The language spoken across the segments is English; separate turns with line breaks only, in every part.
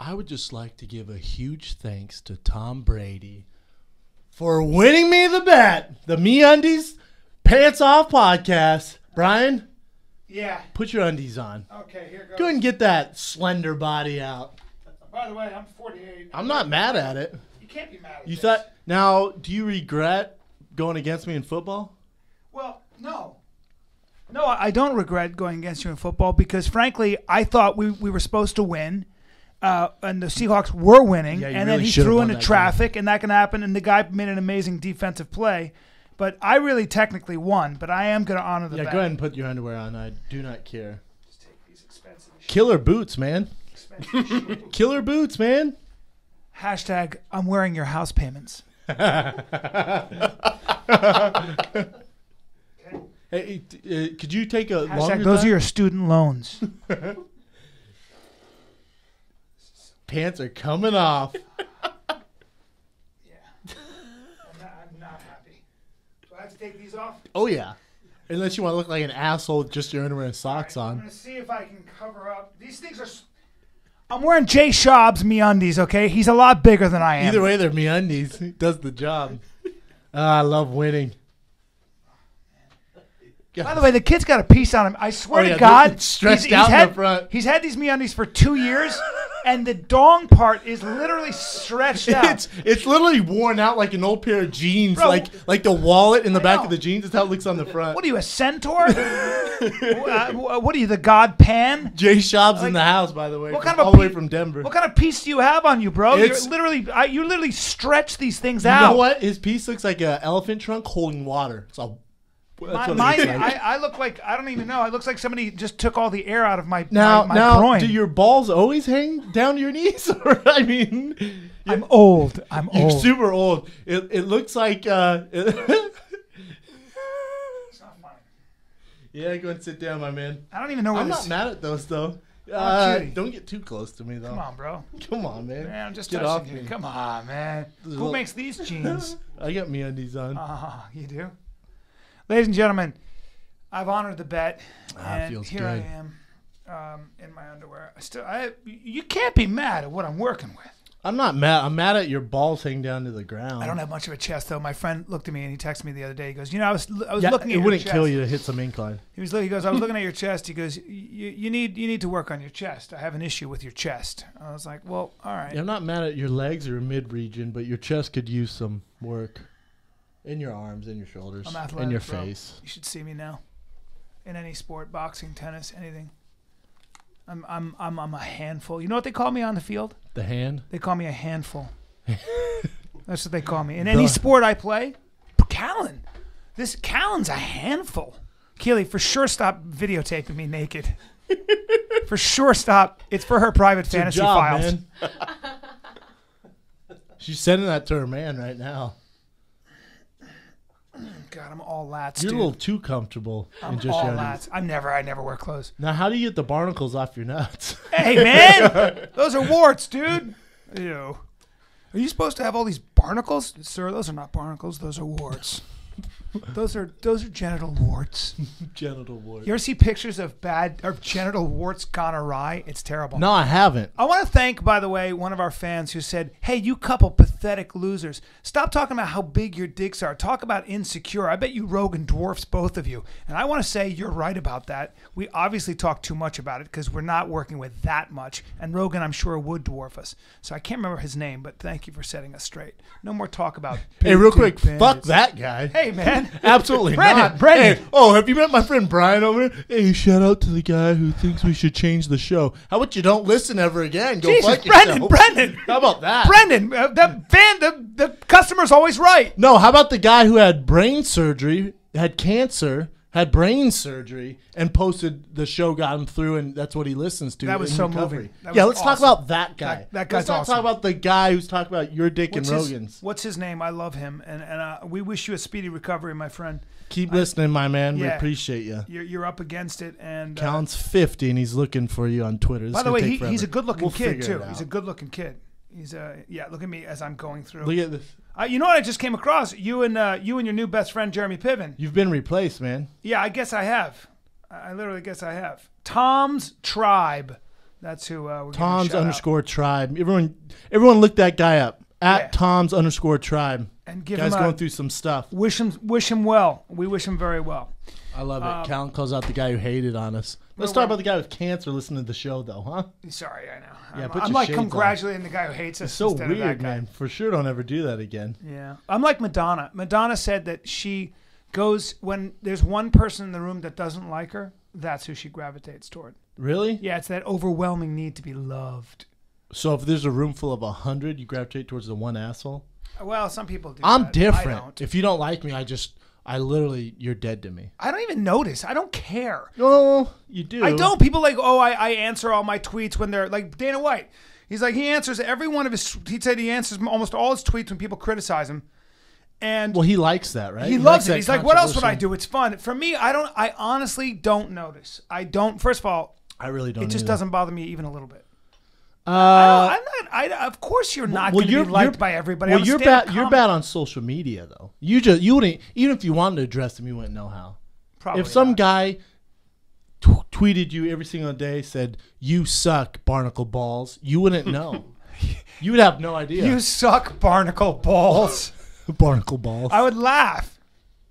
I would just like to give a huge thanks to Tom Brady for winning me the bet. The meundies Pants Off podcast. Bryan?
Yeah.
Put your undies on.
Okay, here goes.
Go ahead and get that slender body out.
By the way, I'm 48.
I'm not mad at it.
You can't be mad at
You
this.
thought, now, do you regret going against me in football?
Well, no. No, I don't regret going against you in football because, frankly, I thought we were supposed to win. And the Seahawks were winning,
Yeah, you
and then
really
he
should've
threw
won
into
that
traffic, and that can happen, and the guy made an amazing defensive play. But I really technically won, but I am going to honor the bet.
Yeah, go ahead and put your underwear on. I do not care.
Just take these expensive
Killer boots, man.
shit.
Killer boots, man.
Hashtag, I'm wearing your house payments.
Hey, could you take a
Hashtag,
longer
those
time?
are your student loans.
Pants are coming off.
Yeah. I'm not happy. Do I have to take these off?
Oh, yeah. Unless you want to look like an asshole with just your underwear and socks
I'm
on.
going to see if I can cover up. These things are... I'm wearing Jay Schaub's meundies, okay? He's a lot bigger than I am.
Either way, they're meundies. He does the job. I love winning.
By the way, the kid's got a piece on him. I swear
Oh, yeah,
to God.
it's stretched out in the front.
He's had these meundies for 2 years, and the dong part is literally stretched out.
It's literally worn out like an old pair of jeans.
Bro,
like the wallet in the
I
back
know.
of the jeans. That's how it looks on the front.
What are you, a centaur? What are you, the god Pan?
Jay Schaub's
Like,
in the house, by the way.
what kind of a
all the way
pe-
from Denver.
What kind of piece do you have on you, bro?
It's-
You literally stretch these things
You
out.
know what? His piece looks like an elephant trunk holding water. So that's what it
Mine,
looks like.
I look like, I don't even know. It looks like somebody just took all the air out of my
Now,
groin.
do your balls always hang down to your knees? Or, I mean,
I'm old.
you're super old. It looks like.
It's not funny.
Yeah, go and sit down, my man.
I don't even know where
I'm
this...
not mad at those though.
cutie.
Don't get too close to me though.
Come on, bro.
Come on, man.
Man, I'm just
Get
touching
off
you.
me.
Come on, man. Who
little-
makes these jeans?
I got meundies on.
You do? Ladies and gentlemen, I've honored the bet, and
feels
here
good.
I am in my underwear. You can't be mad at what I'm working with.
I'm not mad. I'm mad at your balls hanging down to the ground.
I don't have much of a chest, though. My friend looked at me, and he texted me the other day. He goes, I was
Yeah,
looking at
it
your
wouldn't
chest.
kill you to hit some incline.
He goes, I was looking at your chest. He goes, you need to work on your chest. I have an issue with your chest. I was like, well, all right.
Yeah, I'm not mad at your legs or mid region, but your chest could use some work. In your arms, in your shoulders,
I'm athletic,
in your
bro.
face.
You should see me now. In any sport, boxing, tennis, anything. I'm a handful. You know what they call me on the field?
The hand.
They call me a handful. That's what they call me. In any sport I play, Callan. Callan's a handful. Keely, for sure stop videotaping me naked. For sure stop. It's for her private
It's your
fantasy
job,
files.
man. She's sending that to her man right now.
God, I'm all lats,
You're
dude.
a little too comfortable
I'm
in just
all
your
lats. I never wear clothes.
Now, how do you get the barnacles off your nuts?
Hey, man, those are warts, dude. Ew. Are you supposed to have all these barnacles? Sir, those are not barnacles. Those are warts. Those are genital warts.
Genital wart.
You ever see pictures of genital warts gone awry? It's terrible.
No, I haven't.
I want to thank, by the way, one of our fans who said, hey, you couple pathetic losers. Stop talking about how big your dicks are. Talk about insecure. I bet you Rogan dwarfs both of you. And I want to say you're right about that. We obviously talk too much about it because we're not working with that much. And Rogan, I'm sure, would dwarf us. So I can't remember his name, but thank you for setting us straight. No more talk about
Hey, real quick,
big
fuck
bandits.
that guy.
Hey, man.
Absolutely not.
Brendan.
Hey, have you met my friend Bryan over there? Hey, shout out to the guy who thinks we should change the show. How about you don't listen ever again? Go
Jesus,
fuck yourself.
Brendan.
How about that?
Brendan, the customer's always right.
No, how about the guy who had brain surgery, had cancer, had brain surgery, and posted the show got him through, and that's what he listens to.
That was
in
so
recovery.
moving. That
Yeah,
was
let's talk
awesome.
about that guy.
That guy's
let's not
awesome.
talk about the guy who's talking about your dick and Rogan's.
What's his name? I love him, and we wish you a speedy recovery, my friend.
Keep listening, my man. We
Yeah.
appreciate you.
You're up against it, and
Counts 50, and he's looking for you on Twitter. This
by
is
the
gonna
way,
take
he's a
forever.
good-looking
We'll
kid
figure
too.
it out.
He's a good-looking kid. He's look at me as I'm going through.
Look at this.
You know what I just came across? You and your new best friend Jeremy Piven.
You've been replaced, man.
Yeah, I guess I have. I literally guess I have. Tom's Tribe That's who we're
Tom's
giving a shout out.
_tribe. Everyone look that guy up. At
Yeah.
Tom's _tribe.
And give
Guy's
him
going through some stuff.
wish him well. We wish him very well.
I love it. Callan calls out the guy who hated on us. Let's talk about the guy with cancer listening to the show, though, huh?
Sorry, I know.
Yeah,
I'm like congratulating the guy who hates us.
It's so
instead of that
weird,
guy.
man. For sure, don't ever do that again.
Yeah, I'm like Madonna. Madonna said that she goes when there's one person in the room that doesn't like her. That's who she gravitates toward.
Really?
Yeah, it's that overwhelming need to be loved.
So if there's a room full of 100, you gravitate towards the one asshole?
Well, some people do.
I'm
that.
different.
I don't.
If you don't like me, I literally, you're dead to me.
I don't even notice. I don't care.
No, you do.
I don't. People like, oh, I answer all my tweets when they're like Dana White. He's like, he answers every one of his. He said he answers almost all his tweets when people criticize him. And
well, he likes that, right?
He loves
that
it. He's like, what else would I
controversy.
do? It's fun. For me, I honestly don't notice. I don't. First of all,
I really don't.
it just
either.
doesn't bother me even a little bit.
Uh,
I'm not. Of course, you're not
well,
going to
you're-
be liked
you're-
by everybody.
Well,
I'm a
you're
stand-up
bad. You're
comic.
bad on social media, though. You wouldn't, even if you wanted to address him, you wouldn't know how.
Probably
if some
not.
guy tweeted you every single day, said you suck, barnacle balls, you wouldn't know. You would have no idea.
You suck, barnacle balls.
barnacle balls.
I would laugh.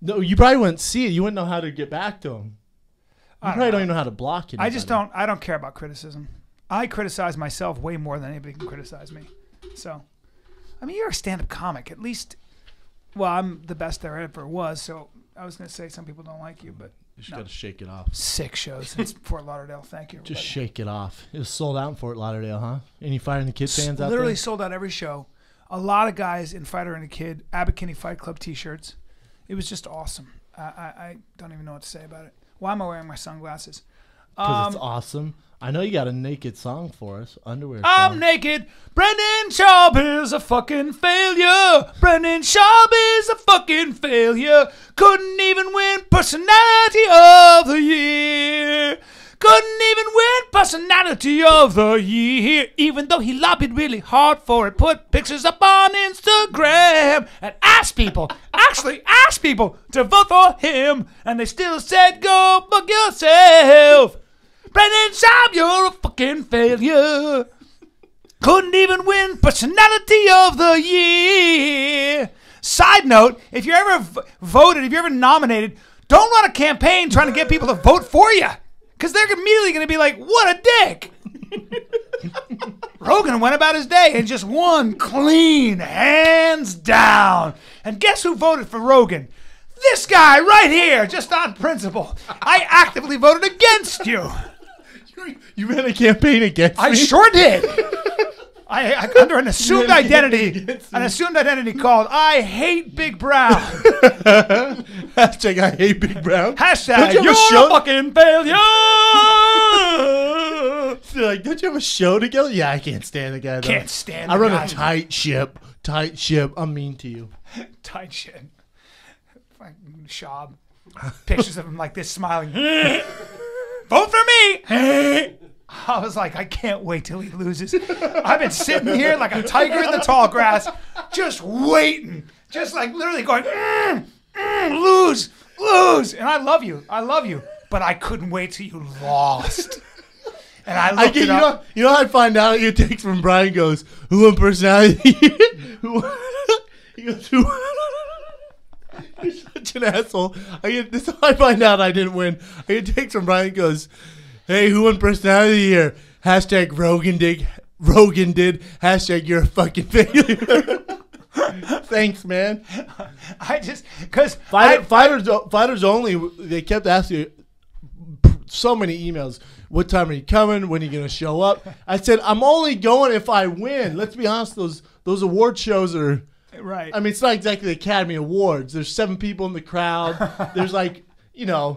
No, you probably wouldn't see it. You wouldn't know how to get back to him. You probably don't even know how to block it.
I just don't. I don't care about criticism. I criticize myself way more than anybody can criticize me. So, I mean, you're a stand-up comic. At least, well, I'm the best there ever was. So I was going to say some people don't like you, but
You just
no.
got to shake it off.
6 shows since Fort Lauderdale. Thank you.
Just
everybody.
shake it off. It was sold out in Fort Lauderdale, huh? Any Fighter and the Kid fans out
Literally
there?
sold out every show. A lot of guys in Fighter and a Kid, Abbott Kinney Fight Club T-shirts. It was just awesome. I don't even know what to say about it. Why am I wearing my sunglasses?
Because it's awesome. I know you got a naked song for us. Underwear
I'm
song.
naked. Brendan Schaub is a fucking failure. Brendan Schaub is a fucking failure. Couldn't even win Personality of the Year. Couldn't even win Personality of the Year. Even though he lobbied really hard for it. Put pictures up on Instagram and asked people, actually asked people to vote for him. And they still said, go fuck yourself. Brendan Schaub, you're a fucking failure. Couldn't even win Personality of the Year. Side note, if you're ever voted, if you're ever nominated, don't run a campaign trying to get people to vote for you. Because they're immediately going to be like, what a dick. Rogan went about his day and just won clean, hands down. And guess who voted for Rogan? This guy right here, just on principle. I actively voted against you.
You ran a campaign against
I
me?
sure did. I under an assumed
ran a
identity,
campaign against
an
me.
assumed identity called I hate Big Brown.
Hashtag I hate Big Brown.
Hashtag
Don't you
you're
have a show?
a fucking failure.
They're like, don't you have a show together? Yeah, I can't stand the guy. Though.
Can't stand
I
the
run
guy.
a tight ship. Tight ship. I'm mean to you.
Tight shit. Fucking Schaub. Pictures of him like this smiling. Vote for me. I was like, I can't wait till he loses. I've been sitting here like a tiger in the tall grass, just waiting. Just like literally going, lose, lose. And I love you. I love you. But I couldn't wait till you lost. And I looked it up.
You know how I find out it takes from Bryan goes, who won personality? He goes, who? You're such an asshole. This is how I find out I didn't win. I get takes from Bryan goes, hey, who won personality here? Hashtag Rogan did. Hashtag you're a fucking failure. Thanks, man.
I just, because
Fighters only, they kept asking so many emails. What time are you coming? When are you going to show up? I said, I'm only going if I win. Let's be honest, those award shows are,
right.
I mean, it's not exactly the Academy Awards. There's 7 people in the crowd. There's like,
Yeah.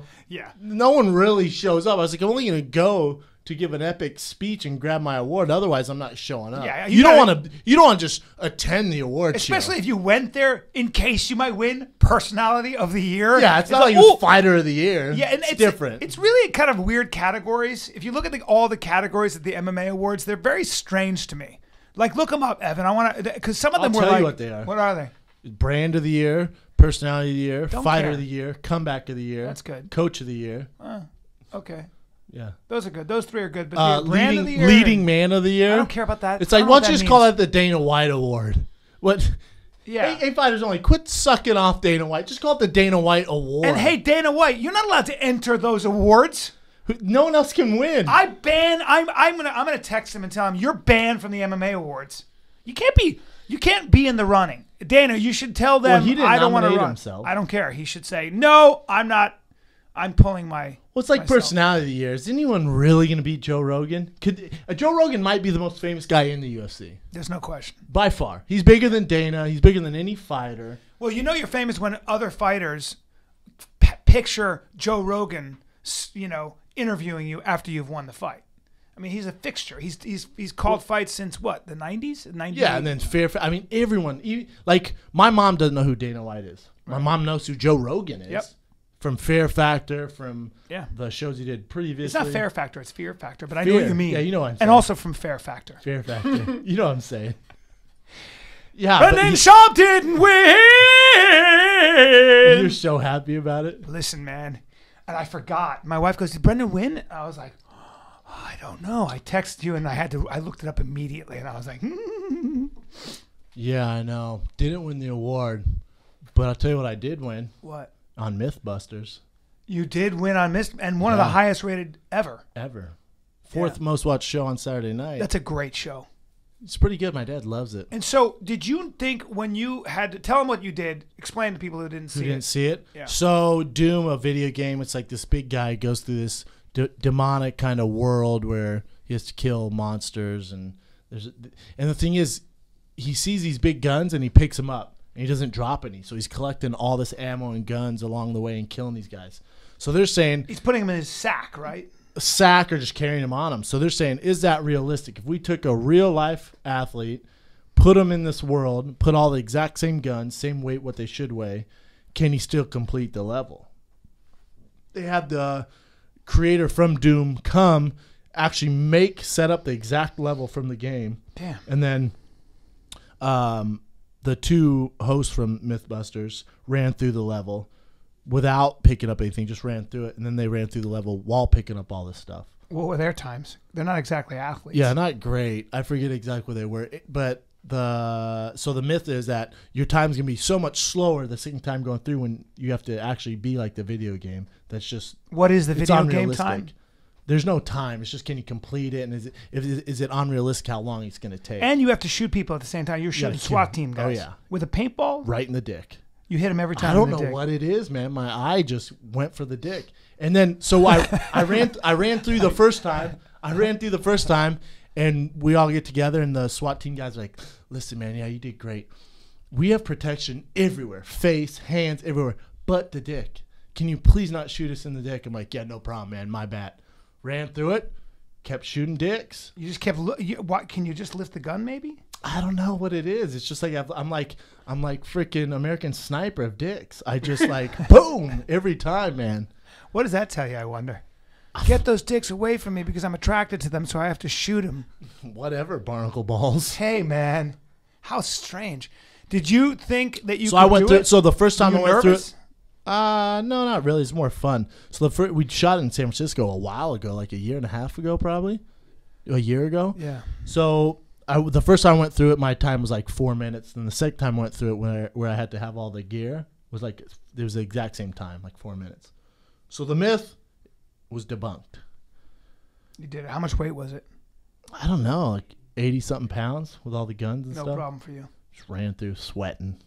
no one really shows up. I was like, I'm only going to go to give an epic speech and grab my award. Otherwise, I'm not showing up.
Yeah,
you don't want to just attend the award
Especially
show.
if you went there in case you might win Personality of the Year.
Yeah, it's not like
ooh.
Fighter of the Year.
Yeah, and
it's different.
It's really kind of weird categories. If you look at all the categories at the MMA awards, they're very strange to me. Like, look them up, Evan. I want to, because some of them
I'll
were
tell
like,
you what they are.
What are they?
Brand of the Year, Personality of the Year,
Don't
Fighter
care.
of the Year, Comeback of the Year.
That's good.
Coach of the Year.
Okay.
Yeah.
Those are good. Those 3 are good. But the brand of the year,
leading man of the year.
I don't care about that.
It's like, why don't you just call that the Dana White Award? What?
Yeah.
Hey, fighters only, quit sucking off Dana White. Just call it the Dana White Award.
And hey, Dana White, you're not allowed to enter those awards.
No one else can win.
I'm gonna text him and tell him you're banned from the MMA awards. You can't be in the running. Dana, you should tell them
he didn't
I don't want to
nominate
run.
himself.
I don't care. He should say, no, I'm not. I'm pulling my.
Well, it's like
myself.
personality of the year. Is anyone really going to beat Joe Rogan? Joe Rogan might be the most famous guy in the UFC.
There's no question.
By far. He's bigger than Dana. He's bigger than any fighter.
Well, you know you're famous when other fighters picture Joe Rogan, interviewing you after you've won the fight. I mean, he's a fixture. He's called fights since what, the 90s? 98?
Yeah, and then everyone, like my mom doesn't know who Dana White is. My mom knows who Joe Rogan is.
Yep.
From Fear Factor, from
Yeah.
the shows he did previously.
It's not Fair Factor, it's Fear Factor, but I know what you mean.
Yeah, you know what I'm saying.
And also from Fair Factor.
Fear Factor. You know what I'm saying. Yeah.
Brendan Schaub didn't win!
You're so happy about it.
Listen, man. And I forgot. My wife goes, did Brendan win? And I was like, oh, I don't know. I texted you and I looked it up immediately and I was like,
Yeah, I know. Didn't win the award. But I'll tell you what I did win.
What?
On Mythbusters.
You did win on and one of the highest rated ever.
Fourth most watched show on Saturday night.
That's a great show.
It's pretty good. My dad loves it.
And so, did you think when you had to tell them what you did, explain to people who didn't see it?
Yeah. So Doom, a video game, it's like this big guy goes through this demonic kind of world where he has to kill monsters, and the thing is, he sees these big guns and he picks them up. And he doesn't drop any. So he's collecting all this ammo and guns along the way and killing these guys. So they're saying...
He's putting them in his sack, right?
A sack or just carrying them on him. So they're saying, is that realistic? If we took a real-life athlete, put him in this world, put all the exact same guns, same weight, what they should weigh, can he still complete the level? They had the creator from Doom come, actually set up the exact level from the game.
Damn.
And then... the 2 hosts from Mythbusters ran through the level without picking up anything, just ran through it, and then they ran through the level while picking up all this stuff.
What were their times? They're not exactly athletes.
Yeah, not great. I forget exactly where they were, but the myth is that your time's gonna be so much slower the second time going through when you have to actually be like the video game. That's just
what is the video game time?
There's no time. It's just, can you complete it, and is it unrealistic how long it's going to take?
And you have to shoot people at the same time. You're shooting SWAT team guys.
Oh yeah,
with a paintball,
right in the dick.
You hit him every time.
I don't know what it is, man. My eye just went for the dick, and then so I ran through the first time. And we all get together, and the SWAT team guys are like, "Listen, man, yeah, you did great. We have protection everywhere, face, hands, everywhere, but the dick. Can you please not shoot us in the dick?" I'm like, "Yeah, no problem, man. My bad." Ran through it, kept shooting dicks.
You just kept. What? Can you just lift the gun? Maybe.
I don't know what it is. It's just like I'm like freaking American Sniper of dicks. I just like boom every time, man.
What does that tell you? I wonder. Get those dicks away from me because I'm attracted to them, so I have to shoot them.
Whatever, barnacle balls.
Hey, man, how strange. Did you think that you?
So
could
I went
do
through.
it?
So the first time I went through it.
nervous?
No, not really. It's more fun. So we shot it in San Francisco a while ago, like a year and a half ago, probably a year ago.
Yeah.
So the first time I went through it, my time was like 4 minutes. And the second time I went through it, where I had to have all the gear, was like it was the exact same time, like 4 minutes. So the myth was debunked.
You did it. How much weight was it?
I don't know, like 80-something pounds with all the guns and stuff.
No problem for you.
Just ran through sweating.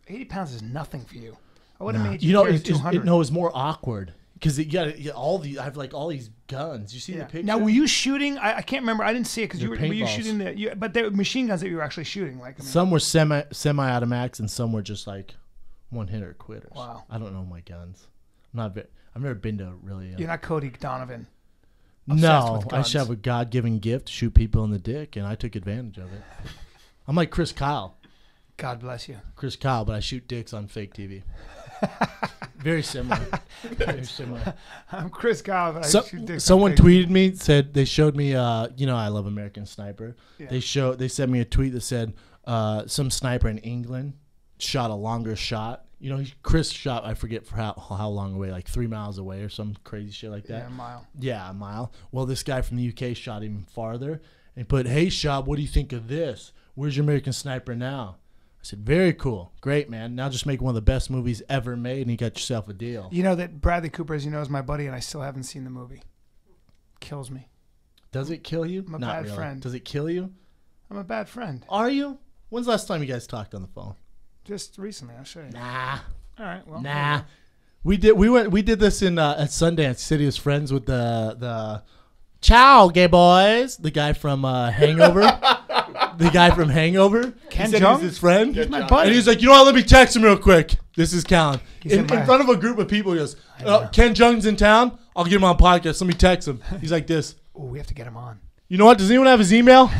80 pounds is nothing for you. I would have made
you know,
carry
it's
200.
no, it's more awkward because you got all these. I have like all these guns. You see the picture?
Now, were you shooting? I can't remember. I didn't see it because were you
paintballs.
shooting but they were machine guns that you were actually shooting. Like
some were semi-automatics and some were just like one-hitter quitters.
Wow.
I don't know my guns. I've never been to really.
You're not Cody Donovan.
No, I should have a God-given gift to shoot people in the dick, and I took advantage of it. I'm like Chris Kyle.
God bless you.
Chris Kyle, but I shoot dicks on fake TV. Very similar. Very similar.
I'm Chris Kyle, but I shoot dicks.
Someone
on fake
tweeted me, said they showed me, I love American Sniper.
Yeah.
They sent me a tweet that said some sniper in England shot a longer shot You know, Chris shot, I forget for how long away, like 3 miles away or some crazy shit like that.
Yeah, a mile.
Yeah, a mile. Well, this guy from the UK shot even farther and put, hey, Shab, what do you think of this? Where's your American Sniper now? I said, very cool. Great, man. Now just make one of the best movies ever made, and you got yourself a deal.
You know that Bradley Cooper, as you know, is my buddy, and I still haven't seen the movie. Kills me.
Does it kill you?
I'm a
Not
bad
really.
friend.
Does it kill you?
I'm a bad friend.
Are you? When's the last time you guys talked on the phone?
Just recently, I'll show you.
Nah.
All right, well.
Nah. We did this in at Sundance. City was friends with the Ciao, gay boys. The guy from Hangover. The guy from Hangover.
Ken
he said
Jeong?
he's his friend.
He's my buddy.
And he's like, you know what? Let me text him real quick. This is Callan. In front of a group of people, he goes, Ken Jeong's in town. I'll get him on podcast. Let me text him. He's like this.
Oh, we have to get him on.
You know what? Does anyone have his email?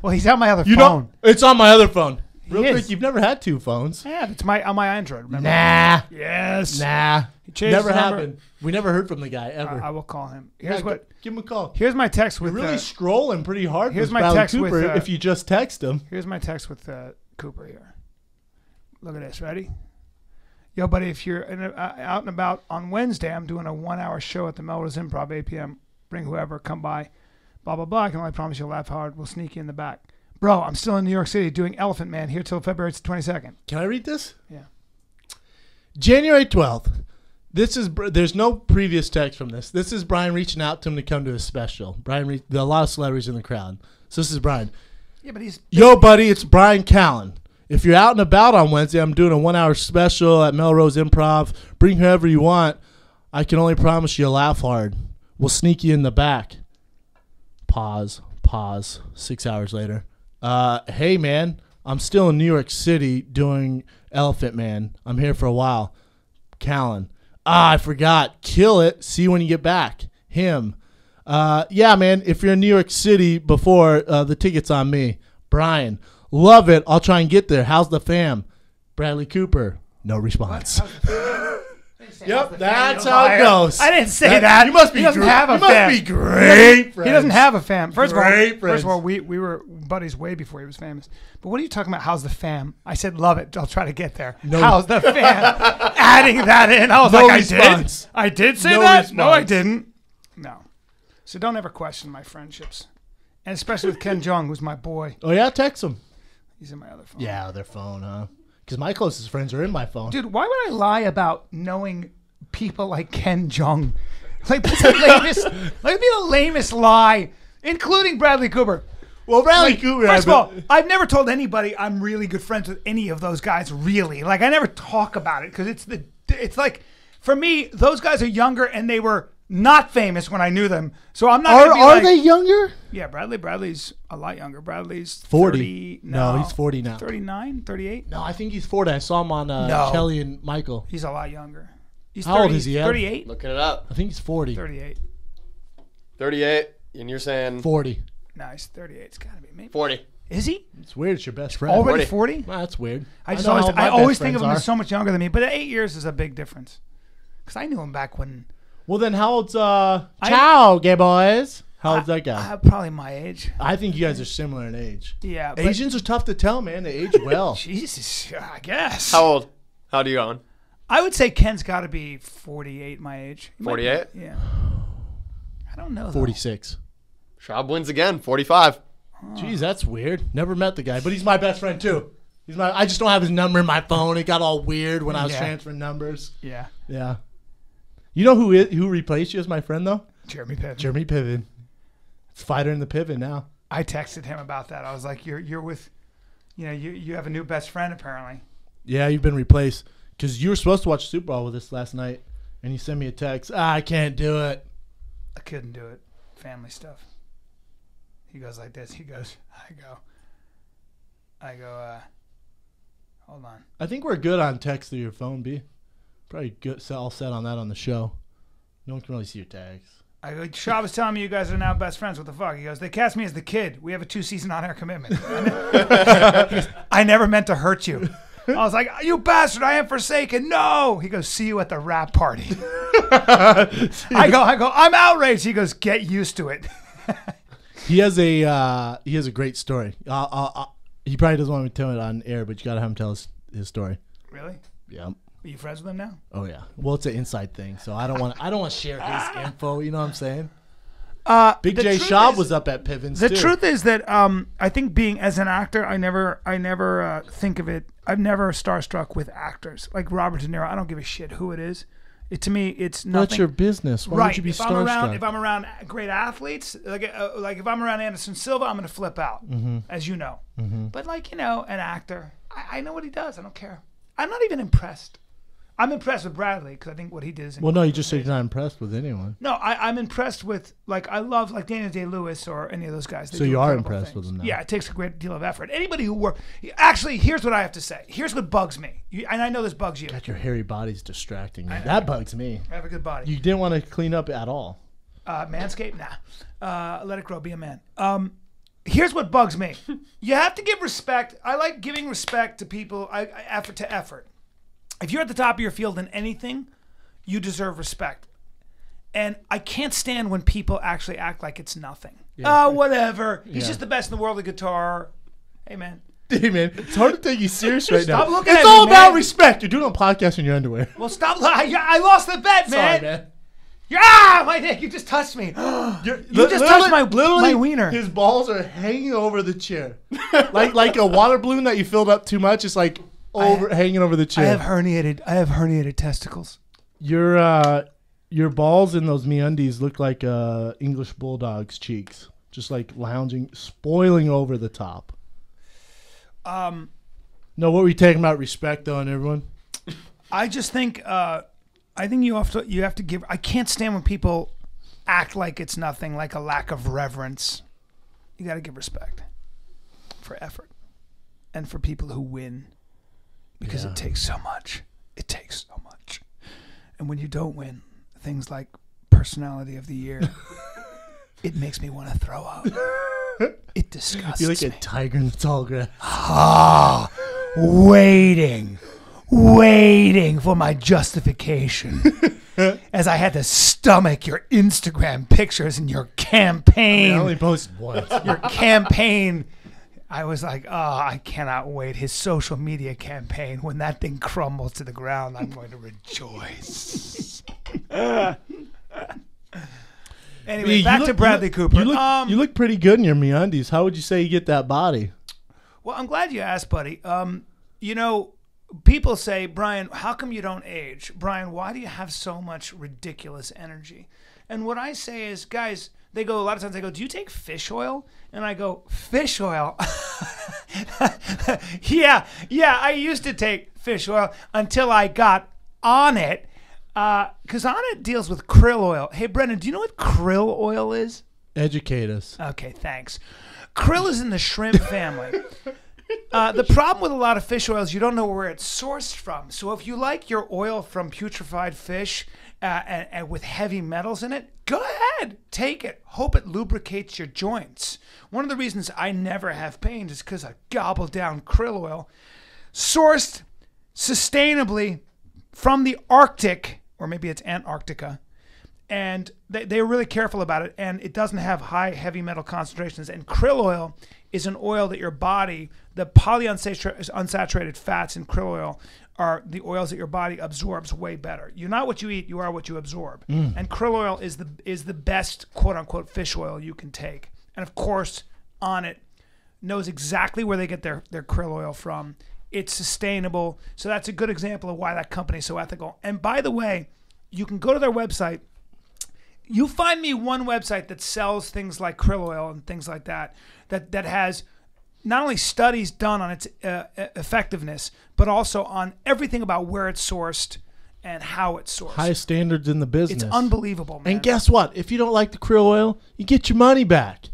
Well, he's on my other
You
phone.
know, it's on my other phone. Real
He
quick,
is.
you've never had 2 phones.
Yeah, it's on my Android. Remember?
Nah.
Yes.
Nah.
He changed
Never
his number.
happened. We never heard from the guy ever.
I will call him.
Give him a call.
Here's my text with.
You're really scrolling pretty hard.
here's
with
my
Bradley
text
Cooper
with,
if you just text him.
Here's my text with Cooper here. Look at this. Ready? Yo, buddy, if you're out and about on Wednesday, I'm doing a 1-hour show at the Melrose Improv, 8 p.m. Bring whoever, come by. Blah, blah, blah. I can only promise you'll laugh hard. We'll sneak you in the back. Bro, I'm still in New York City doing Elephant Man here till February 22nd.
Can I read this?
Yeah.
January 12th. There's no previous text from this. This is Bryan reaching out to him to come to his special. There are a lot of celebrities in the crowd. So this is Bryan.
Yeah, but he's...
Yo, buddy, it's Bryan Callan. If you're out and about on Wednesday, I'm doing a 1-hour special at Melrose Improv. Bring whoever you want. I can only promise you'll laugh hard. We'll sneak you in the back. Pause. 6 hours later. Hey, man, I'm still in New York City doing Elephant Man. I'm here for a while. Callan. I forgot. Kill it. See you when you get back. Him. Yeah, man, if you're in New York City before, the ticket's on me. Bryan. Love it. I'll try and get there. How's the fam? Bradley Cooper. No response. Yep, that's how it goes.
I didn't say that.
You must be.
He doesn't have a fam.
Must be great.
He doesn't have a fam. First
Great
of all, we were buddies way before he was famous. But what are you talking about? How's the fam? I said, love it. I'll try to get there.
No.
How's the fam? Adding that in, I was
No
like,
response.
I did say
No
that.
response.
No, I didn't. No. So don't ever question my friendships, and especially with Ken Jeong, who's my boy.
Oh yeah, text him.
He's in my other phone.
Yeah, their phone, huh? Because my closest friends are in my phone.
Dude, why would I lie about knowing people like Ken Jeong? Like, that's the lamest, like, be the lamest lie, including Bradley Cooper.
Well, Bradley Cooper.
First of all, I've never told anybody I'm really good friends with any of those guys. Really, like I never talk about it because it's like for me, those guys are younger and they were not famous when I knew them. So I'm not.
Are they younger?
Yeah, Bradley's a lot younger. Bradley's
40.
30.
No, he's 40 now.
39, 38.
No, I think he's 40. I saw him on Kelly and Michael.
He's a lot younger. He's
How old is he, Ed?
38.
Looking it up.
I think he's 40.
38.
38, and you're saying
40.
No, he's 38. It's got to be maybe.
40.
Is he
It's weird. It's your best friend.
already 40?
Well, that's weird.
I
know how my
always
best
think of him
friends
as so much younger than me, but 8 years is a big difference. Because I knew him back when.
Well, then how old's Ciao, gay boys? How old's that guy?
Probably my age.
I think you guys are similar in age.
Yeah. But
Asians are tough to tell, man. They age well.
Jesus, I guess.
How old? How old are you going?
I would say Ken's got to be 48 my age. He might be-
48?
Yeah. I don't know. though.
46.
Schwab wins again. 45.
Jeez, that's weird. Never met the guy, but he's my best friend too. I just don't have his number in my phone. It got all weird when I was
Yeah.
transferring numbers.
Yeah.
Yeah. You know who replaced you as my friend though?
Jeremy Piven.
Jeremy Piven. It's fighter in the Piven now.
I texted him about that. I was like, you're with, you have a new best friend apparently.
Yeah, you've been replaced because you were supposed to watch Super Bowl with us last night, and you sent me a text. I can't do it.
I couldn't do it. Family stuff. He goes like this. I go, hold on.
I think we're good on text through your phone, B. Probably good. All set on that on the show. No one can really see your tags.
I go, Shaw was telling me you guys are now best friends. What the fuck? He goes, they cast me as the kid. We have a 2-season on-air commitment. He goes, I never meant to hurt you. I was like, you bastard, I am forsaken. No. He goes, see you at the rap party. I go, I'm outraged. He goes, get used to it.
He has a great story. He probably doesn't want me to tell it on air, but you got to have him tell his story.
Really?
Yeah.
Are you friends with him now?
Oh yeah. Well, it's an inside thing, so I don't want to share his info. You know what I'm saying? Big J Schaub was up at Pivens.
The truth is that I think being as an actor, I never think of it. I've never starstruck with actors like Robert De Niro. I don't give a shit who it is. To me, it's nothing.
That's your business. Why would you be starstruck?
If I'm around great athletes, like if I'm around Anderson Silva, I'm gonna flip out, as you know. But like an actor, I know what he does. I don't care. I'm not even impressed. I'm impressed with Bradley because I think what he did is
well, no, you just said you're not impressed with anyone.
No, I'm impressed with, I love, Daniel Day-Lewis or any of those guys.
So you are impressed with them now?
Yeah, it takes a great deal of effort. Anybody who works... Actually, here's what I have to say. Here's what bugs me. And I know this bugs you.
God, your hairy body's distracting me. That bugs me.
I have a good body.
You didn't want to clean up at all.
Manscaped? Nah. Let it grow. Be a man. Here's what bugs me. You have to give respect. I like giving respect to people, effort to effort. If you're at the top of your field in anything, you deserve respect. And I can't stand when people actually act like it's nothing. Yeah. Oh, whatever. He's just the best in the world at guitar. Hey, man.
Hey, man. It's hard to take you serious right now.
Stop looking at me,
It's all about respect. You're doing a podcast in your underwear.
Well, stop. I lost the bet, man.
Sorry, man.
My dick. You just touched me. You just touched my wiener.
His balls are hanging over the chair. like a water balloon that you filled up too much. It's like... hanging over the chair.
I have herniated testicles.
Your balls in those meundies look like English bulldog's cheeks, just like lounging, spoiling over the top. No, what were you talking about? Respect on everyone.
I just think you have to give. I can't stand when people act like it's nothing, like a lack of reverence. You got to give respect for effort and for people who win. Because it takes so much. It takes so much. And when you don't win, things like personality of the year, it makes me want to throw up. It disgusts me.
You're like a tiger in the tall grass.
Waiting for my justification. As I had to stomach your Instagram pictures and your campaign.
I only posted once.
Your campaign... I was like, I cannot wait. His social media campaign, when that thing crumbles to the ground, I'm going to rejoice. Anyway, back to Bradley Cooper.
You look pretty good in your meundies. How would you say you get that body?
Well, I'm glad you asked, buddy. People say, Bryan, how come you don't age? Bryan, why do you have so much ridiculous energy? And what I say is, guys... a lot of times they go, do you take fish oil? And I go, fish oil? yeah, I used to take fish oil until I got Onnit. Because Onnit deals with krill oil. Hey, Brendan, do you know what krill oil is?
Educate us.
Okay, thanks. Krill is in the shrimp family. The problem with a lot of fish oils, you don't know where it's sourced from. So if you like your oil from putrefied fish and with heavy metals in it, go ahead, take it. Hope it lubricates your joints. One of the reasons I never have pain is because I gobble down krill oil, sourced sustainably from the Arctic, or maybe it's Antarctica. And they're really careful about it, and it doesn't have high heavy metal concentrations. And krill oil is an oil that your body, the polyunsaturated fats in krill oil are the oils that your body absorbs way better. You're not what you eat, you are what you absorb. And krill oil is the best quote-unquote fish oil you can take. And of course, Onnit knows exactly where they get their krill oil from. It's sustainable. So that's a good example of why that company is so ethical. And by the way, you can go to their website. You find me one website that sells things like krill oil and things like that has not only studies done on its effectiveness, but also on everything about where it's sourced and how it's sourced.
Highest standards in the business.
It's unbelievable, man.
And guess what? If you don't like the krill oil, you get your money back.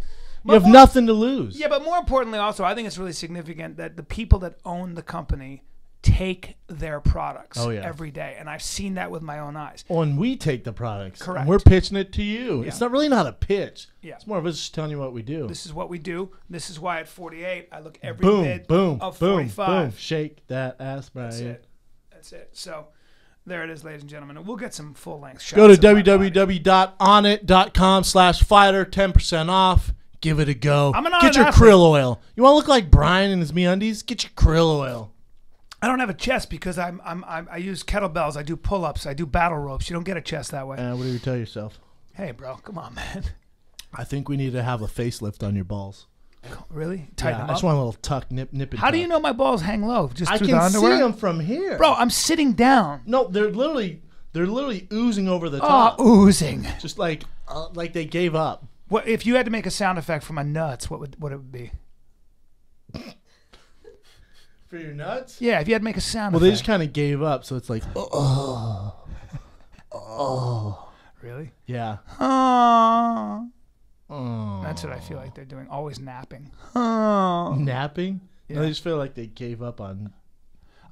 You have nothing to lose.
Yeah, but more importantly also, I think it's really significant that the people that own the company take their products every day. And I've seen that with my own eyes.
Oh, and we take the products.
Correct.
And we're pitching it to you.
Yeah.
It's not really not a pitch.
Yeah.
It's more of us just telling you what we do.
This is what we do. This is why at 48, I look every bit of 45.
Boom. Shake that ass, Bryan.
That's it. So there it is, ladies and gentlemen. And we'll get some full-length shots.
Go to www.onnit.com/fighter, 10% off. Give it a go.
I'm an
Get your krill oil. You want to look like Bryan in his meundies? Get your krill oil.
I don't have a chest because I use kettlebells. I do pull-ups. I do battle ropes. You don't get a chest that way.
What do you tell yourself?
Hey, bro, come on, man.
I think we need to have a facelift on your balls.
Really? Tighten them
I
up?
just want a little tuck, nip, and
How do
tuck.
you know my balls hang low? Just
I
through
can
the underwear?
see them from here.
Bro, I'm sitting down.
No, they're literally oozing over the
Oh,
top.
oozing.
Just like they gave up.
What if you had to make a sound effect for my nuts? What it would be?
For your nuts?
Yeah, if you had to make a sound
Well, they
effect.
just kind of gave up, so it's like,
Really?
yeah.
Oh.
Oh.
That's what I feel like they're doing. Always napping. Oh.
Napping?
Yeah.
No, they just feel like they gave up on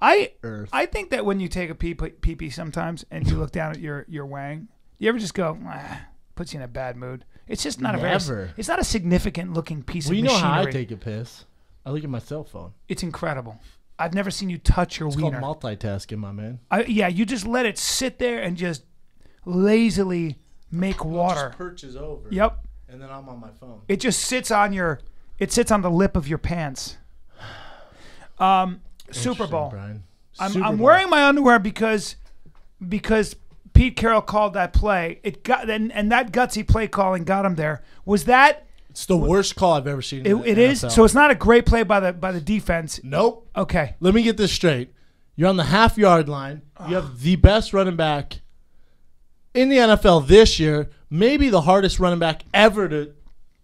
I
Earth.
think that when you take a pee-pee sometimes and you look down at your wang, you ever just go, puts you in a bad mood. It's just not
Never.
it's not a significant looking piece
Well,
of
you know
machinery.
how I take a piss. I look at my cell phone.
It's incredible. I've never seen you touch your
It's
wiener.
called multitasking, my man.
Yeah, you just let it sit there and just lazily make water.
Just perches over.
Yep.
And then I'm on my phone.
It just sits on the lip of your pants. Super Bowl.
Bryan.
I'm wearing my underwear because Pete Carroll called that play. It got and that gutsy play calling got him there. Was that?
It's the worst call I've ever seen. In the
It is.
NFL.
So it's not a great play by the defense.
Nope.
Okay.
Let me get this straight. You're on the half-yard line. You have the best running back in the NFL this year, maybe the hardest running back ever to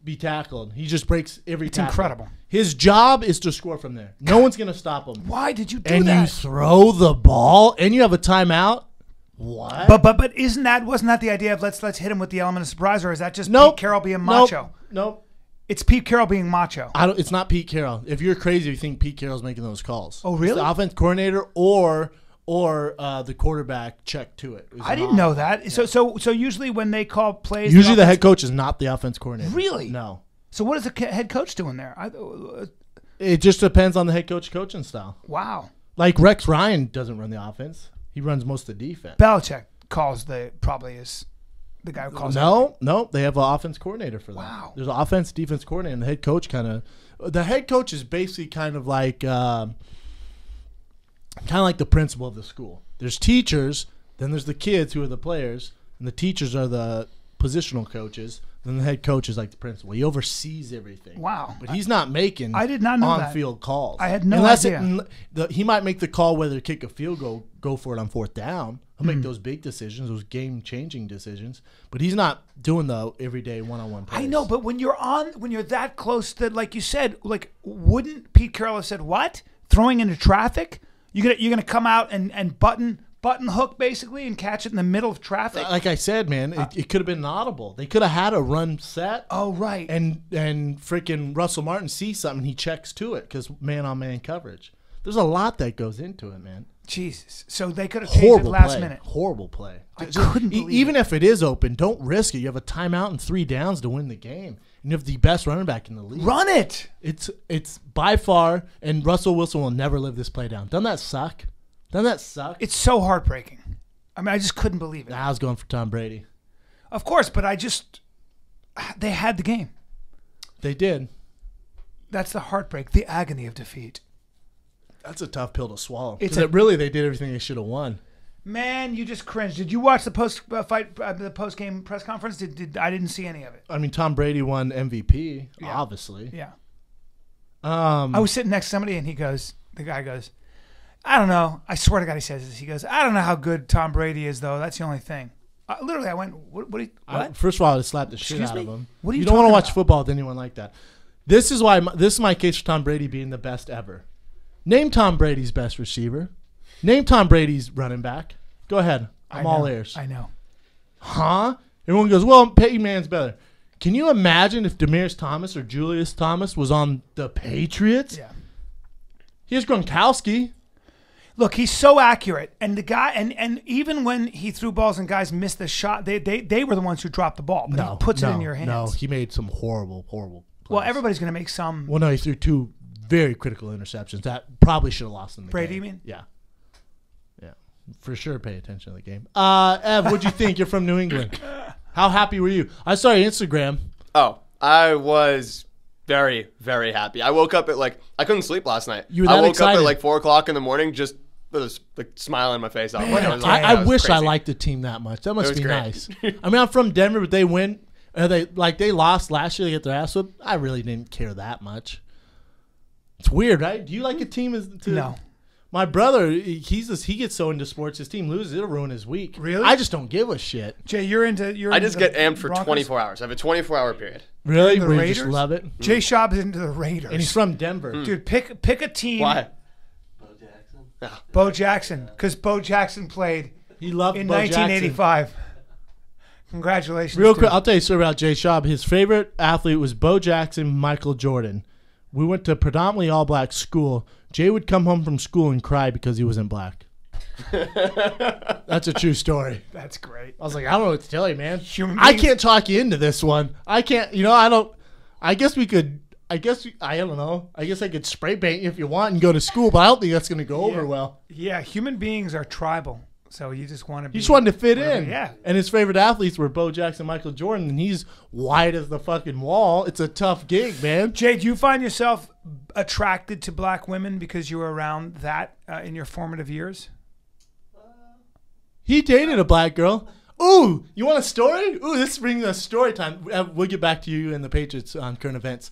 be tackled. He just breaks every tackle.
Incredible.
His job is to score from there. No one's going to stop him.
Why did you do
And
that?
you throw the ball, and you have a timeout? What?
But wasn't that the idea of let's hit him with the element of surprise, or is that just Pete Carroll being macho?
Nope.
It's Pete Carroll being macho.
It's not Pete Carroll. If you're crazy, you think Pete Carroll's making those calls.
Oh, really?
It's the offense coordinator or the quarterback check to it.
I didn't know that. Yeah. So usually when they call plays,
Usually the head coach is not the offense coordinator.
Really?
No.
So what is the head coach doing there?
It just depends on the head coach coaching style.
Wow.
Like Rex Ryan doesn't run the offense. He runs most of the defense.
Belichick calls probably is the guy who calls.
No, they have an offense coordinator for that.
Wow.
There's an offense defense coordinator, and the head coach the head coach is basically kind of like the principal of the school. There's teachers, then there's the kids who are the players, and the teachers are the positional coaches. Then the head coach is like the principal. He oversees everything.
Wow.
But he's not making
I did not know that.
on-field calls.
I had no idea.
He might make the call whether to kick a field goal, go for it on fourth down. He'll make those big decisions, those game-changing decisions. But he's not doing the everyday one-on-one plays.
I know, but when you're that close to, like you said, like wouldn't Pete Carroll have said what? Throwing into traffic? You're gonna come out and button hook basically and catch it in the middle of traffic?
Like I said, man, it could have been an audible. They could have had a run set.
Oh, right.
And freaking Russell Martin sees something, he checks to it because man-on-man coverage. There's a lot that goes into it, man.
Jesus. So they could have changed it last minute.
Horrible play.
I couldn't believe
even if it is open, don't risk it. You have a timeout and 3 downs to win the game. And you have the best running back in the league.
Run it.
It's by far, and Russell Wilson will never live this play down. Doesn't that suck?
It's so heartbreaking. I mean, I just couldn't believe it.
I was going for Tom Brady.
Of course, but they had the game.
They did.
That's the heartbreak, the agony of defeat.
That's a tough pill to swallow.
They
did everything they should have won.
Man, you just cringed. Did you watch the post game press conference? I didn't see any of it.
I mean, Tom Brady won MVP, obviously.
Yeah.
I
I was sitting next to somebody, and the guy goes, I don't know. I swear to God, he says this. He goes, I don't know how good Tom Brady is, though. That's the only thing. Literally, I went, what?
First of all, I would slap the shit
Excuse
out
me?
of him.
What are you
don't want to
talking
watch
about?
football with anyone like that. This is my case for Tom Brady being the best ever. Name Tom Brady's best receiver. Name Tom Brady's running back. Go ahead. I'm all ears.
I know.
Huh? Everyone goes, well, Peyton Manning's better. Can you imagine if Demaryius Thomas or Julius Thomas was on the Patriots?
Yeah.
Here's Gronkowski.
Look, he's so accurate, and the guy, and even when he threw balls and guys missed the shot, they were the ones who dropped the ball. But he puts it in your hands.
No, he made some horrible plays.
Well, everybody's going to make some.
Well, no, he threw 2 very critical interceptions that probably should have lost them the
Brady,
game.
you mean?
Yeah. For sure, pay attention to the game. Ev, what'd you think? You're from New England. How happy were you? I saw your Instagram.
Oh, I was very, very happy. I woke up at I couldn't sleep last night.
You were that
I woke
excited.
up at 4 o'clock in the morning just with a smile on my face.
I wish I liked the team that much. That must be
great.
nice. I mean, I'm from Denver, but they win. They lost last year. They get their ass whooped. I really didn't care that much. It's weird, right? Do you like a team?
No.
My brother, he gets so into sports. His team loses, it'll ruin his week.
Really?
I just don't give a shit.
Jay, I
just get amped for 24 hours. I have a 24-hour period.
Really?
The
Where you
Raiders?
just love it?
Jay Schaub is into the Raiders.
And he's from Denver.
Dude, pick a team.
Why?
Bo Jackson. Because Bo Jackson played
He loved
in
Bo
1985. Jackson. Congratulations.
Real quick, I'll tell you a story about Jay Schaub. His favorite athlete was Bo Jackson, Michael Jordan. We went to predominantly all-black school. Jay would come home from school and cry because he wasn't black. That's a true story.
That's great.
I was like, I don't know what to tell you, man.
I
can't talk you into this one. I can't, I don't. I guess we could. I don't know. I guess I could spray paint you if you want and go to school, but I don't think that's going to go over well.
Yeah, human beings are tribal. So you just want to be.
He just wanted to fit in.
Yeah.
And his favorite athletes were Bo Jackson, Michael Jordan, and he's white as the fucking wall. It's a tough gig, man.
Jay, do you find yourself attracted to black women because you were around that in your formative years?
He dated a black girl. Ooh, you want a story? Ooh, this brings us story time. We'll get back to you and the Patriots on current events.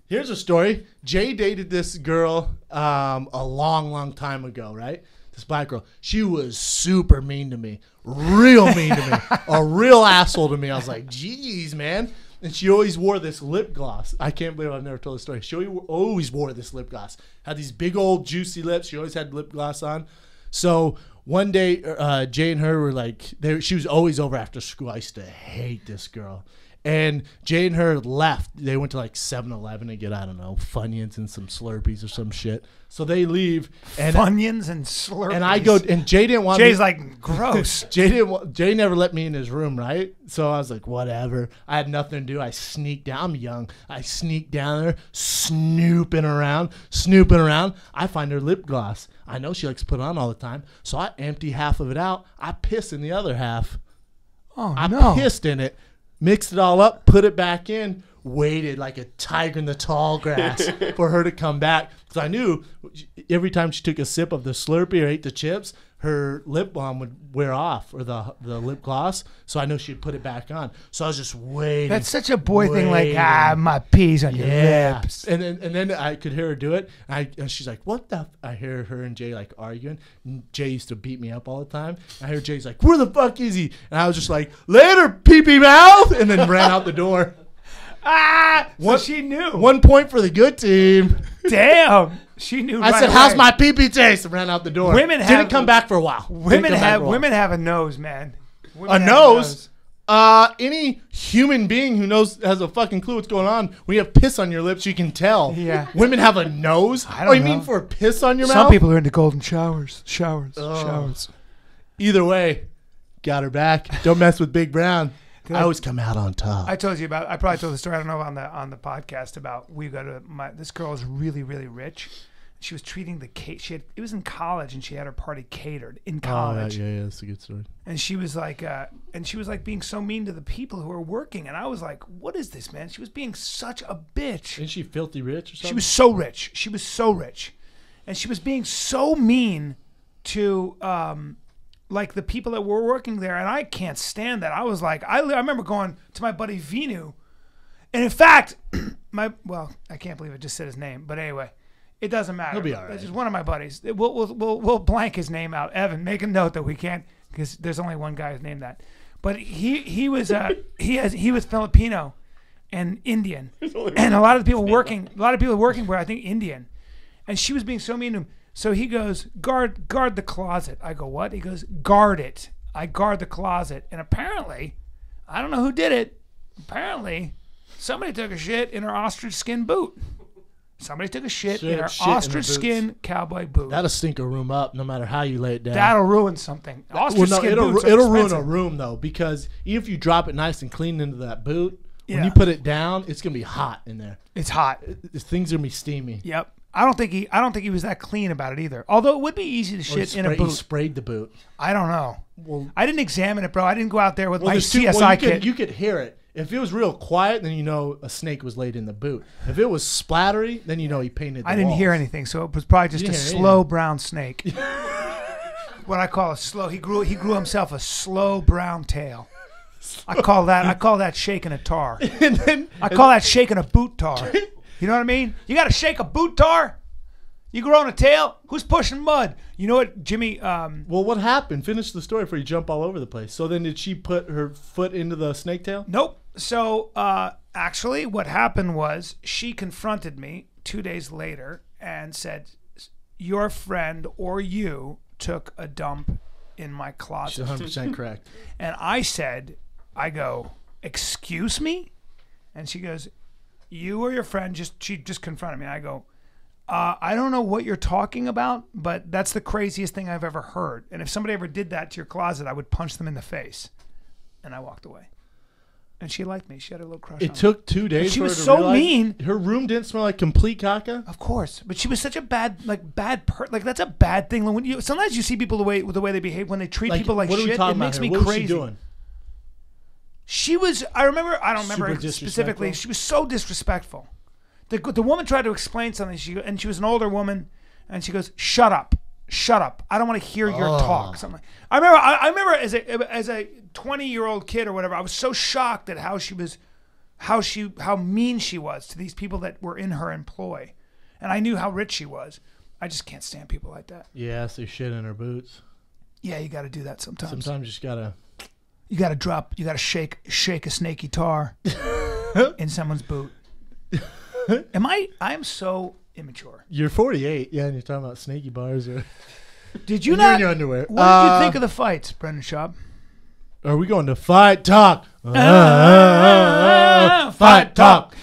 Here's a story. Jay dated this girl a long, long time ago, right? This black girl. She was super mean to me. Real mean to me. A real asshole to me. I was like, geez, man. And she always wore this lip gloss. I can't believe I've never told the story. She always wore this lip gloss. Had these big old juicy lips. She always had lip gloss on. So one day, Jay and her were like, she was always over after school. I used to hate this girl. And Jay and her left. They went to like 7-Eleven to get, I don't know, Funyuns and some Slurpees or some shit. So they leave. And
Funyuns and Slurpees.
And I go, and Jay didn't want
Jay's like, gross.
Jay never let me in his room, right? So I was like, whatever. I had nothing to do. I sneaked down. I'm young. I sneaked down there, snooping around. I find her lip gloss. I know she likes to put it on all the time. So I empty half of it out. I piss in the other half.
Oh,
I pissed in it. Mixed it all up, put it back in, waited like a tiger in the tall grass for her to come back. Because I knew every time she took a sip of the Slurpee or ate the chips, her lip balm would wear off, or the lip gloss. So I know she'd put it back on. So I was just waiting.
That's such a boy thing, like, my peas on your lips.
And then I could hear her do it. And she's like, what the? I hear her and Jay like arguing. And Jay used to beat me up all the time. I hear Jay's like, where the fuck is he? And I was just like, later, pee-pee mouth. And then ran out the door.
So she knew.
1 point for the good team.
Damn. She knew.
I said, "How's my pee-pee taste?" And ran out the door. Didn't come back for a while.
Women have a nose, man.
A nose? Any human being who has a fucking clue what's going on, when you have piss on your lips, you can tell.
Yeah.
Women have a nose?
I don't know.
You mean for piss on your mouth?
Some people are into golden showers. Showers.
Either way, got her back. Don't mess with Big Brown. I always come out on top.
I told you about. I probably told the story. I don't know on the podcast about we go to this girl is really, really rich. She was treating it was in college and she had her party catered in college.
Yeah, that's a good story.
And she was like, being so mean to the people who were working. And I was like, what is this, man? She was being such a bitch.
Isn't she filthy rich or something?
She was so rich. And she was being so mean to, like the people that were working there. And I can't stand that. I was like, I remember going to my buddy Vinu. And in fact, I can't believe I just said his name. But anyway. It doesn't matter.
He'll be all right.
It's just one of my buddies. We'll blank his name out. Evan, make a note that we can't, because there's only one guy who's named that. But he was Filipino and Indian, and a lot of the people working were, I think, Indian, and she was being so mean to him. So he goes, guard the closet. I go, what? He goes, guard it. I guard the closet, and apparently, I don't know who did it. Apparently, somebody took a shit in her ostrich skin boot. Somebody took a shit in her ostrich skin cowboy boot.
That'll stink a room up, no matter how you lay it down.
That'll ruin something. Ostrich skin boots are
it'll ruin
expensive.
a room though, because even if you drop it nice and clean into that boot, when
Yeah.
you put it down, it's gonna be hot in there.
It's hot.
Things are gonna be steamy.
Yep. I don't think he was that clean about it either. Although it would be easy to shit in a
He
boot.
sprayed the boot.
I don't know.
Well,
I didn't examine it, bro. I didn't go out there with my
there's
CSI kit.
You could hear it. If it was real quiet, then you know a snake was laid in the boot. If it was splattery, then you know he painted the
I didn't
walls.
hear anything, so it was probably just a slow brown snake. What I call a slow. He grew himself a slow brown tail. I call that shaking a tar. I call that shaking a boot tar. You know what I mean? You got to shake a boot tar. You growing a tail? Who's pushing mud? You know what, Jimmy?
Well, what happened? Finish the story before you jump all over the place. So then did she put her foot into the snake tail?
Nope. So actually what happened was she confronted me 2 days later and said, your friend or you took a dump in my closet.
She's 100% correct.
And I go, excuse me? And she goes, you or your friend, she just confronted me. I go, I don't know what you're talking about, but that's the craziest thing I've ever heard. And if somebody ever did that to your closet, I would punch them in the face. And I walked away. And she liked me. She had a little crush on me.
It took 2 days.
But she
for
was
her to
so
realize
mean.
Her room didn't smell like complete caca.
Of course, but she was such a bad that's a bad thing. When sometimes you see people the way they behave when they treat people like
what
shit.
Are we talking
It makes
about
me
her? What
crazy.
Was she doing?
She was. I don't remember
Super
specifically.
disrespectful?
She was so disrespectful. The woman tried to explain something. She was an older woman, and she goes, "Shut up, shut up! I don't want to hear your talk." Something. I remember as a 20-year-old kid or whatever. I was so shocked at how mean she was to these people that were in her employ, and I knew how rich she was. I just can't stand people like that.
Yeah, so shit in her boots.
Yeah, you got to do that sometimes.
Sometimes you just gotta.
You got to drop. You got to shake a snaky tar in someone's boot. I'm so immature.
You're 48, yeah, and you're talking about snaky bars. Or
Did you
you're
not?
in your underwear.
What did you think of the fights, Brendan Schaub?
Are we going to fight talk?
Fight talk.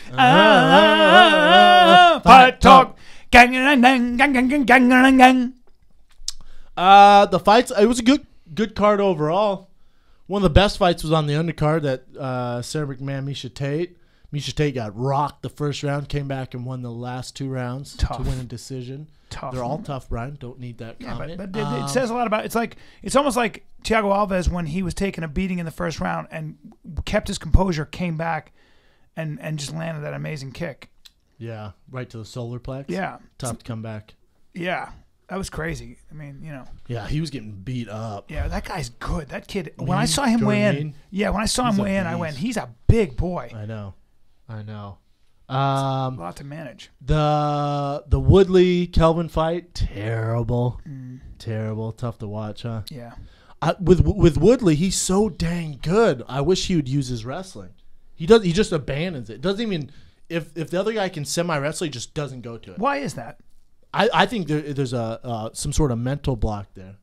Fight talk. Gang, gang, gang, gang, gang, gang, gang.
The fights. It was a good card overall. One of the best fights was on the undercard that Sarah McMahon, Miesha Tate. Miesha Tate got rocked the first round, came back and won the last 2 rounds to win a decision.
Tough.
They're all tough, Brian. Don't need that comment.
But it says a lot about. It's almost like Thiago Alves when he was taking a beating in the first round and kept his composure, came back, and just landed that amazing kick.
Yeah, right to the solar plex.
Yeah,
tough to come back.
Yeah. That was crazy. I mean,
Yeah, he was getting beat up.
Yeah, that guy's good. That kid. When I saw him weigh in, I went, he's a big boy.
I know.
A lot to manage.
The Woodley Kelvin fight, terrible, terrible, tough to watch, huh?
Yeah.
With Woodley, he's so dang good. I wish he would use his wrestling. He does. He just abandons it. Doesn't even. If the other guy can semi wrestle, he just doesn't go to it.
Why is that?
I think there's some sort of mental block there.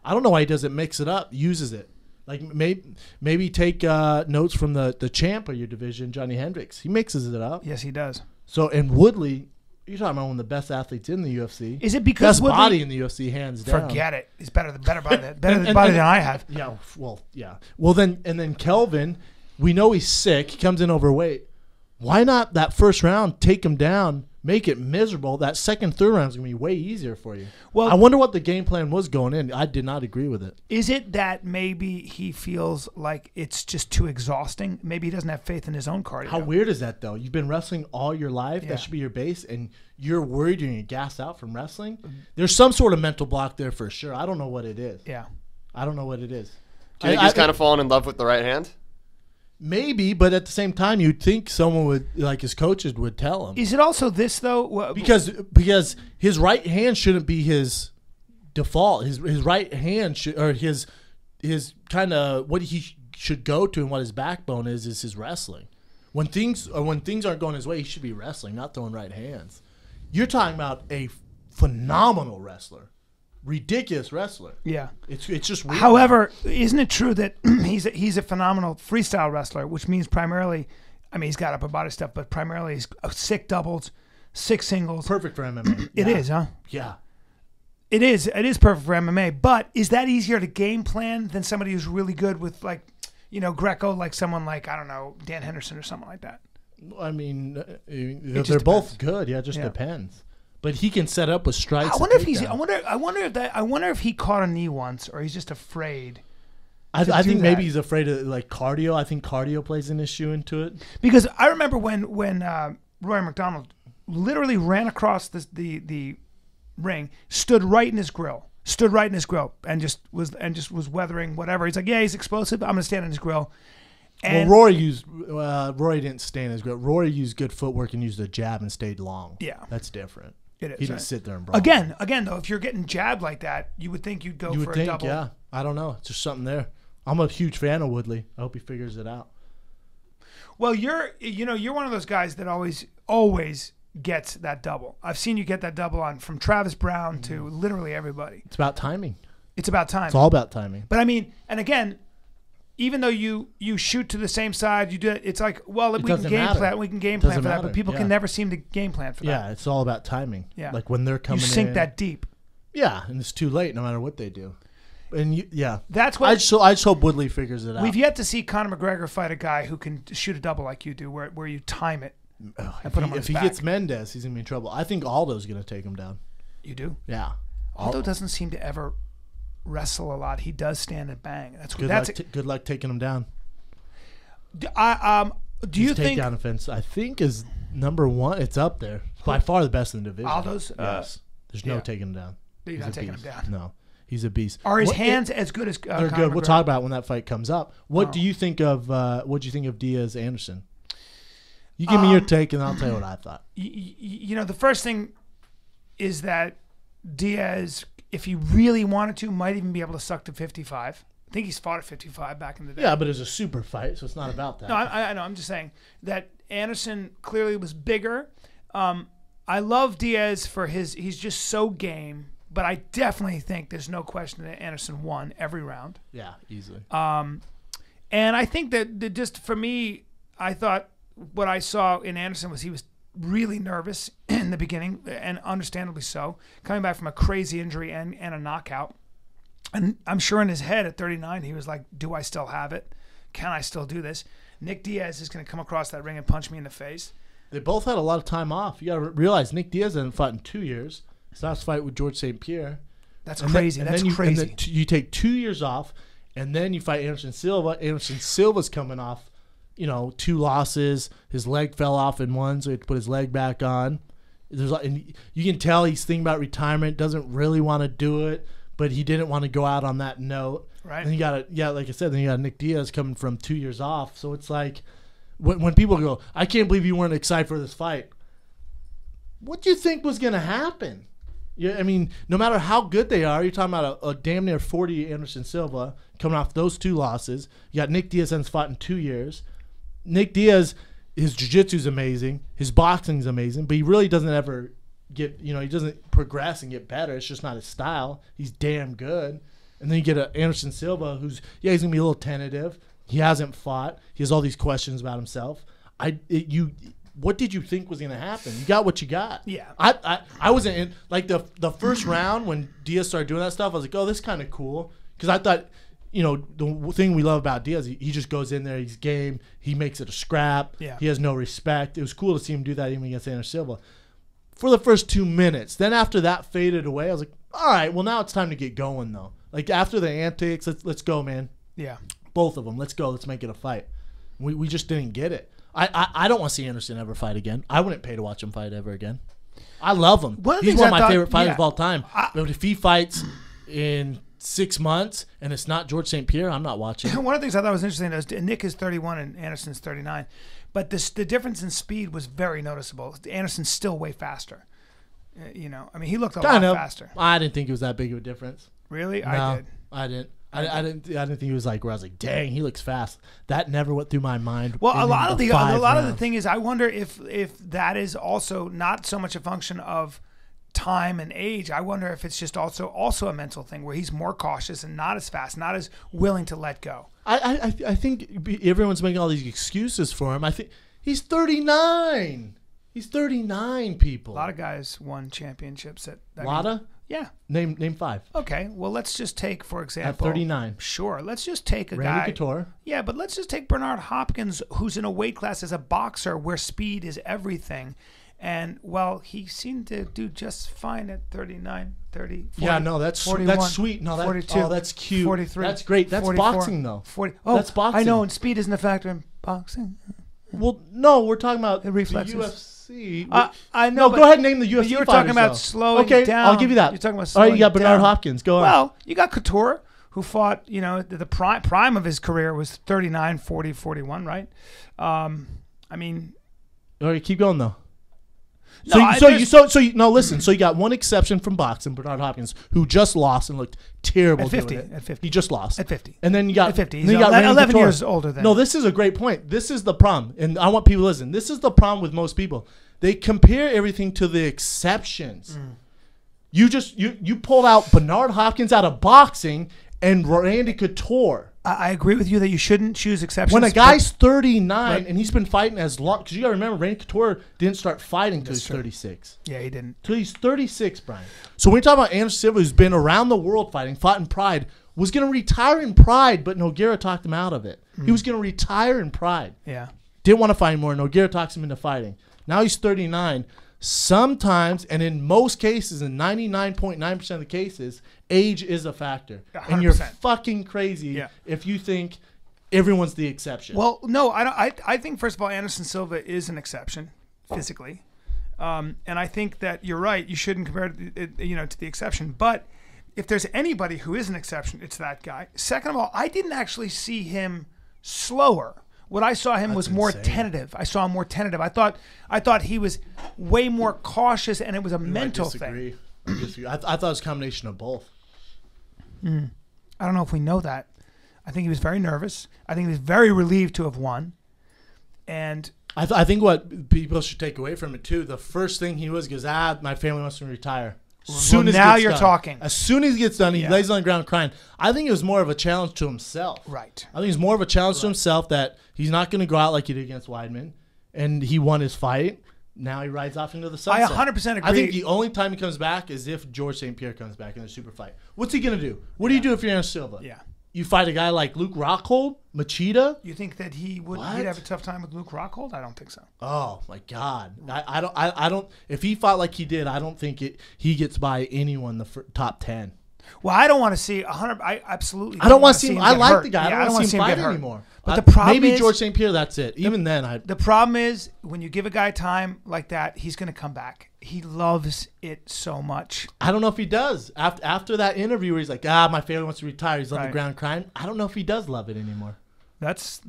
I don't know why he doesn't mix it up, uses it. Like maybe take notes from the champ of your division, Johnny Hendricks. He mixes it up.
Yes, he does.
So and Woodley, you're talking about one of the best athletes in the UFC.
Is it because
best
Woodley,
body in the UFC, hands down?
Forget it. He's better body than I have.
Yeah. Well, yeah. Well then Kelvin, we know he's sick. He comes in overweight. Why not that first round take him down? Make it miserable. That second, third round is going to be way easier for you. Well, I wonder what the game plan was going in. I did not agree with it.
Is it that maybe he feels like it's just too exhausting? Maybe he doesn't have faith in his own cardio.
How weird is that, though? You've been wrestling all your life.
Yeah.
That should be your base, and you're worried you're going to gas out from wrestling? There's some sort of mental block there for sure. I don't know what it is.
Yeah.
I don't know what it is.
Do you think he's kind of fallen in love with the right hand?
Maybe, but at the same time, you'd think someone would, like his coaches, would tell him.
Is it also this though?
Because his right hand shouldn't be his default. His right hand should, or his kind of what he should go to and what his backbone is his wrestling. When things aren't going his way, he should be wrestling, not throwing right hands. You're talking about a phenomenal wrestler. Ridiculous wrestler.
Yeah,
it's just weird.
However, isn't it true that he's a phenomenal freestyle wrestler, which means primarily, I mean, he's got upper body stuff, but primarily he's 6 doubles, 6 singles.
Perfect for MMA.
It is, huh?
Yeah.
It is perfect for MMA, but is that easier to game plan than somebody who's really good with Greco, like someone like, I don't know, Dan Henderson or something like that?
I mean, they're both good. Yeah, it just depends. But he can set up with strikes.
I wonder if he caught a knee once, or he's just afraid
I think maybe he's afraid of like cardio. I think cardio plays an issue into it.
Because I remember when Roy McDonald literally ran across the ring, stood right in his grill, and just was weathering whatever. He's like, yeah, he's explosive. I'm gonna stand in his grill. And
Rory didn't stand in his grill. Rory used good footwork and used a jab and stayed long.
Yeah,
that's different.
It is.
He didn't sit there and brawl.
Again, though, if you're getting jabbed like that, you would think you'd go for a double.
Yeah, I don't know. It's just something there. I'm a huge fan of Woodley. I hope he figures it out.
Well, you're one of those guys that always gets that double. I've seen you get that double on from Travis Brown to literally everybody.
It's about timing.
It's about time.
It's all about timing.
But I mean, and again, even though you shoot to the same side, you do it. It's like, well, we can game plan for that, but people can never seem to game plan for that.
Yeah, it's all about timing.
Yeah,
like when they're coming,
you sink that deep.
Yeah, and it's too late no matter what they do. And
that's what
I just hope Woodley figures it out.
We've yet to see Conor McGregor fight a guy who can shoot a double like you do, where you time it and put him on his back.
If he gets Mendez, he's gonna be in trouble. I think Aldo's gonna take him down.
You do?
Yeah.
Aldo doesn't seem to ever wrestle a lot. He does stand and bang.
Good luck taking him down.
Do you think
takedown offense? I think is number one. It's up there. It's by far the best in the division.
Aldo's.
Yes. There's no taking him down.
You're not taking him down.
No. He's a beast.
Are his hands as good as
they're good. We'll talk about it when that fight comes up. What do you think of Diaz Anderson? You give me your take, and I'll tell you what I thought.
The first thing is that Diaz, if he really wanted to, might even be able to suck to 55. I think he's fought at 55 back in the day.
Yeah, but it's a super fight, so it's not about that.
No, I know. I'm just saying that Anderson clearly was bigger. I love Diaz for he's just so game. But I definitely think there's no question that Anderson won every round.
Yeah, easily.
And I think that just for me, I thought what I saw in Anderson was he was really nervous in the beginning, and understandably so, coming back from a crazy injury and a knockout. And I'm sure in his head at 39, he was like, do I still have it? Can I still do this? Nick Diaz is going to come across that ring and punch me in the face.
They both had a lot of time off. You got to realize Nick Diaz hasn't fought in 2 years. His last fight with George St. Pierre.
That's crazy. That's crazy.
And then you take 2 years off, and then you fight Anderson Silva. Anderson Silva's coming off, 2 losses. His leg fell off in one, so he had to put his leg back on. And you can tell he's thinking about retirement, doesn't really want to do it, but he didn't want to go out on that note.
Right.
And like I said, then you got Nick Diaz coming from 2 years off. So it's like when people go, I can't believe you weren't excited for this fight. What do you think was going to happen? Yeah, I mean, no matter how good they are, you're talking about a damn near 40 Anderson Silva coming off those 2 losses. You got Nick Diaz hasn't fought in 2 years. Nick Diaz, his jiu-jitsu's amazing. His boxing's amazing, but he really doesn't ever get, he doesn't progress and get better. It's just not his style. He's damn good. And then you get an Anderson Silva who's, he's going to be a little tentative. He hasn't fought. He has all these questions about himself. What did you think was going to happen? You got what you got.
Yeah.
I wasn't in, like the first round when Diaz started doing that stuff, I was like, oh, this is kind of cool. Because I thought, the thing we love about Diaz, he just goes in there, he's game, he makes it a scrap.
Yeah.
He has no respect. It was cool to see him do that even against Anderson Silva. For the first 2 minutes. Then after that faded away, I was like, all right, well, now it's time to get going, though. Like, after the antics, let's go, man.
Yeah. Both
of them. Let's go. Let's make it a fight. We just didn't get it. I don't want to see Anderson ever fight again. I wouldn't pay to watch him fight ever again. I love him. He's one of my favorite fighters of all time. But if he fights in 6 months and it's not George St. Pierre, I'm not watching.
One of the things I thought was interesting is Nick is 31 and Anderson's 39. But the difference in speed was very noticeable. Anderson's still way faster. He looked a lot faster.
I didn't think it was that big of a difference.
Really?
No,
I did.
I didn't. I didn't think he was like where I was like, dang, he looks fast. That never went through my mind.
Well, a lot of the thing is, I wonder if that is also not so much a function of time and age. I wonder if it's just also a mental thing where he's more cautious and not as fast, not as willing to let go.
I think everyone's making all these excuses for him. I think he's 39. He's 39, people.
A lot of guys won championships at that.
Lotta?
Yeah.
Name 5.
Okay. Well, let's just take, for example.
At 39.
Sure. Let's just take a
Randy
guy.
Couture.
Yeah, but let's just take Bernard Hopkins, who's in a weight class as a boxer where speed is everything. And, well, he seemed to do just fine at 39, 30, 40,
Yeah, no, that's
41,
that's sweet. No,
42,
that's cute.
43.
That's great. That's
44,
boxing, though.
40. Oh,
that's boxing.
I know, and speed isn't a factor in boxing.
Well, no, we're talking about
The reflexes.
UFC.
I know.
No, go ahead and name the UFC.
But you were
fighters,
talking about
though.
slowing
okay,
down.
I'll give you that.
You're talking about
All
slowing
right, you got Bernard
down.
Hopkins. Go on.
Well, you got Couture, who fought, the prime of his career was 39, 40, 41, right? I mean.
All right, keep going, though.
No,
No, listen. So you got one exception from boxing, Bernard Hopkins, who just lost and looked terrible.
At 50.
doing it.
At 50.
He just lost.
At 50.
And then you got
at 50.
Then
He's
you got Randy
11
Couture.
years older than.
No, this is a great point. This is the problem, and I want people to listen. This is the problem with most people. They compare everything to the exceptions. You pulled out Bernard Hopkins out of boxing and Randy Couture.
I agree with you that you shouldn't choose exceptions.
When a guy's 39 and he's been fighting as long, because you got to remember, Randy Couture didn't start fighting until he's 36.
Yeah, he didn't.
Till he's 36, Brian. So when we talk about Anderson Silva, who's been around the world fighting, fought in Pride, was going to retire in Pride, but Nogueira talked him out of it. He was going to retire in Pride.
Yeah.
Didn't want to fight anymore. Nogueira talks him into fighting. Now he's 39. Sometimes, and in most cases, in 99.9% of the cases, age is a factor.
100%.
And you're fucking crazy if you think everyone's the exception.
Well, no, I don't. I think first of all, Anderson Silva is an exception physically, and I think that you're right. You shouldn't compare it, to the exception. But if there's anybody who is an exception, it's that guy. Second of all, I didn't actually see him slower. What I saw him was more tentative. I saw him more tentative. I thought he was way more cautious, and it was a mental thing.
I disagree. I thought it was a combination of both.
I don't know if we know that. I think he was very nervous. I think he was very relieved to have won. And
I think what people should take away from it too, the first thing he goes, my family wants me to retire.
Now you're talking.
As soon as he gets done, he lays on the ground crying. I think it was more of a challenge to himself.
Right.
I think it's more of a challenge to himself that he's not going to go out like he did against Weidman, and he won his fight. Now he rides off into the sunset.
I 100% agree.
I think the only time he comes back is if George St. Pierre comes back in a super fight. What's he going to do? What do you do if you're Anderson Silva?
Yeah.
You fight a guy like Luke Rockhold, Machida.
You think that he'd have a tough time with Luke Rockhold? I don't think so.
Oh my God! I don't. If he fought like he did, I don't think he gets by anyone top 10.
Well, I don't want to see 100. I absolutely.
I don't want to see him. I like
hurt.
the guy.
Yeah,
I don't want to see him fight
hurt
anymore.
But the problem
maybe
is,
George St. Pierre. That's it. Even then,
the problem is when you give a guy time like that, he's going to come back. He loves it so much.
I don't know if he does. After that interview where he's like, my family wants to retire. He's on the ground crying. I don't know if he does love it anymore.
That's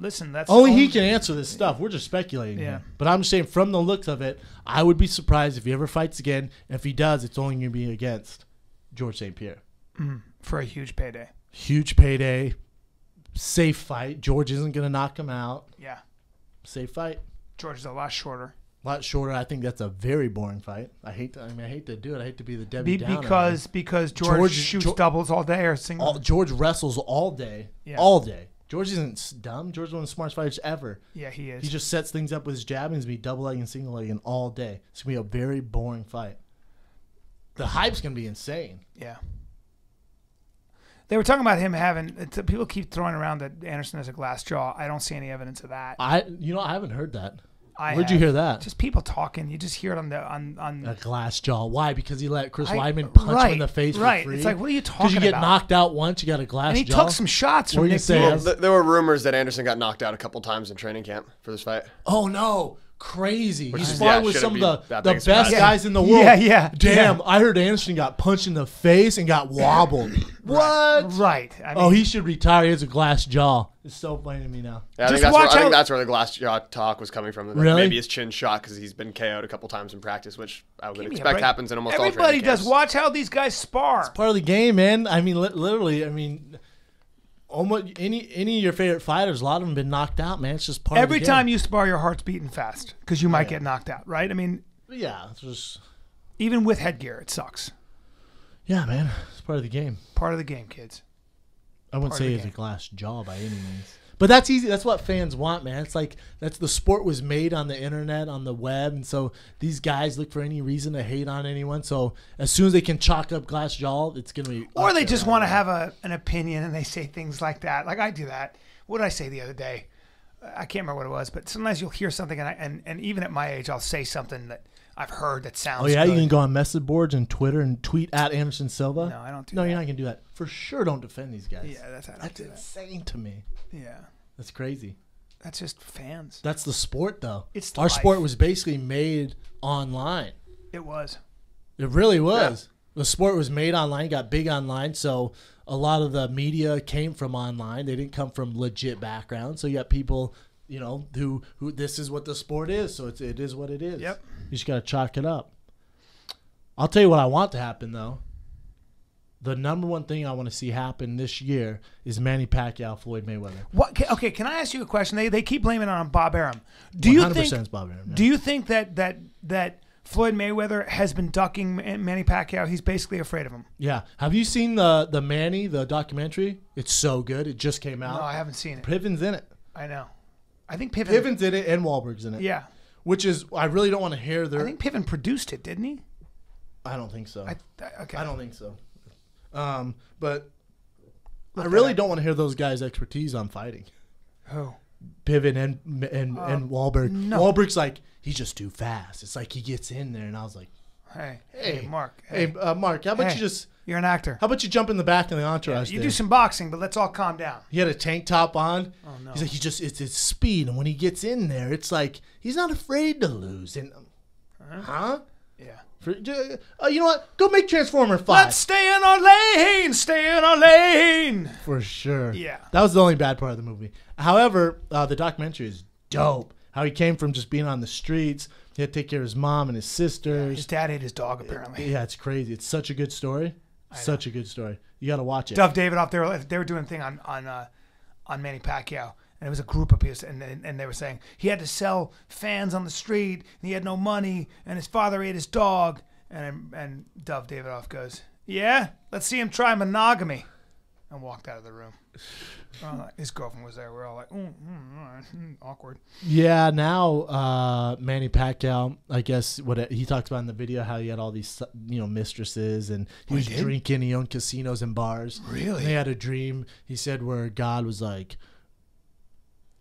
only he can answer this stuff. We're just speculating.
Yeah.
Here. But I'm just saying, from the looks of it, I would be surprised if he ever fights again. And if he does, it's only going to be against George St. Pierre.
For a huge payday.
Huge payday. Safe fight. George isn't going to knock him out.
Yeah.
Safe fight.
George is a lot shorter.
A lot shorter. I think that's a very boring fight. I hate to do it. I hate to be the Debbie Downer.
Because George shoots doubles all day or singles.
George wrestles all day. Yeah. All day. George isn't dumb. George is one of the smartest fighters ever.
Yeah, he is.
He just sets things up with his jab and he's going to be double leg and single leg all day. It's going to be a very boring fight. The hype's going to be insane.
Yeah. They were talking about him having. People keep throwing around that Anderson has a glass jaw. I don't see any evidence of that.
I haven't heard that. Where'd you hear that?
Just people talking. You just hear it on
a glass jaw. Why? Because he let Chris Weidman punch him in the face for free.
It's like, what are you talking about?
Because you get knocked out once, you got a glass jaw.
And he took some shots from Nick Diaz.
There were rumors that Anderson got knocked out a couple times in training camp for this fight.
Oh no. Crazy. He
is,
sparred with some of the best guys in the world.
Yeah.
Damn, I heard Anderson got punched in the face and got wobbled. What?
Right. I mean,
he should retire. He has a glass jaw. It's so funny to me now.
Yeah, I think that's where the glass jaw talk was coming from.
Really?
Maybe his chin shot because he's been KO'd a couple times in practice, which I would expect happens in almost all training
Everybody
camps.
does. Watch how these guys spar.
It's part of the game, man. I mean, literally, almost any of your favorite fighters, a lot of them have been knocked out, man. It's just part of the game.
Every time you spar, your heart's beating fast because you might get knocked out, right? I mean,
yeah, it's just
even with headgear, it sucks.
Yeah, man, it's part of the game.
Part of the game, kids.
I wouldn't say it's a glass jaw by any means. But that's easy. That's what fans want, man. It's like the sport was made on the internet, on the web, and so these guys look for any reason to hate on anyone. So as soon as they can chalk up glass jaw, it's gonna be.
Or they just want to have an opinion and they say things like that. Like I do that. What did I say the other day? I can't remember what it was, but sometimes you'll hear something and even at my age, I'll say something that I've heard that sounds.
Oh yeah,
good.
you can go on message boards and Twitter and tweet at Anderson Silva.
No, I don't do
No,
that.
you're not gonna do that. For sure, don't defend these guys.
Yeah, that's
insane to me.
Yeah,
That's crazy.
that's just fans.
That's the sport, though.
It's the
Our
life.
sport was basically made online.
It was.
It really was. The sport was made online, got big online, so a lot of the media came from online. They didn't come from legit backgrounds. So you got people, you know, who this is what the sport is, so it is what it is.
Yep.
You just got to chalk it up. I'll tell you what I want to happen, though. The number one thing I want to see happen this year is Manny Pacquiao, Floyd Mayweather.
What? Okay, can I ask you a question? They keep blaming it on Bob Arum. Do you
100%
think?
is Bob Arum, yeah.
Do you think that Floyd Mayweather has been ducking Manny Pacquiao? He's basically afraid of him.
Yeah. Have you seen the Manny, the documentary? It's so good. It just came out.
No, I haven't seen it.
Piven's in it.
I know. I think Piven.
Piven's in it and Wahlberg's in it.
Yeah.
Which is, I really don't want to hear their.
I think Piven produced it, didn't he?
I don't think so.
Okay.
I don't think so. But I really don't want to hear those guys' expertise on fighting.
Who?
Piven and Wahlberg.
No.
Wahlberg's like, he's just too fast. It's like he gets in there, and I was like,
Hey, Mark.
Hey, Mark, how about you just?
You're an actor.
How about you jump in the back of the entourage?
You do some boxing, but let's all calm down.
He had a tank top on.
Oh no.
He's like, it's his speed, and when he gets in there, it's like he's not afraid to lose. And huh?
Yeah.
You know what? Go make Transformer 5.
Let's stay in our lane. Stay in our lane.
For sure.
Yeah.
That was the only bad part of the movie. However, the documentary is dope. How he came from just being on the streets. He had to take care of his mom and his sisters.
His dad ate his dog, apparently.
Yeah, it's crazy. It's such a good story. Such a good story. You got to watch it.
Dove Davidoff, they were doing a thing on Manny Pacquiao. And it was a group of people, and they were saying he had to sell fans on the street, and he had no money, and his father ate his dog. And Dove Davidoff goes, "Yeah, let's see him try monogamy," and walked out of the room. His girlfriend was there. We're all like, awkward.
Yeah, now Manny Pacquiao, I guess what he talks about in the video, how he had all these mistresses, and he was drinking. He owned casinos and bars.
Really?
And he had a dream. He said where God was like,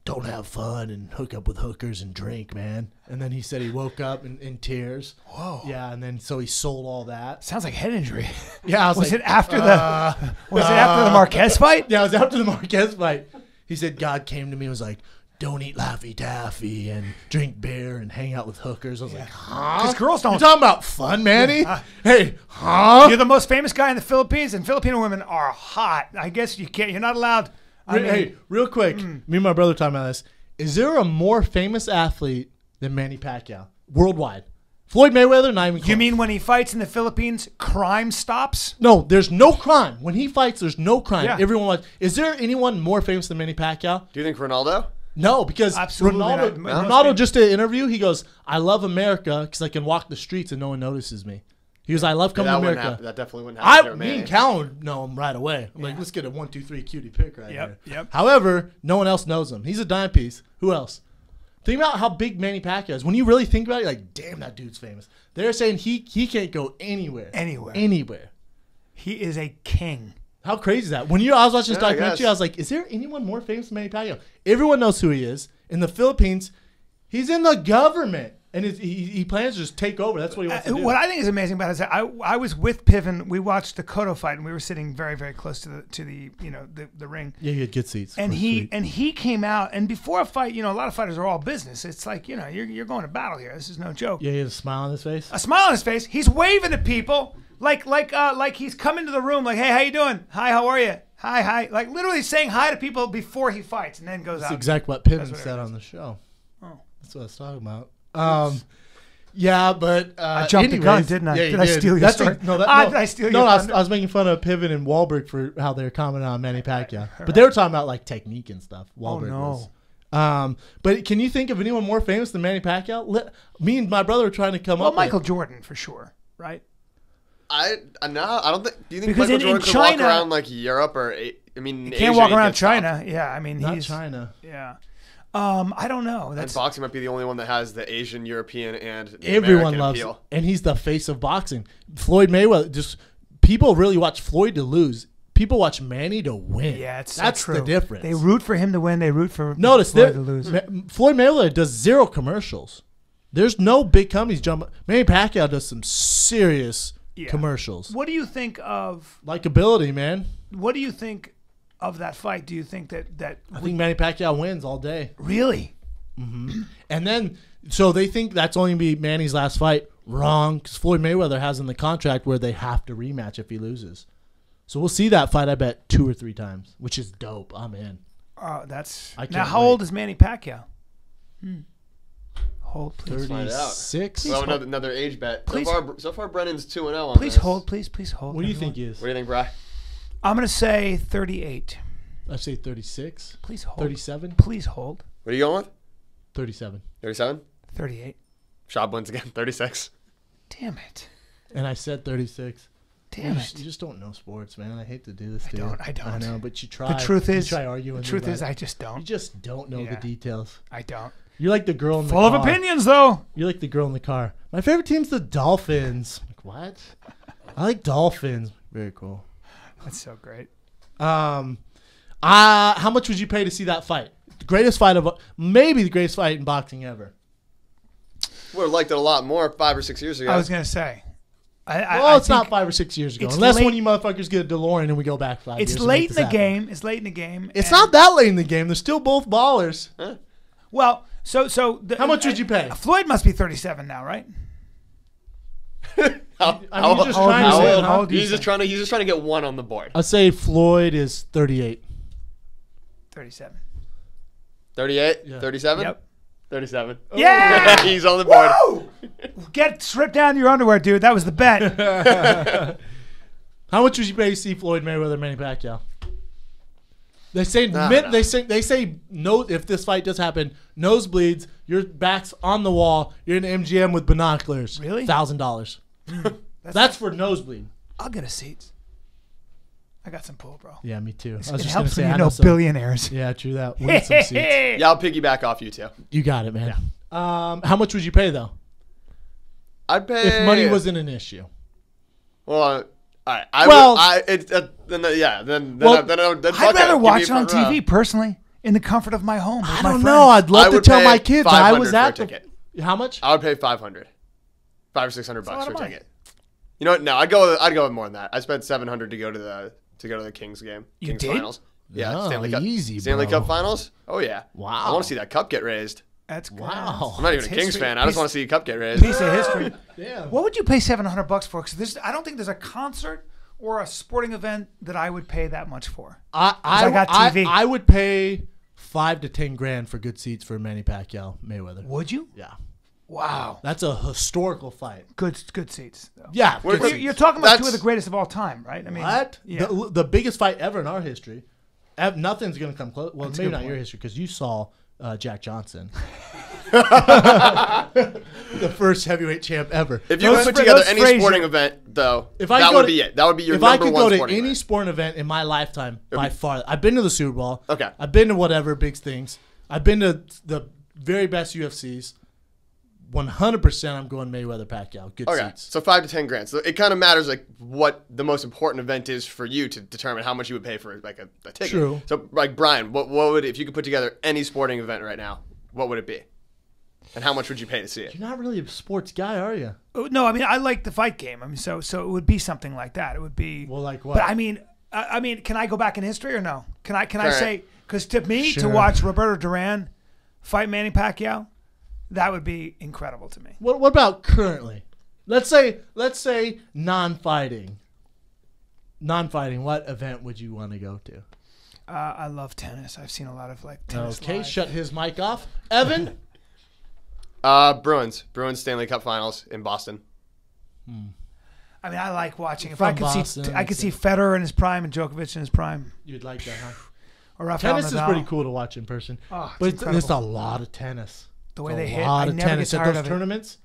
don't have fun and hook up with hookers and drink, man. And then he said he woke up in tears.
Whoa.
Yeah, and then so he sold all that.
Sounds like head injury.
Yeah,
was it after the Marquez fight?
Yeah, it was after the Marquez fight. He said God came to me and was like, don't eat Laffy Taffy and drink beer and hang out with hookers. I was like, huh?
Because girls don't.
You're talking about fun, Manny? Hey, huh?
You're the most famous guy in the Philippines, and Filipino women are hot. I guess you can't. You're not allowed.
Hey, real quick, me and my brother talking about this. Is there a more famous athlete than Manny Pacquiao worldwide? Floyd Mayweather, not even close.
You mean when he fights in the Philippines, crime stops?
No, there's no crime. When he fights, there's no crime.
Yeah.
Everyone. Is there anyone more famous than Manny Pacquiao?
Do you think Ronaldo?
No, because
Absolutely
Ronaldo just did an interview. He goes, I love America because I can walk the streets and no one notices me. He goes, I love coming to America.
That definitely wouldn't happen.
Me and Callan would know him right away. I'm like, let's get a 1, 2, 3 cutie pick right here.
Yep.
However, no one else knows him. He's a dime piece. Who else? Think about how big Manny Pacquiao is. When you really think about it, you're like, damn, that dude's famous. They're saying he can't go anywhere. Anywhere.
He is a king.
How crazy is that? I was watching this documentary, I was like, is there anyone more famous than Manny Pacquiao? Everyone knows who he is. In the Philippines, he's in the government. And he plans to just take over. That's what he wants to do.
What I think is amazing about it is that I was with Piven. We watched the Cotto fight, and we were sitting very, very close to the ring.
Yeah, he had good seats.
And he came out, and before a fight, a lot of fighters are all business. It's like, you're going to battle here. This is no joke.
Yeah, he had a smile on his face.
A smile on his face. He's waving at people like he's coming to the room like, hey, how you doing? Hi, how are you? Hi. Like literally saying hi to people before he fights, and then goes out.
That's exactly what Piven said on the show.
Oh,
that's what I was talking about. Yeah, but
I jumped the gun, didn't I?
Yeah,
did I steal your story?
No,
did I steal your
thunder? I was making fun of Piven and Wahlberg for how they were commenting on Manny Pacquiao, but they were talking about like technique and stuff. Wahlberg was. But can you think of anyone more famous than Manny Pacquiao? Me and my brother were trying to come up.
Well, Michael Jordan for sure, right?
I don't think. Do you think
because
Michael Jordan could walk
China,
around like Europe or he
can't walk around China? Yeah, I mean
not China.
Yeah. I don't know.
And boxing might be the only one that has the Asian, European, and
everyone
American
loves
appeal.
it. And he's the face of boxing. Floyd Mayweather, people really watch Floyd to lose. People watch Manny to win.
Yeah,
that's
true.
The difference.
They root for him to win. They root for
Floyd
to lose.
Floyd Mayweather does 0 commercials. There's no big companies jumping. Manny Pacquiao does some serious commercials.
What do you think of
likability, man?
What do you think of that fight? Do you think that
I think Manny Pacquiao wins all day.
Really?
Mm-hmm. And then, so they think that's only going to be Manny's last fight. Wrong, because Floyd Mayweather has in the contract where they have to rematch if he loses. So we'll see that fight, I bet, 2 or 3 times, which is dope. I'm in.
That's
I can't
now. How
wait.
old is Manny Pacquiao? Hold, please.
36.
Well, another age bet.
Please.
So far, Brennan's 2-0 on
Please
this.
hold, please hold.
What do you think he is?
What do you think, Bri?
I'm gonna say 38.
I say 36.
Please hold.
37.
Please hold.
What are you going with?
37.
37?
38.
Shab wins again. 36.
Damn it.
And I said 36.
Damn
you
it.
You just don't know sports, man. I hate to do this to you.
I don't.
I know, but you try.
The truth is,
you try arguing.
The truth is,
about it.
I just don't.
You just don't know the details.
I don't.
You're like the girl in the
Full
car.
of opinions, though.
You're like the girl in the car. My favorite team's the Dolphins. Like, what? I like Dolphins. Very cool.
That's so great.
How much would you pay to see that fight? The greatest fight maybe the greatest fight in boxing ever.
Would have liked it a lot more 5 or 6 years ago.
I was gonna say.
It's not 5 or 6 years ago. Unless
late,
one of you motherfuckers get a DeLorean and we go back 5 years.
It's late in the game. It's late in the game.
It's not that late in the game. They're still both ballers.
Huh?
Well, so
how much would you pay?
Floyd must be 37 now, right?
How old? He's just trying to get one on the board.
I'd say Floyd is 38.
37.
38?
Yeah.
37?
Yep.
37.
Yeah!
He's on the board.
Woo! Get stripped down your underwear, dude. That was the bet.
How much would you pay to see Floyd Mayweather, Manny Pacquiao? They say no. If this fight does happen, nosebleeds. Your back's on the wall. You're in MGM with binoculars.
Really?
$1,000. That's for nosebleed.
I'll get a seat. I got some pull, bro.
Yeah, me too.
It helps when you know billionaires.
Yeah, true that. We'll get some seats.
Yeah, I'll piggyback off you two.
You got it, man. Yeah. How much would you pay though?
I'd pay
if money wasn't an issue.
Well, all right.
I'd rather watch it on TV personally in the comfort of my home.
I don't know. I'd love to tell my kids I was at the ticket. How much?
I would pay $500 or $600 for a ticket. You know what? No, I'd go with more than that. I spent $700 to go to the Kings game.
You
Kings
did?
Finals. Yeah,
Oh,
Stanley Cup.
easy,
Stanley
bro.
Cup Finals. Oh yeah.
Wow.
I want to see that cup get raised.
That's good.
Wow.
I'm not even a
It's
Kings
history.
fan. I just want to see a cup get raised.
Piece of history.
Damn.
What would you pay $700 for? Because I don't think there's a concert or a sporting event that I would pay that much for. I got TV.
I would pay $5 to $10,000 for good seats for Manny Pacquiao Mayweather.
Would you?
Yeah.
Wow.
That's a historical fight.
Good seats. Though.
Yeah.
Good
Well,
seats.
you're talking about two of the greatest of all time, right? I mean,
What?
Yeah.
The biggest fight ever in our history. Nothing's going to come close. Well,
That's a
maybe
good
not your
point.
history because you saw Jack Johnson. The first heavyweight champ ever.
If you could put together any
Frazier.
sporting event, though,
If I
that
go
would
to-
be it. That would be your
If I
number
could
one
go to
sporting
any
event.
sporting event in my lifetime, by far, I've been to the Super Bowl.
Okay.
I've been to whatever big things. I've been to the very best UFCs. 100%, I'm going Mayweather Pacquiao. Good
Okay,
seats.
so $5 to $10,000. So it kind of matters like what the most important event is for you to determine how much you would pay for like a ticket.
True.
So like Bryan, what would if you could put together any sporting event right now? What would it be? And how much would you pay to see it?
You're not really a sports guy, are you?
No, I mean I like the fight game. I mean, so it would be something like that. It would be
Well, like what?
But I mean, can I go back in history or no? Can I say because to me to
Sure.
watch Roberto Duran fight Manny Pacquiao, that would be incredible to me.
What about currently? Let's say non-fighting. Non-fighting. What event would you want to go to?
I love tennis. I've seen a lot of like tennis.
Okay,
live.
shut his mic off. Evan.
Bruins Stanley Cup Finals in Boston.
I mean, I like watching. If
From
I could
Boston,
see, I could see Federer in his prime and Djokovic in his prime,
You'd like that, huh?
or Rafael
Tennis
Nadal.
is pretty cool to watch in person.
Oh,
But
it's
it's a
incredible.
lot of tennis.
The way
It's
they
a
hit,
lot
I
of
never
tennis
get
at
tired
those
of it.
tournaments.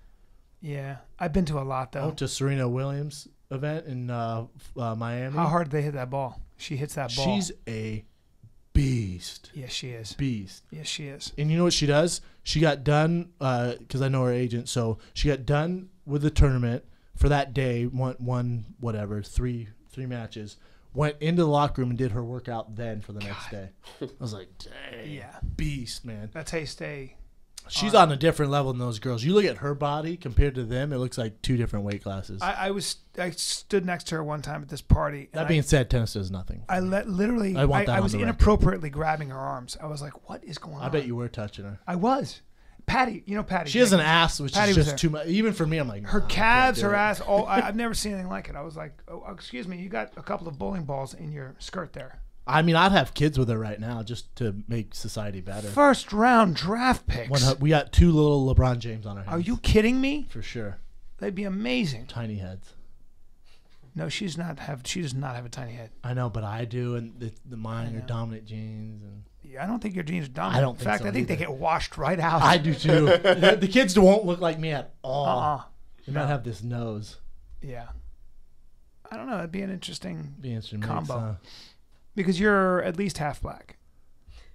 Yeah, I've been to a lot
I
though.
went to Serena Williams event in Miami.
How hard did they hit that ball? She hits that ball.
She's a beast.
Yes, she is.
Beast.
Yes, she is.
And you know what she does? She got done because I know her agent. So she got done with the tournament for that day. Won whatever three matches. Went into the locker room and did her workout then for the next day. I was like, dang,
Yeah.
beast, man.
That's how you stay
She's on a different level than those girls. You look at her body compared to them, it looks like 2 different weight classes.
I stood next to her one time at this party.
That being said, tennis does nothing.
I was inappropriately grabbing her arms. I was like, "What is going on?"
I bet you were touching her.
I was. Patty, you know Patty.
She has an ass, which
Patty
is just too much. Even for me, I'm like,
her calves, her ass. I've never seen anything like it. I was like, "Oh, excuse me, you got a couple of bowling balls in your skirt there."
I mean, I'd have kids with her right now just to make society better.
First round draft picks.
We got 2 little LeBron James on our hands.
Are you kidding me?
For sure.
They'd be amazing.
Tiny heads.
No, she does not have a tiny head.
I know, but I do, and mine are dominant genes. And
yeah, I don't think your genes are dominant.
I don't.
In fact, I think they get washed right out.
I do too. The kids won't look like me at all. They might
No.
have this nose.
Yeah. I don't know. It'd be an interesting
Mix,
combo.
huh?
Because you're at least half black,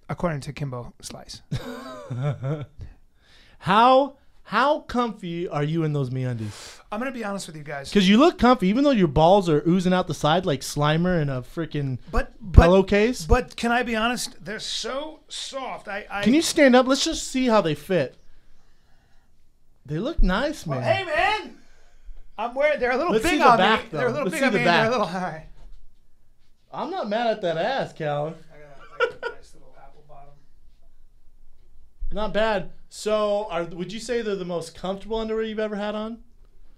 according to Kimbo Slice.
How comfy are you in those meundies?
I'm gonna be honest with you guys.
Because you look comfy, even though your balls are oozing out the side like Slimer in a freaking pillowcase.
But can I be honest? They're so soft.
Can you stand up? Let's just see how they fit. They look nice, man.
Well, hey, man. I'm wearing. They're a little
Let's
big
see the
on
back,
me.
though.
They're a little
Let's
big
see
on
the
me.
back.
They're a little high.
I'm not mad at that ass, Calvin.
I got a nice little apple bottom.
Not bad. So, would you say they're the most comfortable underwear you've ever had on?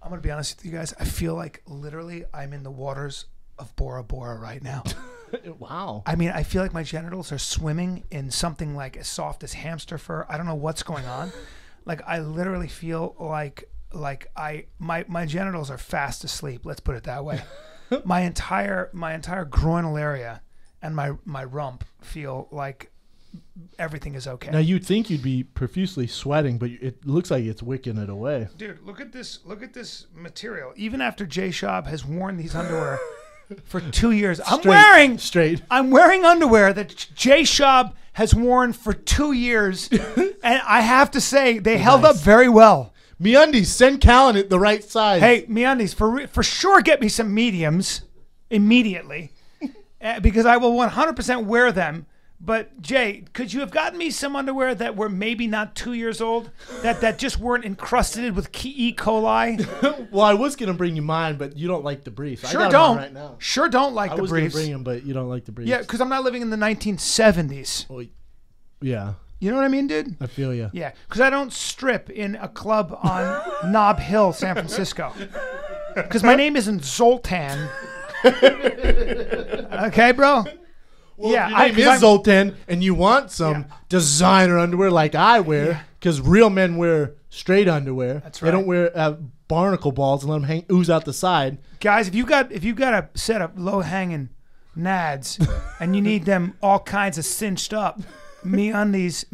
I'm going to be honest with you guys. I feel like literally I'm in the waters of Bora Bora right now.
Wow.
I mean, I feel like my genitals are swimming in something like as soft as hamster fur. I don't know what's going on. Like, I literally feel like my genitals are fast asleep. Let's put it that way. my entire groinal area and my rump feel like everything is okay.
Now you'd think you'd be profusely sweating, but it looks like it's wicking it away.
Dude, look at this material. Even after Jay Schaub has worn these underwear for 2 years, I'm wearing underwear that Jay Schaub has worn for 2 years, and I have to say they held up very well.
MeUndies, send Callan it the right size.
Hey, MeUndies, for sure, get me some mediums immediately, because I will 100% wear them. But Jay, could you have gotten me some underwear that were maybe not 2 years old, that just weren't encrusted with E. coli?
Well, I was gonna bring you mine, but you don't like the briefs.
Sure
I got
don't.
Mine right now.
Sure don't like the
I was
briefs.
gonna bring them, but you don't like the briefs.
Yeah, because I'm not living in the 1970s.
Well, yeah.
You know what I mean, dude?
I feel you.
Yeah, because I don't strip in a club on Nob Hill, San Francisco. Because my name isn't Zoltan. Okay, bro?
Well, yeah, if your name is Zoltan and you want some designer underwear like I wear, because real men wear straight underwear.
That's right.
They don't wear barnacle balls and let them ooze out the side.
Guys, if you got a set of low hanging nads and you need them all kinds of cinched up, MeUndies,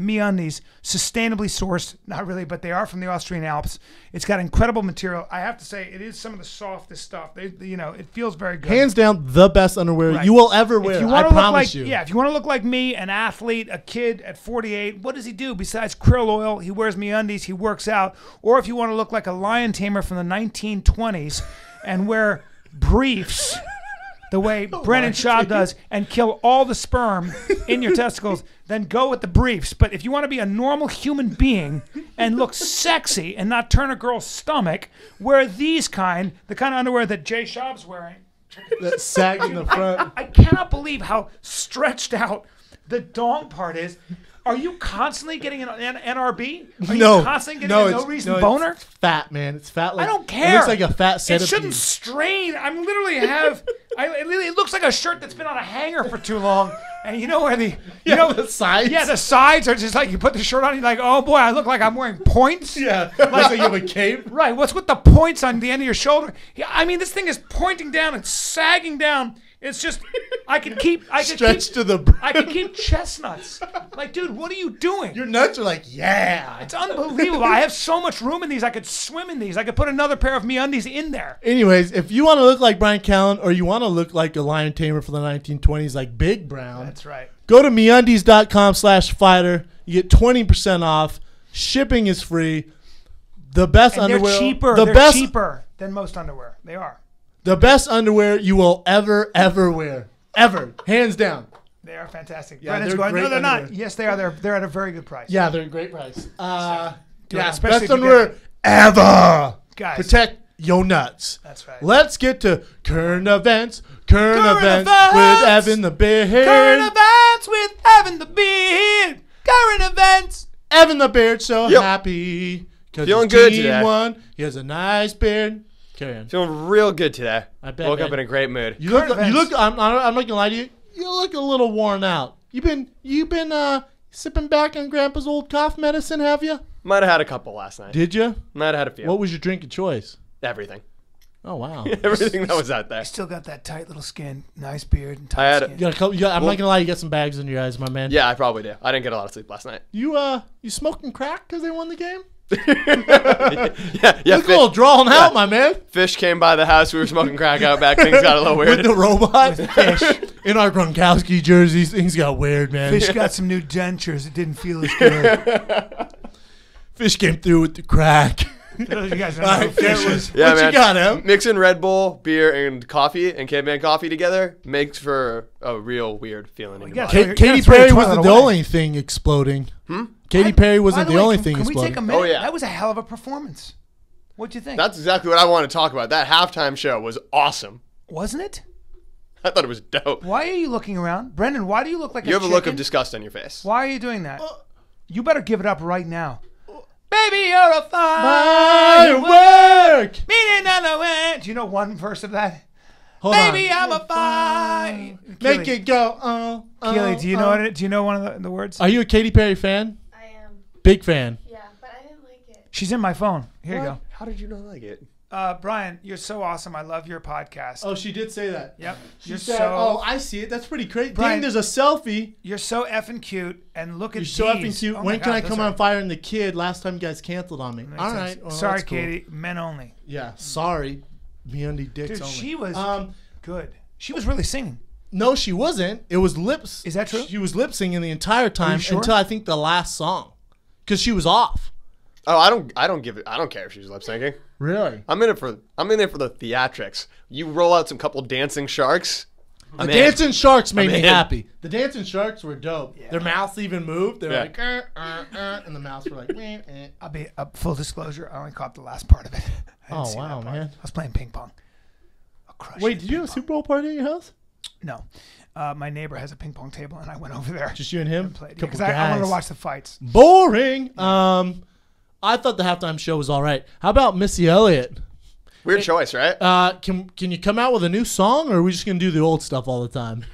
sustainably sourced, not really, but they are from the Austrian Alps. It's got incredible material. I have to say, it is some of the softest stuff. It feels very good.
Hands down, the best underwear you will ever wear. I promise you.
Yeah, if you want to look like me, an athlete, a kid at 48, what does he do besides krill oil? He wears MeUndies, he works out. Or if you want to look like a lion tamer from the 1920s and wear briefs the way Brennan Schaub does and kill all the sperm in your testicles, then go with the briefs. But if you want to be a normal human being and look sexy and not turn a girl's stomach, wear the kind of underwear that Jay Schaub's wearing.
That sag in the front.
I cannot believe how stretched out the dong part is. Are you constantly getting an NRB? Are you constantly getting a no reason boner?
It's fat, man. It's fat. Like,
I don't care.
It looks like a fat centipede.
It shouldn't strain. I'm literally it looks like a shirt that's been on a hanger for too long. And you know where the
sides?
Yeah, the sides are just like you put the shirt on, you're like, oh boy, I look like I'm wearing points.
Yeah, like you have a cape.
Right. What's with the points on the end of your shoulder? Yeah, I mean, this thing is pointing down and sagging down. It's just, I could keep chestnuts. Like, dude, what are you doing?
Your nuts are like, yeah.
It's unbelievable. I have so much room in these. I could swim in these. I could put another pair of MeUndies in there.
Anyways, if you want to look like Bryan Callen or you want to look like a lion tamer from the 1920s, like Big Brown.
That's right.
Go to meundies.com/fighter. You get 20% off. Shipping is free. The best underwear.
They're cheaper. They're cheaper than most underwear. They are.
The best underwear you will ever wear. Ever. Hands down.
They are fantastic.
Yeah,
Brennan's
they're
going,
great
no, they're not.
underwear.
Yes, they are. They're at a very good price.
Yeah, they're a great price. Yeah,
especially
best
if you
underwear ever.
Guys.
Protect your nuts.
That's right.
Let's get to current events. Current events
events.
with Evan the Beard.
Current events with Evan the Beard. Current events.
Evan the Beard so
Yep.
happy. Because
Feeling
his
good
team
today.
won. He has a nice beard. Carry on.
Feeling real good today.
I bet,
Woke up
man.
in a great mood.
You look.
Current
You look.
events.
I'm not gonna lie to you. You look a little worn out. You've been sipping back on Grandpa's old cough medicine, have you?
Might have had a couple last night.
Did you?
Might have had a few.
What was your drink of choice?
Everything.
Oh wow.
Everything that was out there.
Still got that tight little skin, nice beard, and
I
tight
had
skin.
You got a couple, I'm not gonna lie. You got some bags in your eyes, my man.
Yeah, I probably do. I didn't get a lot of sleep last night.
You smoking crack because they won the game?
yeah.
You look a little drawn out, my man.
Fish came by the house. We were smoking crack out back. Things got a little
With
weird.
the robot fish in our Gronkowski jerseys, things got weird, man.
Fish got some new dentures. It didn't feel as good.
Fish came through with the crack.
For those of you guys that
All
don't know,
right,
Fish
Fish.
was
Yeah,
what
man.
you got, Em?
Mixing Red Bull, beer, and coffee and caveman coffee together makes for a real weird feeling in your
yeah,
body.
you gotta
Katy
throw your
Perry
toilet
wasn't the
away.
only thing exploding. Katy Perry wasn't
By
the
way,
only
can,
thing
Can we
exploding.
take a minute?
Oh, yeah.
That was a hell of a performance. What'd you think?
That's exactly what I want to talk about. That halftime show was awesome.
Wasn't it?
I thought it was dope.
Why are you looking around? Brendan, why do you look like
You have a look of
chicken?
disgust on your face.
Why are you doing that? You better give it up right now. Baby, you're a firework.
Firework!
Meaning on the way. Do you know one verse of that?
Hold
Baby,
on.
I'm a fire.
Make it go.
Keely, do you know what? Do you know one of the words?
Are you a Katy Perry fan?
I am.
Big fan.
Yeah, but I didn't like it.
She's in my phone. Here you go.
How did you not like it?
Bryan, you're so awesome. I love your podcast.
Oh, she did say that.
Yep.
She
You're
said,
so
"Oh, I see it. That's pretty great.
Brian-
Dang, there's a selfie.
you're so effing cute. And look at
You're so effing
these.
cute.
Oh my
when can
God,
I
those
come
are-
on Fire and the Kid? Last time you guys canceled on me.
Makes
All
sense.
right. Well,
Sorry,
that's cool.
Katie. Men only.
Yeah. Sorry. Meundies dicks
Dude,
only.
she was
Um,
good. She was really singing.
no, she wasn't. It was lips.
Is that true?
She was lip singing the entire time
sure?
until I think the last song, because she was off.
Oh, I don't care if she's lip syncing.
Really?
I'm in there for the theatrics. You roll out some couple dancing sharks.
The
I'm in.
dancing sharks made
I'm
me
in.
happy. The dancing sharks were dope.
Yeah.
Their mouths even moved. They were
Yeah.
like, and the mouths were like, meh, eh.
I'll be full disclosure. I only caught the last part of it. I didn't
Oh,
see that
wow,
part.
man.
I was playing ping pong. I'll crush
Wait,
it
did
in
you have a
ping
Super Bowl party at your house?
pong. No. My neighbor has a ping pong table, and I went over there.
Just you and him?
and played.
Couple
Because I wanted to
guys.
watch the fights.
Boring. I thought the halftime show was all right. How about Missy Elliott?
Weird choice, right?
Can you come out with a new song, or are we just gonna do the old stuff all the time?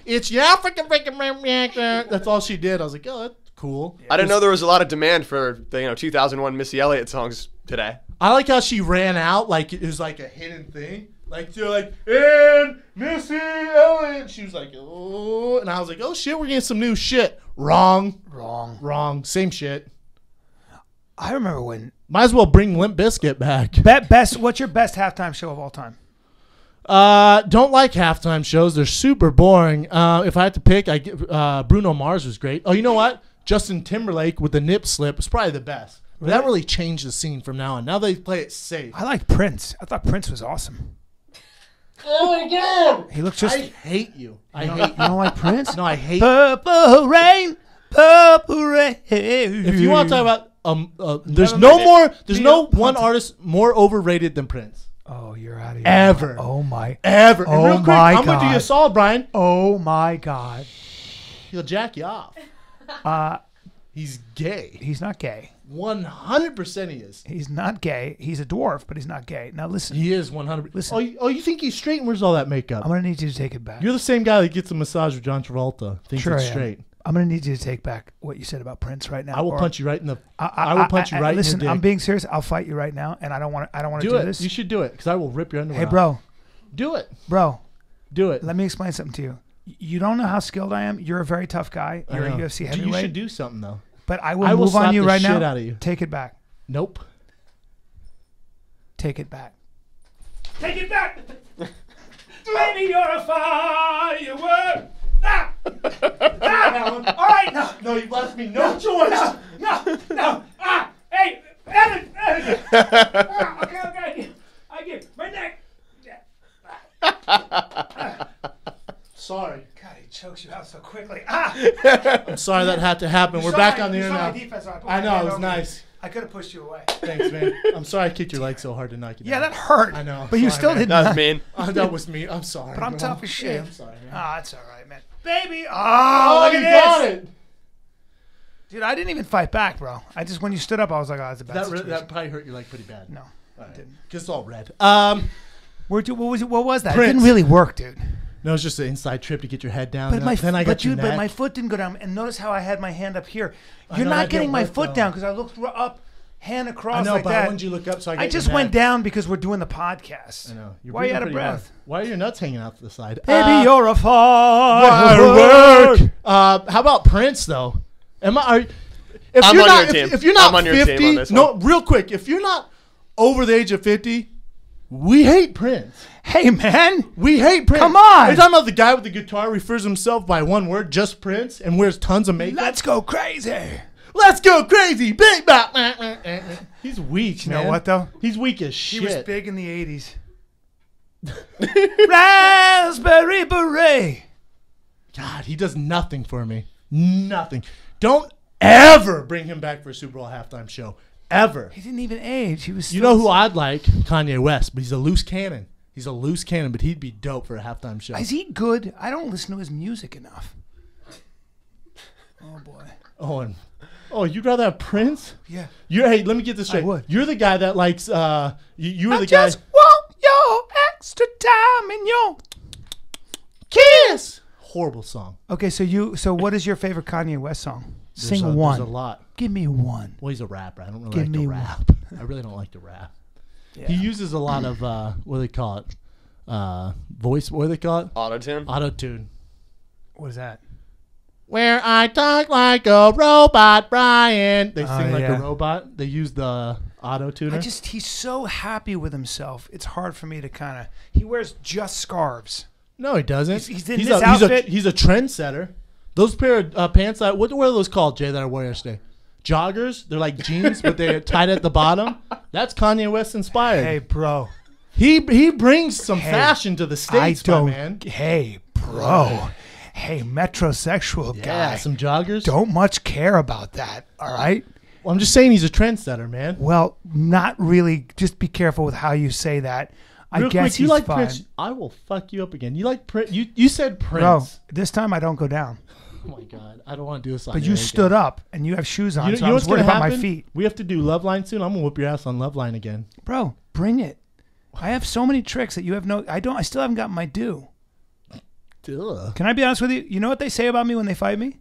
It's yeah, freaking. That's all she did. I was like, oh, that's cool.
I didn't know there was a lot of demand for the 2001 Missy Elliott songs today.
I like how she ran out like it was like a hidden thing. Like you're like, and Missy Elliott. She was like, oh, and I was like, oh shit, we're getting some new shit. Wrong. Same shit.
I remember when
Might as well bring Limp Bizkit back.
best. What's your best halftime show of all time?
Don't like halftime shows. They're super boring. If I had to pick, I give Bruno Mars was great. Oh, you know what? Justin Timberlake with the nip slip was probably the best. But that really changed the scene from now on. Now they play it safe.
I liked Prince. I thought Prince was awesome.
Oh my god!
He looked just.
I hate you. I
you
hate
don't, you don't like Prince?
No, I hate.
Purple rain, purple rain.
If you want to talk about there's
Never
no
mind.
more. There's no
Peter
one
Punton.
artist more overrated than Prince.
Oh, you're out of here.
Ever.
Oh my.
Ever. And
Oh
real quick,
my
I'm gonna do you a
God.
solid, Brian.
Oh my God.
He'll jack you off. He's gay.
He's not gay.
100% he is.
He's not gay. He's a dwarf, but he's not gay. Now listen.
He is 100%.
Listen.
Oh, you think he's straight? And where's all that makeup?
I'm gonna need you to take it back.
You're the same guy that gets a massage with John Travolta. Thinks
Sure
it's
I am.
straight.
I'm gonna need you to take back what you said about Prince right now.
I will
or-
punch you right in the. I will punch you right
Listen,
in the dick.
I'm being serious. I'll fight you right now, and I don't want to
do
do
it.
this.
You should do it because I will rip your underwear.
Hey,
off.
bro,
Do it.
bro.
Do it.
Let me explain something to you. You don't know how skilled I am. You're a very tough guy. You're a
I know.
UFC
You
heavyweight.
should do something though.
But I will
I will
move on
slap
you
the
right
shit
now.
out of you.
Take it back.
Nope.
Take it back. Take it back. Baby, you're a firework. Ah! Ah! All right, no.
No, you left me no choice.
No. Ah! Hey, Evan. Ah, okay. I give my neck.
Sorry.
God, he chokes you out so quickly. Ah!
I'm sorry that had to happen. We're back on the air now. I know, it was nice.
I could have pushed you away.
Thanks, man. I'm sorry I kicked your leg so hard to knock you down.
Yeah, that hurt.
I know.
But you
Sorry,
still
man.
didn't.
That was mean.
That was me. I'm sorry.
But I'm
bro.
tough as shit.
Yeah, I'm sorry, man.
Ah, it's all right, man. Baby. Oh, look
you
at this.
got it.
Dude, I didn't even fight back, bro. I just, when you stood up, I was like, oh, it's a bad situation.
That probably hurt your leg pretty bad.
No,
All right.
didn't.
Because it's all red.
What was that?
Prince.
It didn't really work, dude.
No, it's just an inside trip to get your head down.
But
then I got your
but
neck.
my foot didn't go down. And notice how I had my hand up here. You're
know,
not
that
getting
didn't
my
work,
foot
though.
down because I looked up, hand across
I know,
like
but
that.
when you look up, so I got
I just
your
went
neck.
down because we're doing the podcast.
I know. You're
Why are you
breathing
out of
pretty
breath?
hard. Why are your nuts hanging out to the side?
Baby, you're a
firework.
firework.
How about Prince though? If
I'm
you're
on
not,
your team.
if you're not
I'm on your team
50,
on this
no,
one.
real quick, if you're not over the age of 50, we hate Prince.
Hey, man.
We hate Prince.
Come on.
Are you talking about the guy with the guitar refers himself by one word, just Prince, and wears tons of makeup?
Let's go crazy.
Let's go crazy, big bop. He's weak,
You
man.
know what, though?
He's weak as
He
shit.
was big in the 80s. Raspberry beret.
God, he does nothing for me. Nothing. Don't ever bring him back for a Super Bowl halftime show. Ever.
He didn't even age. He was.
You know who I'd like? Kanye West, but he's a loose cannon. He's a loose cannon, but he'd be dope for a halftime show.
Is he good? I don't listen to his music enough. Oh boy.
You'd rather have Prince?
Yeah.
Hey, let me get this straight.
I would.
You're the guy that likes. You were
I
the guy.
just want your extra time and your
Kiss. Horrible song.
Okay, so what is your favorite Kanye West song? Sing
There's
one.
a lot.
Give me one.
Well, he's a rapper. I don't really
Give
like to
me
rap. I really don't like to rap.
Yeah.
He uses a lot of what do they call it? Voice. What do they call it?
Auto-tune?
Auto-tune.
What is that?
Where I talk like a robot, Bryan. They sing like
yeah.
a robot. They use the auto-tuner.
He's so happy with himself. It's hard for me to kind of. He wears just scarves.
No, he doesn't.
He's in this outfit.
He's a trendsetter. Those pair of pants, what are those called, Jay, that I wore yesterday? Joggers? They're like jeans, but they're tied at the bottom. That's Kanye West inspired.
Hey, bro.
He brings some fashion to the States, my man.
Hey, bro. Hey, metrosexual guy.
Yeah, some joggers.
Don't much care about that, all right?
Well, I'm just saying he's a trendsetter, man.
Well, not really. Just be careful with how you say that.
Real
I guess
quick, you
he's
like
fine.
Prince? I will fuck you up again. You like Prince? You said Prince.
Bro, this time I don't go down.
Oh my God, I don't want to do this. On
But
air
you
again.
stood up and you have shoes on, so I was
what's
worried
gonna
about my
happen?
feet.
We have to do Love Line soon. I'm gonna whoop your ass on Love Line again.
Bro, bring it. I have so many tricks that you have no. I still haven't gotten my due.
Ugh.
Can I be honest with you? You know what they say about me when they fight me?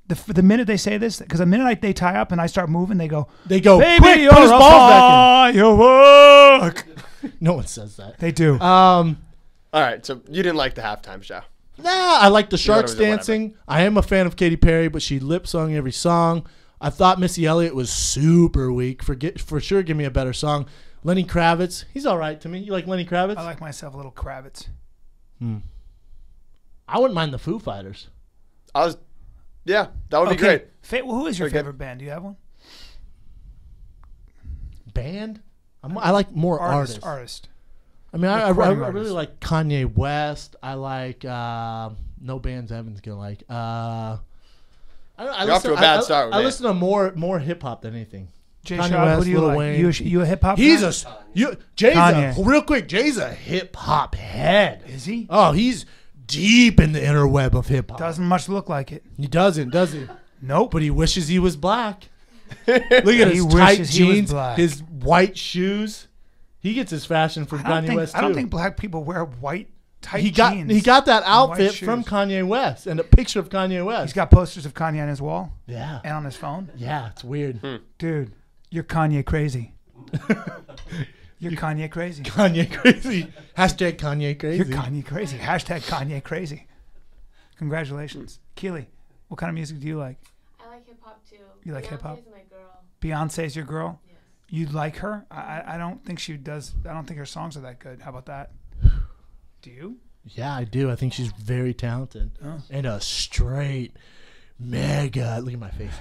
The minute they say this, because the minute they tie up and I start moving, they go,
They go,
"Baby,
quick,
you're
put his
a
balls back
firework."
in. No one says that.
They do.
All right, so you didn't like the halftime show.
Nah, I like the Sharks
it was a
dancing. I am a fan of Katy Perry, but she lip sung every song. I thought Missy Elliott was super weak. For sure, give me a better song. Lenny Kravitz, he's all right to me. You like Lenny Kravitz?
I like myself a little Kravitz.
I wouldn't mind the Foo Fighters.
Yeah, that would be great.
Who is your
Very good.
favorite band? Do you have one?
Band? I like more artists.
Artist.
I mean, I
Recording
really
artist.
like Kanye West. I like no bands Evan's gonna like. I
You're off to a bad start with
I
me.
listen to more hip hop than anything.
Jay
Kanye
Shaw,
West,
who do you
Lil
like?
Wayne.
You a hip hop?
He's
guy?
Jay's
Kanye.
real quick. Jay's a hip hop head.
Is he?
Oh, he's deep in the interweb of hip hop.
Doesn't much look like it.
He doesn't, does he?
Nope.
But he wishes he was black. Look at his tight
wishes he was
jeans,
black.
his white shoes. He gets his fashion from Kanye West too.
I don't think black people wear white tight
he
jeans.
got that
and
outfit
white
from
shoes.
Kanye West and a picture of Kanye West.
He's got posters of Kanye on his wall
Yeah,
and on his phone.
yeah, it's weird.
Dude, you're Kanye crazy. You're Kanye crazy.
Kanye crazy. Hashtag Kanye crazy.
You're Kanye crazy. Hashtag Kanye crazy. Congratulations. Keely, what kind of music do you like?
I like hip hop too.
You like hip hop?
Beyonce's my girl.
Beyonce's your girl?
Yes.
You like her? I don't think she does. I don't think her songs are that good. How about that? Do you?
Yeah, I do. I think she's very talented
Oh.
and a straight mega. Look at my face.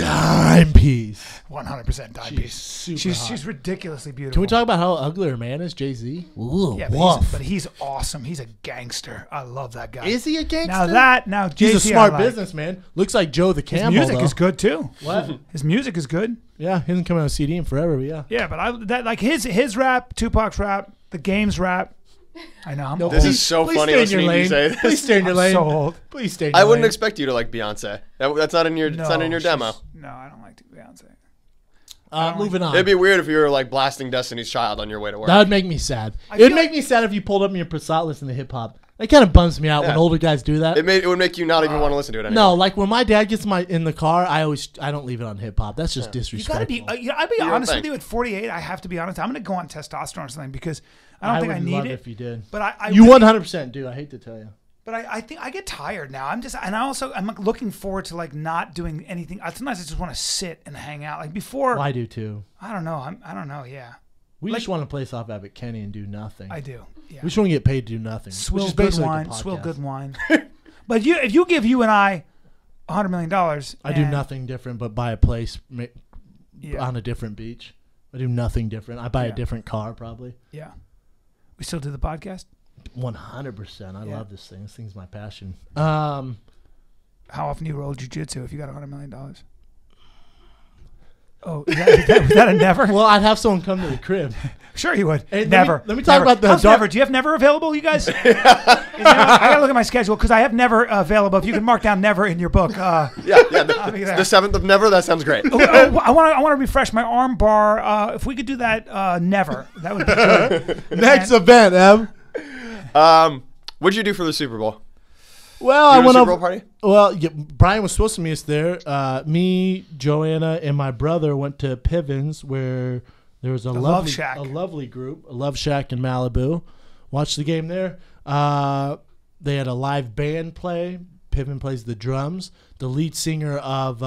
dime piece.
100% dime piece.
Super hot.
She's ridiculously beautiful.
Can we talk about how ugly her man is, Jay-Z? Ooh,
Yeah, but he's awesome. He's a gangster. I love that guy.
Is he a gangster?
Now Jay-Z,
He's a smart businessman. Looks like Joe the Camel.
His music
though.
is good too.
What?
His music is good.
Yeah, he hasn't come out with a CD in forever, but yeah.
Yeah, but like his rap, Tupac's rap, the game's rap. I know.
This is so funny listening to you say this.
Please stay in your lane.
So old.
Please stay in your
I wouldn't
lane.
expect you to like Beyonce. That's not in your. It's not in your demo.
No, I don't like Beyonce.
Moving on.
It'd be weird if you were like blasting Destiny's Child on your way to work.
That would make me sad. It would make me sad if you pulled up your Passat listen to hip hop. That kind of bums me out when older guys do that.
It would make you not even want to listen to it anymore.
No, like when my dad gets in the car, I don't leave it on hip hop. That's just disrespectful.
You gotta be. I'd be honest with you. At 48, I have to be honest. I'm gonna go on testosterone or something because I don't think I
would
need
love
it.
If you did,
but
you 100% do. I hate to tell you.
But I think I get tired now. I'm like looking forward to like not doing anything. Sometimes I just want to sit and hang out. Like before,
Well, I do too.
I don't know. I don't know. Yeah,
We just want to play South Abbott Kenny and do nothing.
I do. Yeah.
We just want to get paid to do nothing.
Swill
which is
good
basically
wine.
like a
Swill
podcast.
good wine. But if you give you and I $100 million,
I do nothing different but buy a place
Yeah.
on a different beach. I do nothing different. I buy a different car probably.
Yeah. We still do the podcast.
100%. I love this thing. This thing's my passion.
How often do you roll jiu-jitsu if you got $100 million? Oh, was that a never?
Well, I'd have someone come to the crib.
Sure you would.
Hey,
never.
Let me talk about the
How's never. Do you have never available, you guys? I gotta look at my schedule because I have never available. If you can mark down never in your book.
The 7th of never. That sounds great.
I want to refresh my arm bar. If we could do that, never. That would be good.
Next event, Em.
What'd you do for the Super Bowl?
Well,
You
I
went
went
to
up.
Super Bowl party?
Well, Bryan was supposed to meet us there. Me, Joanna, and my brother went to Pivens, where there was a
Love Shack.
lovely group, a Love Shack in Malibu. Watched the game there. They had a live band play. Piven plays the drums. The lead singer of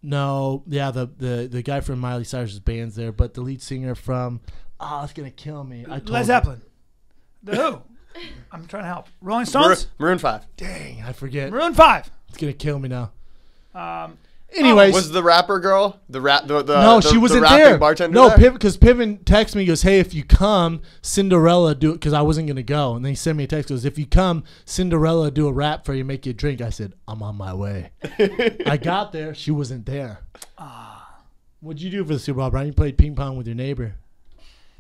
the guy from Miley Cyrus's band's there, but the lead singer from it's gonna kill me.
Led Zeppelin. The Who? I'm trying to help. Rolling Stones?
Maroon 5.
Dang, I forget.
Maroon 5.
It's gonna kill me now. Anyways,
Was the rapper girl the
no, she wasn't
rapping
there.
bartender
No,
there?
because Piven texted me, he goes, "Hey, if you come, Cinderella do it," because I wasn't gonna go, and then he sent me a text, goes, "If you come, Cinderella do a rap for you, make you a drink." I said, "I'm on my way." I got there, she wasn't there. What'd you do for the Super Bowl, Brian? You played ping pong with your neighbor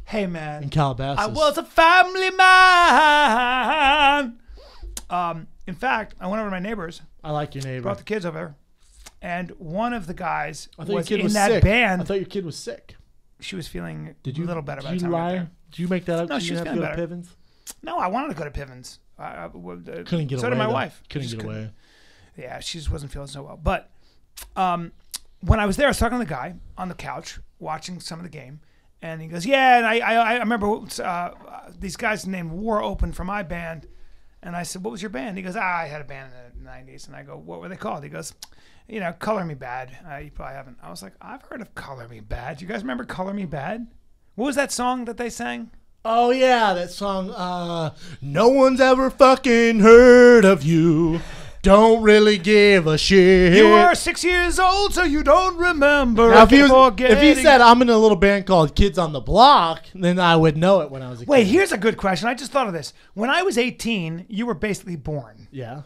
Hey, man.
in Calabasas.
I was a family man. In fact, I went over to my neighbors,
I like your neighbor.
brought the kids over, and one of the guys
I thought your
was
kid
in
was
that
sick.
band.
I thought your kid was sick.
She was feeling
Did you?
a little better by
Did
the
you
time I got
lie?
there.
Did you make that up?
No,
Did
she
you
was
have to
feeling
go to
better.
Pivens?
No, I wanted to go to Pivens.
Couldn't get
so
away.
did my
though.
wife.
Couldn't
Just
get away.
Yeah, she just wasn't feeling so well. But when I was there, I was talking to the guy on the couch watching some of the game, and he goes, "Yeah." And I remember these guys named War opened for my band, and I said, "What was your band?" He goes, "I had a band in the '90s." And I go, "What were they called?" He goes, "Color Me Bad." You probably haven't. I was like, "I've heard of Color Me Bad." You guys remember Color Me Bad? What was that song that they sang?
Oh yeah, that song. No one's ever fucking heard of you. Don't really give a shit.
You were 6 years old, so you don't remember.
Now, if he said I'm in a little band called Kids on the Block, then I would know it when I was a kid.
Wait, here's a good question. I just thought of this. When I was 18, you were basically born.
Yeah.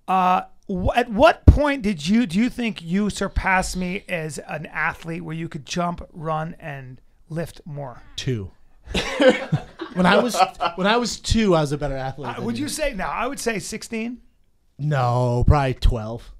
At what point do you think you surpassed me as an athlete where you could jump, run, and lift more?
2. When I was 2, I was a better athlete.
Would you say now? I would say 16.
No, probably 12.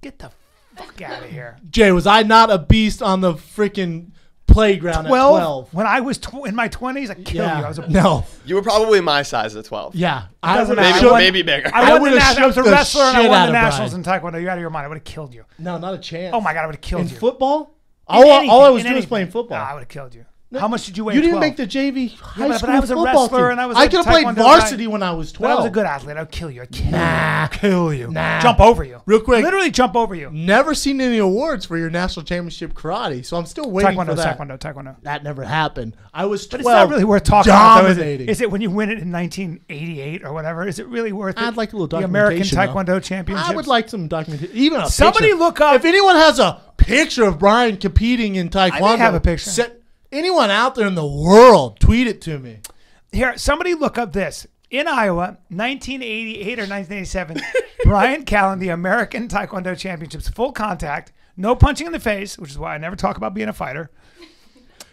Get the fuck out of here.
Jay, was I not a beast on the freaking playground
12?
at 12?
When I was in my 20s, I killed you. I was a
No.
You were probably my size at 12.
Yeah.
Doesn't
I
matter.
would
Maybe bigger.
I
would've
I was a
shook the
wrestler and I
shit
won
out
the
of
nationals
Bryan.
in Taekwondo. You're out of your mind. I would have killed you.
No, not a chance.
Oh my God, I would have killed
In
you.
football?
In
All I
anything,
was
in
doing was
anything.
playing football.
I would have killed you. How much did you weigh?
You
at
didn't
12?
make the JV high
but
school
I was a
football
wrestler
team.
and I was
I
a
could have played
Taekwondo
varsity
guy.
when I was
But I
12.
was a good athlete. I'd kill you. I'd kill
Nah.
you. Kill you.
Nah.
Jump over you.
Real quick.
Literally jump over you.
Never seen any awards for your national championship karate, so I'm still waiting for that.
Taekwondo.
That never happened. I was 12.
But it's not really worth talking about, though,
dominating.
is it when you win it in 1988 or whatever? Is it really worth it?
I'd like a little
the American
documentation,
Taekwondo Championships.
I would like some documentation. Even a
Somebody
picture.
look up.
If anyone has a picture of Bryan competing in Taekwondo,
I may have a picture.
Anyone out there in the world, tweet it to me.
Here, somebody look up this. In Iowa, 1988 or 1987, Bryan Callen, the American Taekwondo Championships, full contact, no punching in the face, which is why I never talk about being a fighter.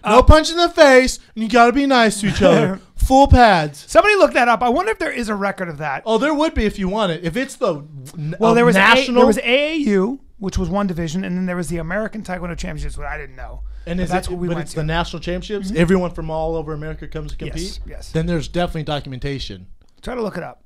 No punch in the face, and you got to be nice to each other. Full pads.
Somebody look that up. I wonder if there is a record of that.
Oh, there would be if you want it. If it's the
There was
national.
there was AAU, which was one division, and then there was the American Taekwondo Championships, which I didn't know.
And
that's what we
but
went
it's
to.
the national championships. Everyone from all over America comes to compete.
Yes.
Then there's definitely documentation.
Try to look it up.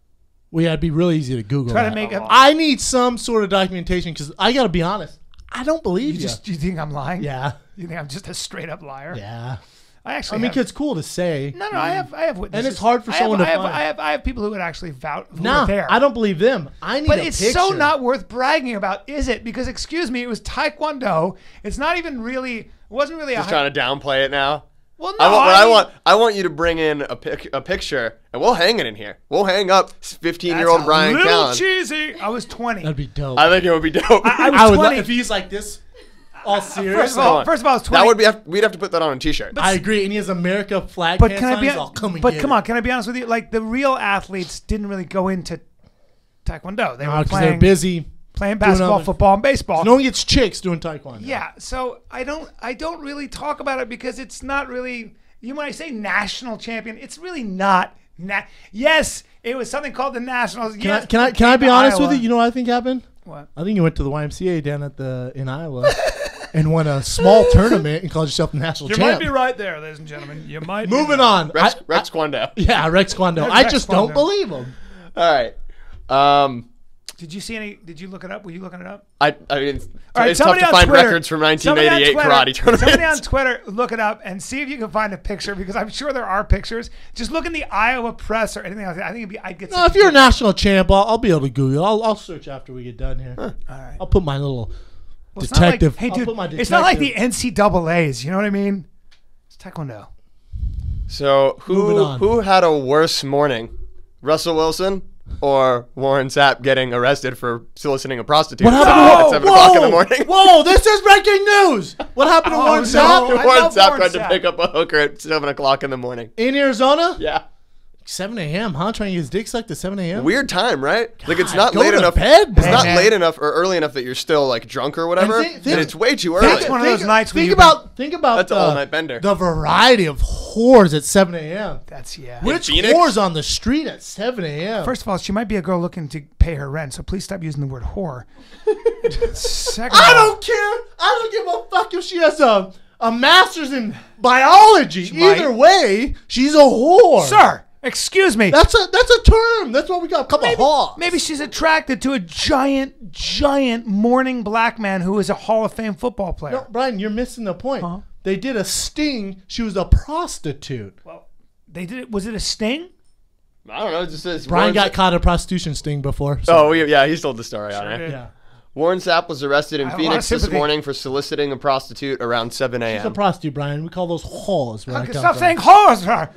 Well, yeah, it'd be really easy to Google.
Try
that.
to make it.
I need some sort of documentation because I got to be honest. I don't believe you.
You think I'm lying?
Yeah.
You think I'm just a straight up liar?
Yeah.
I actually.
I mean,
have,
it's cool to say.
No, I have witnesses.
And it's hard for someone to find.
I have people who would actually vouch.
No,
there.
I don't believe them. I need
But
a
it's
picture.
so not worth bragging about, is it? Because excuse me, it was Taekwondo. It's not even really. It wasn't really
Just
a.
trying to downplay it now.
Well, no.
I want you to bring in a picture, and we'll hang it in here. We'll hang up 15-year-old Bryan
Little
Callen.
cheesy. I was 20.
That'd be dope.
I think it would be dope.
I was
I would
20.
if he's like this, all serious.
First of all, I was 20.
That would be. We'd have to put that on a T-shirt.
I agree, and he has America flag.
But
pants
can I
on,
be?
he's all, come and
But
get
come
it.
on, can I be honest with you? Like the real athletes didn't really go into Taekwondo. They were
because
playing
they're busy.
playing basketball,
other-
football, and baseball.
No one gets chicks doing taekwondo.
Yeah, so I don't really talk about it because it's not really. When I say national champion, it's really not. Yes, it was something called the Nationals. Yes,
Can I be honest with
Iowa.
you? You know what I think happened?
What?
I think you went to the YMCA down in Iowa and won a small tournament and called yourself the national
You
champ.
might be right there, ladies and gentlemen. You might.
Moving on.
Rex Kwando.
Yeah, Rex Kwando.
Rex
I just don't
Kwando.
believe him.
All right.
Did you see any? Did you look it up? Were you looking it up?
I mean,
All right,
it's tough
somebody
to
on
find
Twitter-
records from
somebody on
1988
Twitter-
karate tournaments.
Somebody on Twitter, look it up and see if you can find a picture because I'm sure there are pictures. Just look in the Iowa press or anything like that. I think I'd get.
No,
some
if you're a national champ, I'll be able to Google. I'll search after we get done here.
All right.
I'll put my little
Well, it's not like-
detective.
hey,
I'll
dude,
put my
it's not like the
detective-
NCAA's. You know what I mean? It's Taekwondo.
So
Moving on.
who had a worse morning, Russell Wilson or Warren Sapp getting arrested for soliciting a prostitute
What happened
at
to
7 o'clock in the morning?
Whoa, this is breaking news. What happened to
Oh,
Warren
no.
Sapp?
I
Warren
love
Sapp
Warren
tried to
Sapp.
pick up a hooker at 7 o'clock in the morning.
In Arizona?
Yeah.
7 a.m., huh? Trying to get his dick sucked at 7 a.m.?
Weird time, right? Like it's
God,
not
go
late
to
enough.
bed,
It's
bro.
not
Man.
late enough or early enough that you're still like drunk or whatever.
And think-
and it's way too early.
That's one of those nights when
think
you've
about
That's an all-night bender.
the variety of whores at 7 a.m.
That's
Which
Phoenix?
whores on the street at 7 a.m.?
First of all, she might be a girl looking to pay her rent, so please stop using the word whore. Second
I
of all,
don't care. I don't give a fuck if she has a master's in biology.
might.
Either way, she's a whore.
Sir, excuse me.
That's a term. That's what we got. A couple of whores.
Maybe she's attracted to a giant morning black man who is a Hall of Fame football player.
No, Brian, you're missing the point.
Huh?
They did a sting. She was a prostitute.
Well, they did it. Was it a sting?
I don't know. It just says
Brian
Warren
got
Sapp-
caught in a prostitution sting before. So.
Oh, yeah, he's told the story on it.
did.
Yeah.
Warren Sapp was arrested in
I have a lot of
Phoenix this
sympathy.
morning for soliciting a prostitute around 7
She's a
a.m.
prostitute, Brian. We call those whores. where I come
Stop
from.
saying whores.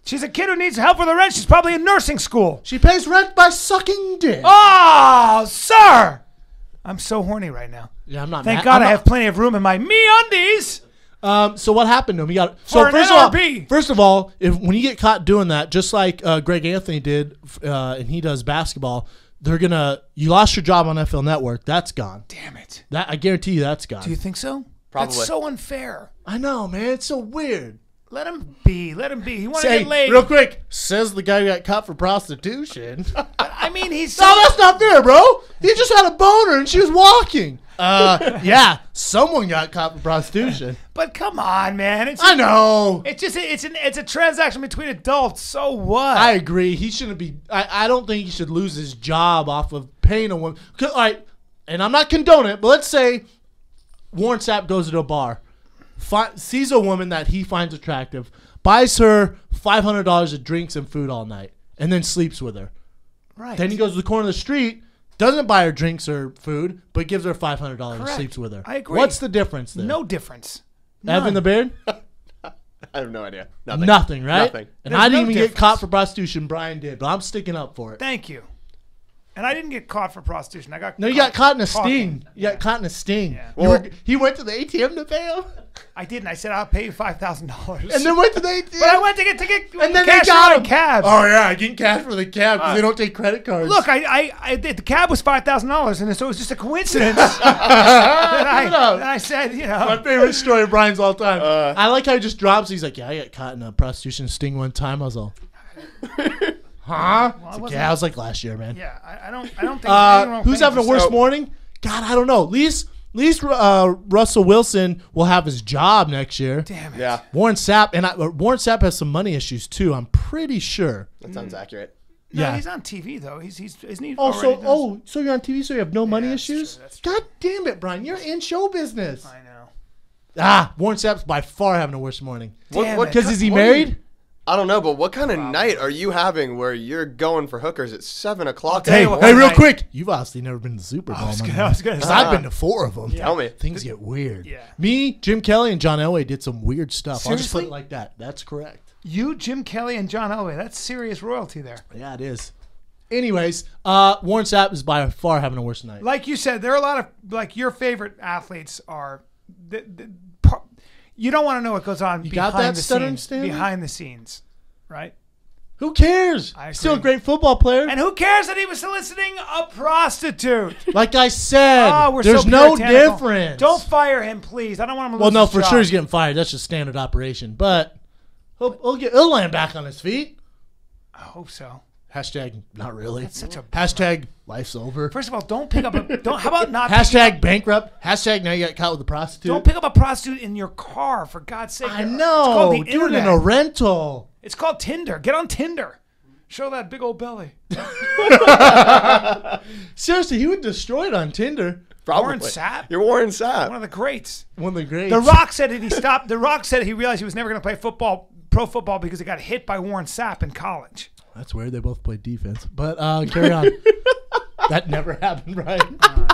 She's a kid who needs help with the rent. She's probably in nursing school.
She pays rent by sucking dick.
Oh, sir. I'm so horny right now.
Yeah, I'm not
Thank
mad.
God
I'm
I
not-
have plenty of room in my meundies.
So what happened to him? He got
For an NRB.
First of all, when you get caught doing that, just like Greg Anthony did, and he does basketball, you lost your job on NFL Network. That's gone.
Damn it.
That I guarantee you, that's gone.
Do you think so?
Probably.
That's so unfair.
I know, man. It's so weird.
Let him be. Let him be. He wanted to
Say
get laid.
real quick. Says the guy who got caught for prostitution.
I mean, he's
No, that's not fair, bro. He just had a boner and she was walking. Yeah, someone got caught for prostitution.
But come on, man. It's
I know.
it's a transaction between adults. So what?
I agree. He shouldn't be. I don't think he should lose his job off of paying a woman. All right, and I'm not condoning it, but let's say Warren Sapp goes to a bar sees a woman that he finds attractive, buys her $500 of drinks and food all night, and then sleeps with her.
Right.
Then he goes to the corner of the street, doesn't buy her drinks or food, but gives her $500 and
Correct.
sleeps with her.
I agree.
What's the difference there?
No difference.
Evan the Beard?
I have no idea. Nothing.
Nothing, right?
Nothing.
And
There's
I didn't
no
even
difference.
get caught for prostitution. Brian did, but I'm sticking up for it.
Thank you. And I didn't get caught for prostitution. I got
No, you got caught in a
talking.
sting. You got caught in a sting.
Yeah.
He went to the ATM to pay him,
I didn't. I said I'll pay you $5,000.
and then went to the ATM.
But I went to get
and then
cash
they got
for
him.
my cab.
Oh yeah, getting cash for the cab because they don't take credit cards.
Look, I the cab was $5,000, and so it was just a coincidence. that I said,
my favorite story of Brian's all time. I like how he just drops. He's like, yeah, I got caught in a prostitution sting one time. I was all, huh? It's like, yeah, I was like last year, man.
Yeah, I don't think anything wrong with
Who's
paying
having a
for
worse
stuff.
morning? God, I don't know. At least Russell Wilson will have his job next year.
Damn it.
Yeah,
Warren Sapp Warren Sapp has some money issues too. I'm pretty sure.
that sounds accurate.
No,
Yeah.
he's on TV though. Isn't he?
Oh, so you're on TV, so you have no money
that's
issues?
true, that's
God damn it, Brian! You're in show business.
I know.
Warren Sapp's by far having a worse morning.
Damn
What?
it.
Because is he
What do you-
married?
I don't know, but what kind of night are you having where you're going for hookers at 7 o'clock?
tell
Hey,
you what,
hey, real
night-
quick! You've obviously never been to the Super Bowl.
I was
my
gonna-
man.
I was gonna
'Cause
say.
I've been to 4 of them.
Tell me.
Things get weird.
Yeah.
Me, Jim Kelly, and John Elway did some weird stuff. I'll just put
Seriously?
it like that. That's correct.
You, Jim Kelly, and John Elway. That's serious royalty there.
Yeah, it is. Anyways, Warren Sapp is by far having a worse night.
Like you said, there are a lot of your favorite athletes are. You don't want to know what goes on
got
behind
that
the
stuttering
scenes.
Stanley?
Behind the scenes, right?
Who cares?
I
Still a
agree.
great football player.
And who cares that he was soliciting a prostitute?
Like I said,
Oh, we're
there's
so
no
puritanical.
difference.
Don't fire him, please. I don't want him to
Well,
lose
no,
his
for
job.
sure he's getting fired. That's just standard operation. But he'll land back on his feet.
I hope so.
Hashtag not really.
That's such a
Hashtag life's over.
First of all, don't pick up a. Don't. How about not?
Hashtag bankrupt. Hashtag now you got caught with a prostitute.
Don't pick up a prostitute in your car, for God's sake.
I
It's
know.
called the
Do it
internet.
in a rental.
It's called Tinder. Get on Tinder. Show that big old belly.
Seriously, he would destroy it on Tinder.
Probably.
Warren Sapp?
You're Warren Sapp.
One of the greats.
One of the greats.
The Rock said that he stopped. The Rock said he realized he was never going to play pro football, because he got hit by Warren Sapp in college.
That's weird. They both played defense. But carry on. That never happened, right?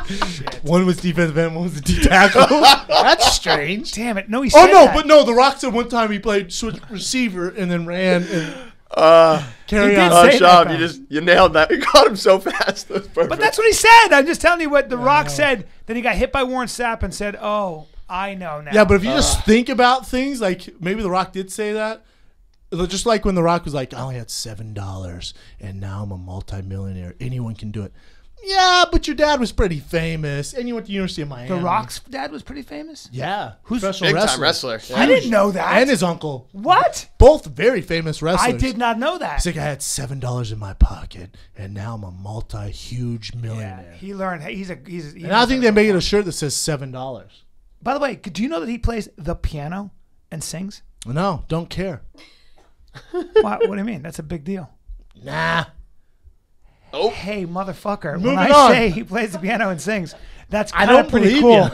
Shit.
One was defensive end, one was a D tackle. That's strange.
Damn it. No, he
Oh
said
no,
that.
but no. The Rock said one time he played switch receiver and then ran and carry
He did
on.
say
Shab,
that,
you nailed that. You caught him so fast. That was perfect.
But that's what he said. I'm just telling you what The Rock said. Then he got hit by Warren Sapp and said, "Oh, I know now."
Yeah, but if you just think about things, like maybe The Rock did say that. Just like when The Rock was like, I only had $7 and now I'm a multimillionaire. Anyone can do it. Yeah, but your dad was pretty famous and you went to the University of Miami.
The Rock's dad was pretty famous.
Yeah.
Who's
professional
big time wrestler? Yeah.
I didn't know that.
And his uncle.
What?
Both very famous wrestlers.
I did not know that.
He's like, I had $7 in my pocket and now I'm a multi-huge millionaire.
Yeah, he learned. He's
And I think they made it a shirt that says $7.
By the way, do you know that he plays the piano and sings?
No, don't care.
What do you mean? That's a big deal.
Nah.
Oh,
Hey, motherfucker!
Moving
when I
on.
say he plays the piano and sings, that's
I
kind
don't
of pretty
believe
cool.
ya.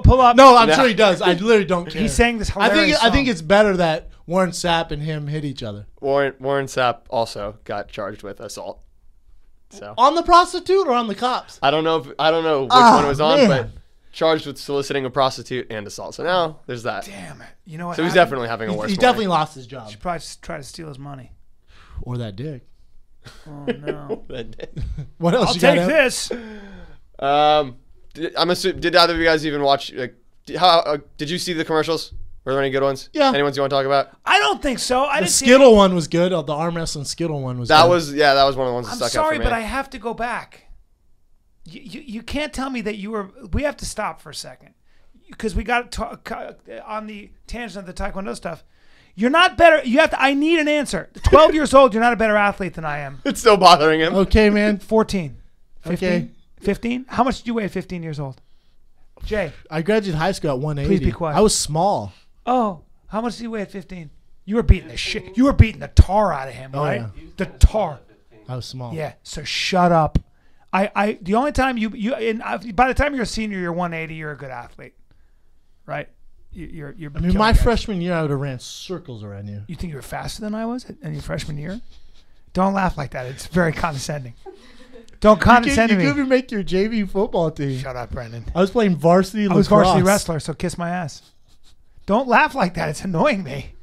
Pull up.
No, I'm
Nah.
sure he does. I literally don't care.
He sang this
I
hilarious
think
song.
it's better that Warren Sapp and him hit each other.
Warren Sapp also got charged with assault. So
On the prostitute or on the cops?
I don't know which
Oh,
one it was on,
man.
but charged with soliciting a prostitute and assault. So now there's that.
Damn it! You know what?
So he's
happened?
definitely having a worse
He
morning.
definitely lost his job.
Should probably just try to steal his money.
Or that dick.
Oh no!
What else
I'll
you got?
take
Em?
this.
I'm assuming. Did either of you guys even watch? Did you see the commercials? Were there any good ones?
Yeah.
Any ones you want to talk about?
I don't think so. I
The
didn't see
Skittle one was good. The arm wrestling Skittle one was
That
good.
was one of the ones that
I'm
stuck out
sorry,
for me.
but I have to go back. You can't tell me that you were. We have to stop for a second, because we got to talk on the tangent of the Taekwondo stuff. You're not better. You have to. I need an answer. 12 years old. You're not a better athlete than I am.
It's still bothering him.
Okay, man.
14. 15?
Okay.
15? How much did you weigh at 15 years old? Jay.
I graduated high school at 180.
Please be quiet.
I was small.
Oh, how much did you weigh at 15? You were beating the shit. You were beating the tar out of him,
Oh,
right?
yeah.
The tar.
I was small.
Yeah. So shut up. The only time by the time you're a senior, you're 180. You're a good athlete, right? You're
I mean, my freshman year, I would have ran circles around you.
You think you were faster than I was in your freshman year? Don't laugh like that. It's very condescending. Don't condescend to me.
You could even make your JV football team.
Shut up, Brendan.
I was playing varsity lacrosse.
I was varsity wrestler, so kiss my ass. Don't laugh like that. It's annoying me.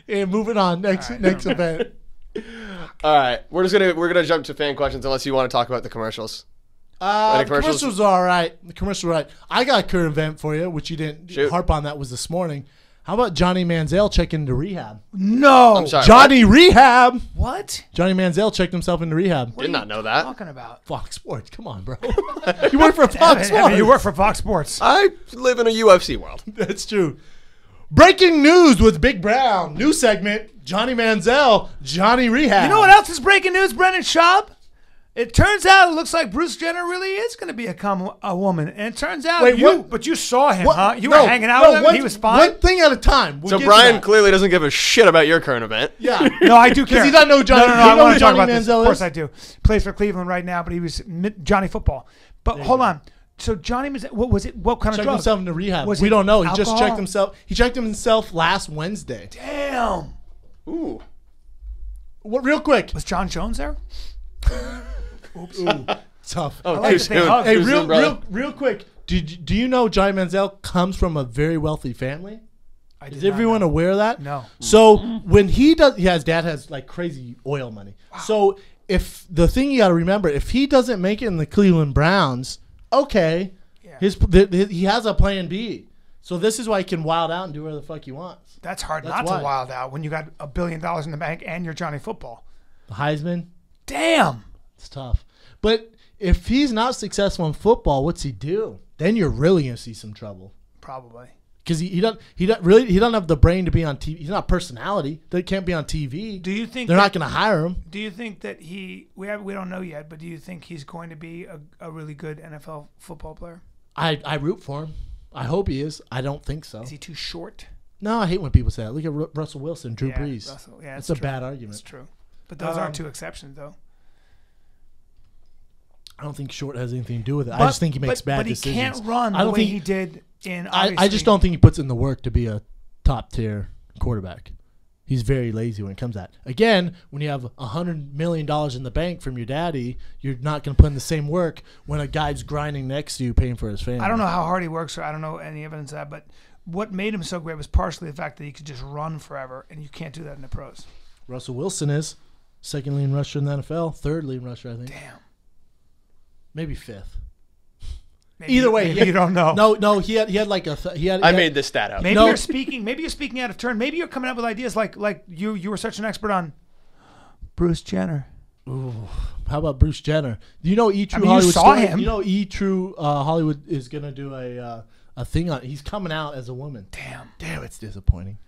And moving on. Next event.
All right, we're gonna jump to fan questions unless you want to talk about the commercials.
The commercials are all right. The commercials are all right. I got a current event for you, which you didn't harp on. That was this morning. How about Johnny Manziel checking into rehab?
No.
I'm sorry,
Johnny Rehab.
What?
Johnny Manziel checked himself into rehab.
Did not know that.
What are you talking about?
Fox Sports. Come on, bro. You work for Fox Sports.
You work for Fox Sports.
I live in a UFC world.
That's true. Breaking news with Big Brown. New segment. Johnny Manziel. Johnny Rehab.
You know what else is breaking news, Brendan Schaub? It turns out it looks like Bruce Jenner really is going to become a woman. And it turns out but you saw him, huh? You were hanging out with him and he was fine?
One thing at a time.
So Bryan clearly doesn't give a shit about your current event.
Yeah.
No, I do care.
Because he doesn't know Johnny.
No, I want to talk about this.
Manziel
Of course I do. Plays for Cleveland right now, but he was Johnny Football. But hold on. So Johnny Manziel, what was it? What kind of drug?
Checked himself into rehab.
Was
we don't know. He
alcohol?
just checked himself. He checked himself last Wednesday.
Damn.
Ooh.
What? Real quick.
Was John Jones there?
Ooh, tough.
Oh,
like
too
that they
soon.
hug.
Hey,
Too soon,
real quick. Do you know Johnny Manziel comes from a very wealthy family? Is everyone aware of that?
No.
So when his dad has like crazy oil money. Wow. So if the thing you got to remember, if he doesn't make it in the Cleveland Browns, okay, he has a plan B. So this is why he can wild out and do whatever the fuck he wants.
That's hard not to wild out when you got $1 billion in the bank and you're Johnny Football.
The Heisman.
Damn.
It's tough. But if he's not successful in football, what's he do? Then you're really gonna see some trouble.
Probably.
Because he doesn't have the brain to be on TV. He's not a personality. They can't be on TV.
Do you think
they're not gonna hire him?
Do you think that we don't know yet, but do you think he's going to be a really good NFL football player?
I root for him. I hope he is. I don't think so.
Is he too short?
No, I hate when people say that. Look at Russell Wilson, Drew Brees. That's a bad argument.
That's true. But those aren't two exceptions, though.
I don't think short has anything to do with it. I just think he makes bad decisions.
But he can't run the way he did in.
I just don't think he puts in the work to be a top tier quarterback. He's very lazy when it comes to that. Again, when you have $100 million in the bank from your daddy, you're not going to put in the same work when a guy's grinding next to you, paying for his family.
I don't know how hard he works, or I don't know any evidence of that. But what made him so great was partially the fact that he could just run forever, and you can't do that in the pros.
Russell Wilson is second leading rusher in the NFL, third leading rusher, I think.
Damn.
Maybe fifth.
Either way, you don't know.
No, he had like I
made this stat up.
Maybe you're speaking out of turn. Maybe you're coming up with ideas like you were such an expert on Bruce Jenner.
Ooh, how about Bruce Jenner? You know,
Hollywood. You saw him.
You know, Hollywood is gonna do a thing on. He's coming out as a woman. Damn, it's disappointing.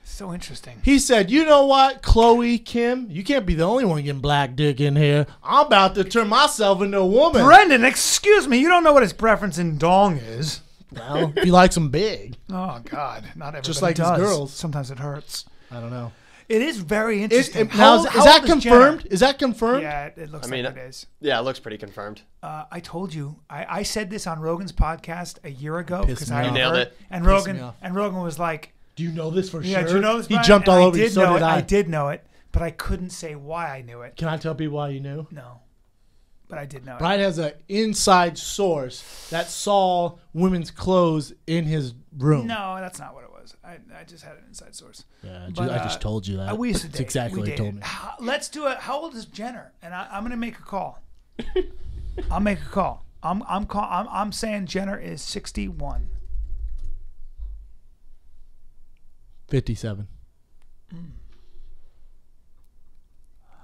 So interesting.
He said, "You know what, Chloe, Kim, you can't be the only one getting black dick in here. I'm about to turn myself into a woman."
Brendan, excuse me, you don't know what his preference in dong is.
Well, he likes them big.
Oh God, not everybody
just like
does.
his girls.
Sometimes it hurts.
I don't know.
It is very interesting.
Is that confirmed? Is that confirmed?
Yeah, it looks like it is.
Yeah, it looks pretty confirmed.
I told you. I said this on Rogan's podcast a year ago because I
nailed it.
And Rogan was like,
"Do you know this for sure?"
Yeah, do you know this?
He jumped all over you. So did I.
I did know it, but I couldn't say why I knew it.
Can I tell people why you knew?
No, but I did know it.
Bryan has an inside source that saw women's clothes in his room.
No, that's not what it was. I just had an inside source.
Yeah, I just told you that.
We used to date.
That's exactly what he told me.
Let's do it. How old is Jenner? And I'm gonna make a call. I'll make a call. I'm saying Jenner is 61.
57.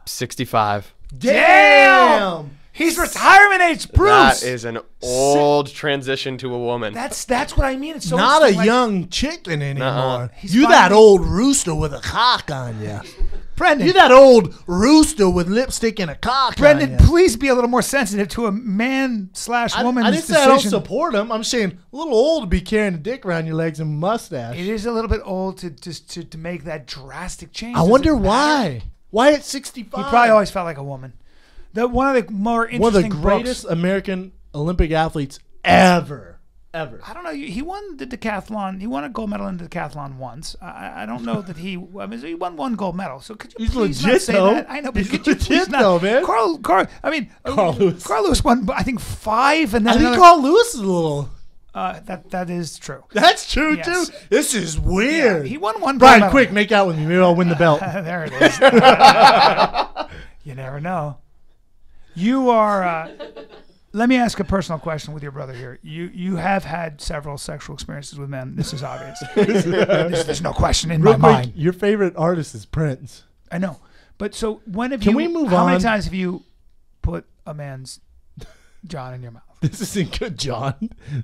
65.
Damn! He's retirement age, Bruce.
That is an old transition to a woman.
That's what I mean. It's so
not a young chicken anymore.
You
that old rooster with a cock on you.
Brendan.
You that old rooster with lipstick and a cock
Brendan,
on you.
Please be a little more sensitive to a man/woman's
I didn't say I don't support him. I'm saying a little old to be carrying a dick around your legs and mustache.
It is a little bit old to make that drastic change.
I wonder why. Why at 65?
He probably always felt like a woman. One of the more interesting
one of the greatest American Olympic athletes ever. ever.
I don't know. He won the decathlon. He won a gold medal in the decathlon once. I don't know that he. I mean, he won one gold medal. So could you
He's
please
legit,
not say
though.
that? I know, but
He's
could you please
legit,
not?
though, man.
Carl
Carl Lewis
won. I think 5, and then
I think
another.
Carl Lewis is a little.
That is true.
That's true
Yes.
too. This is weird.
Yeah, he won one.
Brian,
gold medal.
quick, make out with me. Maybe I'll win the belt.
There it is. You never know. You are. Let me ask a personal question with your brother here. You have had several sexual experiences with men. This is obvious. There's no question in
Real
my
quick,
mind.
your favorite artist is Prince.
I know. But so when have
Can
you?
we move
how many
on?
times have you put a man's John in your mouth?
This isn't good, John.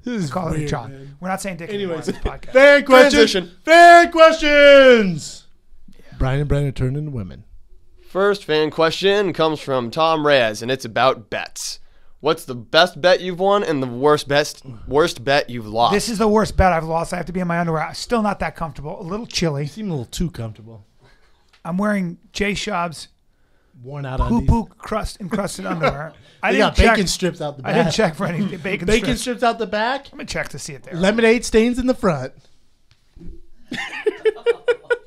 This is
Call
weird,
it John.
man.
We're not saying dick anymore on
Anyways,
this podcast.
fan questions.
Transition.
Fan questions. Brian and Brandon turn into women.
First fan question comes from Tom Reyes, and it's about bets. What's the best bet you've won and the worst bet you've lost?
This is the worst bet I've lost. I have to be in my underwear. I'm still not that comfortable. A little chilly.
You seem a little too comfortable.
I'm wearing Jay Schaub's
Worn out
poo
undies.
poo crust encrusted underwear. I
They
didn't
got
check.
bacon strips out the
I
back.
didn't check for any bacon strips.
Strips out the back.
Let me check to see it there.
Lemonade stains in the front.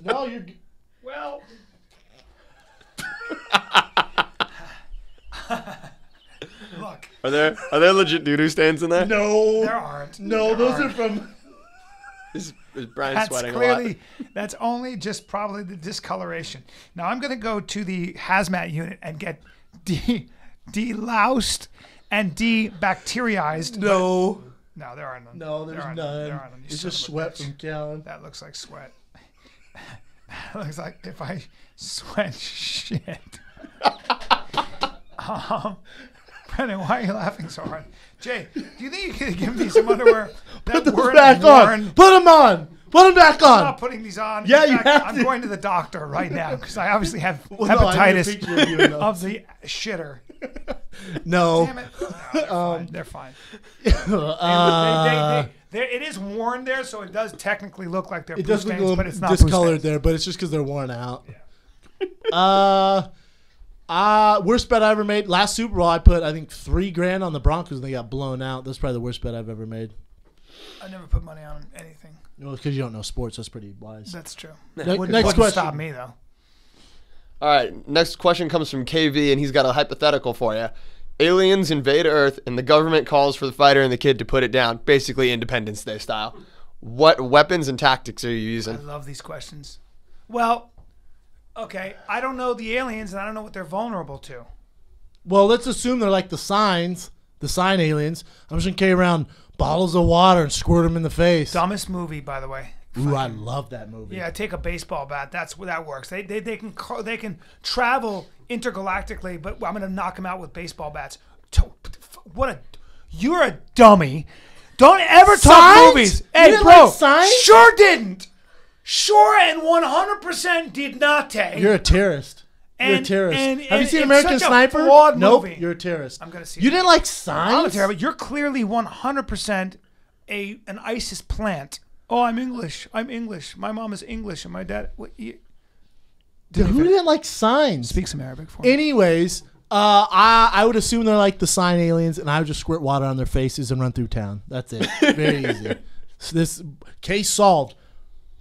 No, you're.
Well, look,
Are there legit doo-doo stains in there?
No.
there aren't.
No,
There
those are
aren't.
from.
Is Brian
That's
sweating a lot?
clearly, that's only just probably the discoloration. Now I'm going to go to the hazmat unit and get deloused and debacteriized.
No.
No, there are none.
No, there's
There are
none.
There are none. You
It's
son
just
of a
sweat
bitch.
from Callan.
That looks like sweat. That looks like if I sweat shit. Brennan, why are you laughing so hard? Jay, do you think you could give me some underwear that
Put them
weren't
back
worn?
on. Put them on. Put them back
I'm
on.
not putting these on.
Yeah,
In
you
fact,
have
I'm
to.
going to the doctor right now because I obviously have
Well, no, I need a
hepatitis
picture of you in those.
of the shitter.
No.
Damn it. No, they're fine. They're fine. It is worn there, so it does technically look like they're
It
poo
does look a
stains, but
little
it's not
discolored
poo stains.
there, but it's just because they're worn out. Worst bet I ever made. Last Super Bowl, I put, I think, $3,000 on the Broncos and they got blown out. That's probably the worst bet I've ever made.
I never put money on anything.
Well, because you don't know sports. That's pretty wise.
That's true.
Next
Wouldn't
question.
stop me, though.
All right, next question comes from KV, and he's got a hypothetical for you. Aliens invade Earth, and the government calls for the fighter and the kid to put it down, basically Independence Day style. What weapons and tactics are you
I
using?
love these questions. Well, okay, I don't know the aliens, and I don't know what they're vulnerable to.
Well, let's assume they're like the sign aliens. I'm just going to carry around bottles of water and squirt them in the face.
Dumbest movie, by the way.
Ooh, I love that movie.
Yeah, take a baseball bat. That works. They can travel intergalactically, but I'm gonna knock them out with baseball bats. You're a dummy. Don't ever talk
Signs?
movies.
You
Hey,
didn't
bro,
like Signs?
sure didn't. Sure and 100% did not take.
You're a terrorist. You're a
And-
terrorist.
and-
Have you
and
seen
it's
American
such a
Sniper?
flawed
Nope.
movie.
You're a terrorist.
I'm gonna see
You
it.
didn't like
I'm
Signs?
terrible. You're clearly 100% an ISIS plant. Oh, I'm English. My mom is English, and my dad.
Dude, who didn't like Signs?
Speak some Arabic for me.
Anyways, I would assume they're like the sign aliens, and I would just squirt water on their faces and run through town. That's it. Very easy. So this case solved.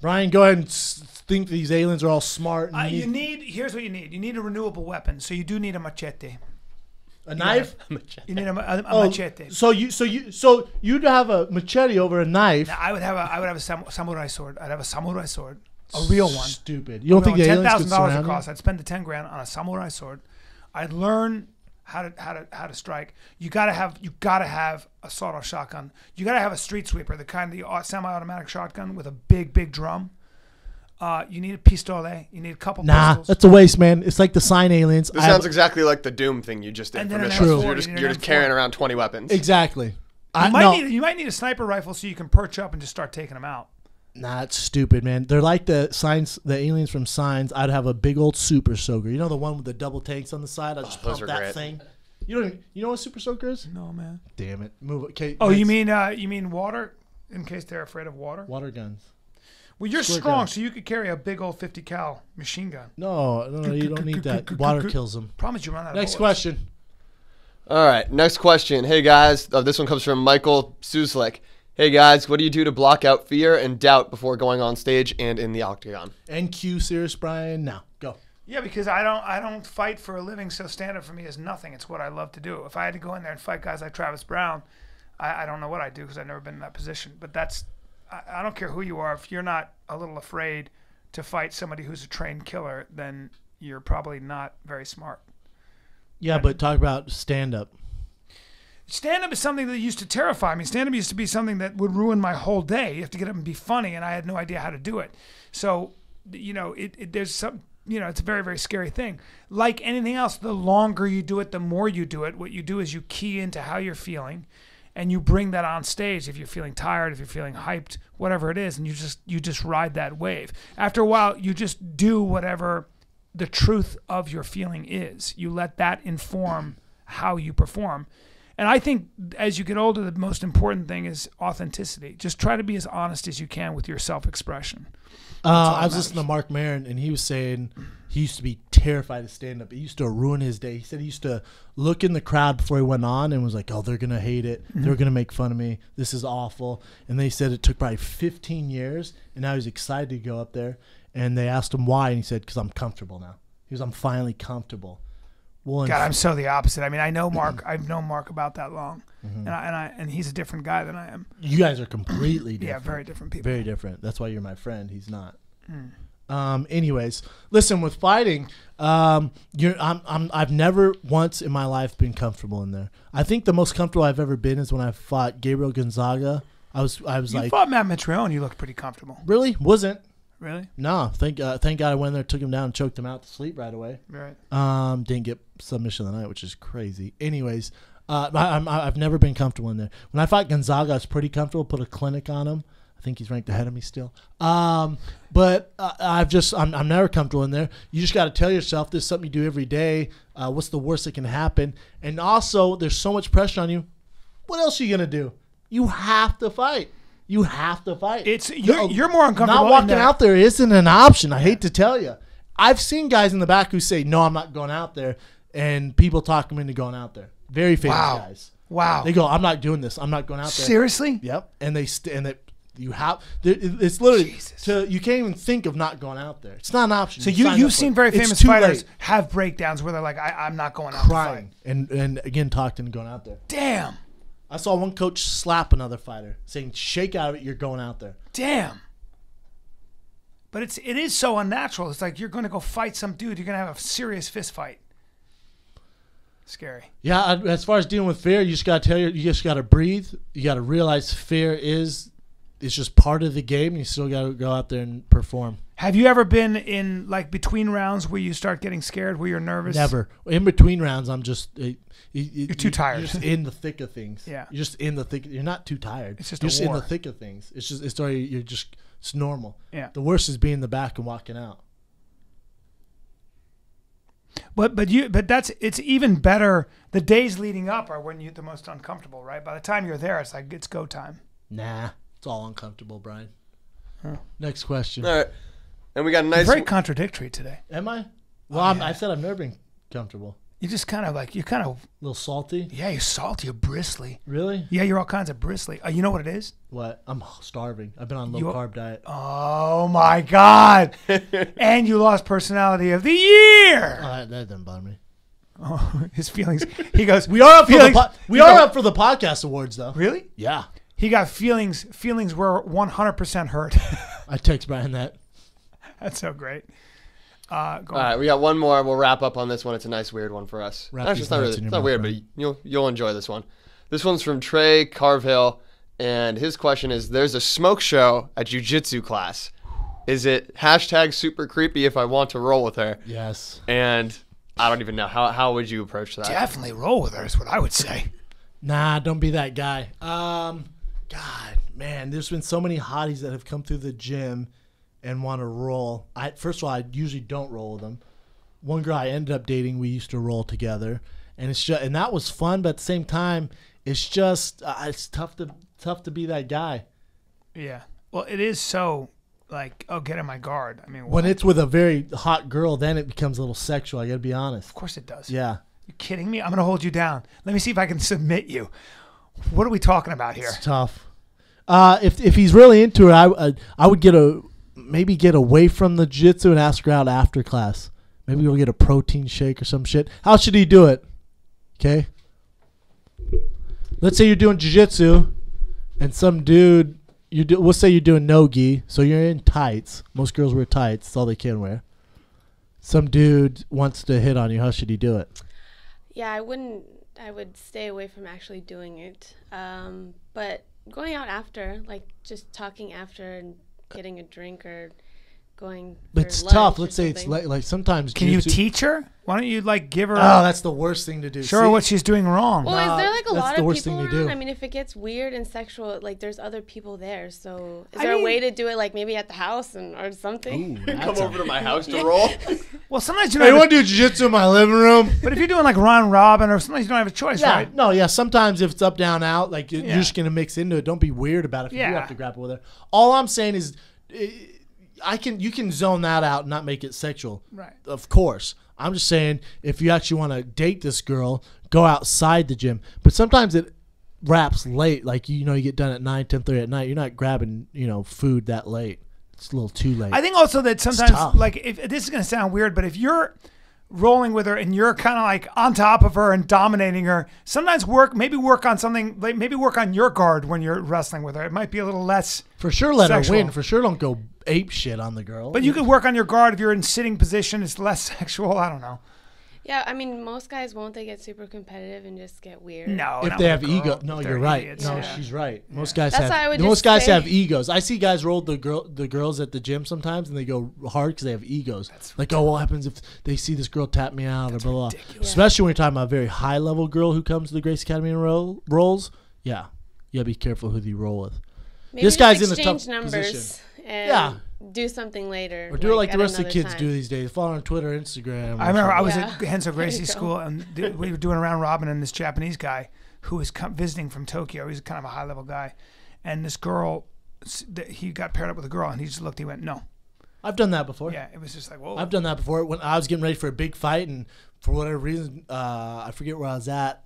Brian, go ahead and think these aliens are all smart. And
Here's what you need. You need a renewable weapon, so you do need a machete.
a knife.
You need a machete.
So you'd have a machete over a knife.
Now, I would have a samurai sword. I'd have a samurai sword, a real one.
Stupid. You don't think the aliens could
$10,000
surround
it
you?
cost. I'd spend the $10,000 on a samurai sword. I'd learn how to strike. You gotta have a sawed-off shotgun. You gotta have a street sweeper, the semi-automatic shotgun with a big drum. You need a pistolet. You need a couple pistols.
That's a waste, man. It's like the sign aliens.
This sounds exactly like the Doom thing you just did
And
for
then an
Mythbusters.
M4,
You're just carrying around 20 weapons.
Exactly.
You might need a sniper rifle so you can perch up and just start taking them out.
Nah, it's stupid, man. They're like the aliens from Signs. I'd have a big old super soaker. You know the one with the double tanks on the side? I'd just
those
pump
are
that
great.
thing. You know what a super soaker is?
No, man.
Damn it. Move it. Okay,
Oh,
next.
you mean water? In case they're afraid of water?
Water guns.
Well, you're
Squirt
strong,
gun.
so you could carry a big old 50 cal machine gun.
No, you don't need that. Water kills them.
Problem is you run out of
Next
bullets.
question.
All right, next question. Hey, guys. This one comes from Michael Suslik. Hey guys, what do you do to block out fear and doubt before going on stage and in the octagon?
NQ serious, Bryan. Now go.
Yeah, because I don't fight for a living, so stand-up for me is nothing. It's what I love to do. If I had to go in there and fight guys like Travis Brown, I don't know what I'd do because I've never been in that position. But I don't care who you are. If you're not a little afraid to fight somebody who's a trained killer, then you're probably not very smart.
Yeah, but talk about stand-up.
Stand-up is something that used to terrify me. Stand-up used to be something that would ruin my whole day. You have to get up and be funny, and I had no idea how to do it. So, there's some... it's a very, very scary thing. Like anything else, the longer you do it, the more you do it. What you do is you key into how you're feeling, and you bring that on stage. If you're feeling tired, if you're feeling hyped, whatever it is, and you just ride that wave. After a while, you just do whatever the truth of your feeling is. You let that inform how you perform. And I think as you get older, the most important thing is authenticity. Just try to be as honest as you can with your self-expression.
I was listening to Mark Maron, and he was saying he used to be terrified of stand-up. It used to ruin his day. He said he used to look in the crowd before he went on and was like, oh, they're going to hate it. Mm-hmm. They're going to make fun of me. This is awful. And they said it took probably 15 years, and now he's excited to go up there. And they asked him why, and he said, because I'm comfortable now. He goes, I'm finally comfortable. Well,
God, I'm so the opposite. I mean, I know Mark. I've known Mark about that long, and he's a different guy than I am.
You guys are completely different.
Yeah, very different people.
Very different. That's why you're my friend. He's not. Anyways, listen. With fighting, I've never once in my life been comfortable in there. I think the most comfortable I've ever been is when I fought Gabriel Gonzaga. I was
you
like,
fought Matt Mitrione. You looked pretty comfortable.
Really? Wasn't.
Really?
No, thank God I went there, took him down, and choked him out to sleep right away.
Right.
Didn't get submission of the night, which is crazy. Anyways, I've never been comfortable in there. When I fought Gonzaga, I was pretty comfortable. Put a clinic on him. I think he's ranked ahead of me still. But I'm never comfortable in there. You just got to tell yourself this is something you do every day. What's the worst that can happen? And also, there's so much pressure on you. What else are you gonna do? You have to fight. You have to fight.
You're more uncomfortable.
Not walking out there isn't an option. I hate to tell you. I've seen guys in the back who say, "No, I'm not going out there," and people talk them into going out there. Very famous guys.
Wow.
They go, "I'm not doing this. I'm not going out there."
Seriously?
Yep. And it's literally
Jesus.
you can't even think of not going out there. It's not an option.
So you've seen very famous fighters have breakdowns where they're like, I'm not going out
crying
to fight.
and again talked into going out there.
Damn.
I saw one coach slap another fighter, saying, "Shake out of it. You're going out there."
Damn. But it is so unnatural. It's like you're going to go fight some dude. You're going to have a serious fist fight. Scary.
Yeah. As far as dealing with fear, you just got to breathe. You got to realize fear is just part of the game. You still got to go out there and perform.
Have you ever been in like between rounds where you start getting scared, where you're nervous?
Never. In between rounds, I'm just
you're too tired.
You're just in the thick of things.
Yeah.
You're just in the thick. You're not too tired.
It's just
you're
a
just
war.
in the thick of things. It's normal.
Yeah.
The worst is being in the back and walking out.
But it's even better. The days leading up are when you're the most uncomfortable, right? By the time you're there, it's like it's go time.
Nah, it's all uncomfortable, Bryan.
Huh.
Next question.
All right. And we got a nice...
You're very contradictory today.
Am I? Well, I said I've never been comfortable.
You just kind of like, you're kind of...
A little salty?
Yeah, you're salty. You're bristly.
Really?
Yeah, you're all kinds of bristly. You know what it is?
What? I'm starving. I've been on low-carb diet.
Oh, my God. And you lost personality of the year.
Oh, that doesn't bother me.
Oh, his feelings. He goes,
We are up for the podcast awards, though.
Really?
Yeah.
He got feelings. Feelings were 100% hurt.
I text Bryan that.
That's so great. Go
All right, we got one more. We'll wrap up on this one. It's a nice weird one for us. Actually, it's not weird, but you'll enjoy this one. This one's from Trey Carvhill, and his question is: there's a smoke show at jiu-jitsu class. Is it #super creepy if I want to roll with her?
Yes.
And I don't even know how would you approach that?
Definitely roll with her is what I would say.
Nah, don't be that guy. God, man, there's been so many hotties that have come through the gym and want to roll. First of all, I usually don't roll with them. One girl I ended up dating, we used to roll together, and that was fun. But at the same time, it's just it's tough to be that guy.
Yeah. Well, it is so like, get in my guard. I mean,
when it's with a very hot girl, then it becomes a little sexual. I got to be honest.
Of course it does.
Yeah.
You kidding me? I'm going to hold you down. Let me see if I can submit you. What are we talking about here?
It's tough. If he's really into it, I would maybe get away from the jiu-jitsu and ask her out after class. Maybe we'll get a protein shake or some shit. How should he do it? Okay. Let's say you're doing jiu-jitsu and some dude, we'll say you're doing no-gi, so you're in tights. Most girls wear tights. That's all they can wear. Some dude wants to hit on you. How should he do it?
Yeah, I would stay away from actually doing it. But going out after, like just talking after and getting a drink or going for
It's
lunch
tough.
or
Let's say it's
something.
like sometimes.
Can you
jiu-jitsu-
teach her? Why don't you like give her?
Oh, that's the worst thing to do.
show her
See?
what she's doing wrong.
Well,
Nah,
is there like a
that's
lot
the
of
worst
people
thing to
around?
do.
I mean, if it gets weird and sexual, like there's other people there. So is
I
there
mean-
a way to do it like maybe at the house or something?
Ooh,
Come
that's
over to my house to roll.
Well, sometimes you
Hey,
don't.
you
have
want to do jiu-jitsu in my living room?
but if you're doing like round robin or sometimes you don't have a choice,
Yeah,
right?
no, yeah. Sometimes if it's up, down, out, like you're
Yeah.
just gonna mix into it. Don't be weird about it if you do
Yeah.
have to grapple with her. All I'm saying is, you can zone that out and not make it sexual.
Right.
Of course. I'm just saying if you actually want to date this girl, go outside the gym. But sometimes it wraps late. Like you get done at 9:10:30 at night. You're not grabbing food that late. It's a little too late.
I think also that sometimes,
tough.
like, if this is going to sound weird, but if you're rolling with her and you're kind of like on top of her and dominating her, sometimes maybe work on something, like maybe work on your guard when you're wrestling with her. It might be a little less.
For sure, let
sexual.
her win. For sure, don't go ape shit on the girl.
But you could work on your guard if you're in sitting position. It's less sexual. I don't know.
Yeah, I mean, most guys won't they get super competitive and just get weird?
No,
if
not
they
with
have
a girl.
ego, no,
They're
you're right.
idiots.
No,
Yeah.
she's right. Most guys
That's why I
have
would
most
just
guys
say-
have egos. I see guys roll the girls at the gym sometimes, and they go hard because they have egos. Like, oh, what happens if they see this girl tap me out or blah blah.
ridiculous.
Especially when you're talking about a very high level girl who comes to the Grace Academy and rolls. Yeah, you gotta be careful who you roll with.
Maybe
This
just
guy's in a
exchange
tough
numbers
position.
and
Yeah.
do something later.
Or do it like the
at
rest of the
another
kids
time.
do these days. Follow on Twitter, Instagram.
I remember I was
Yeah.
at Hensel
There you
Gracie
go.
school and we were doing a round robin, and this Japanese guy who was visiting from Tokyo, he's kind of a high level guy, and this girl, he got paired up with a girl, and he just looked, he went, no.
I've done that before.
Yeah, it was just like, whoa.
I've done that before when I was getting ready for a big fight, and for whatever reason, I forget where I was at,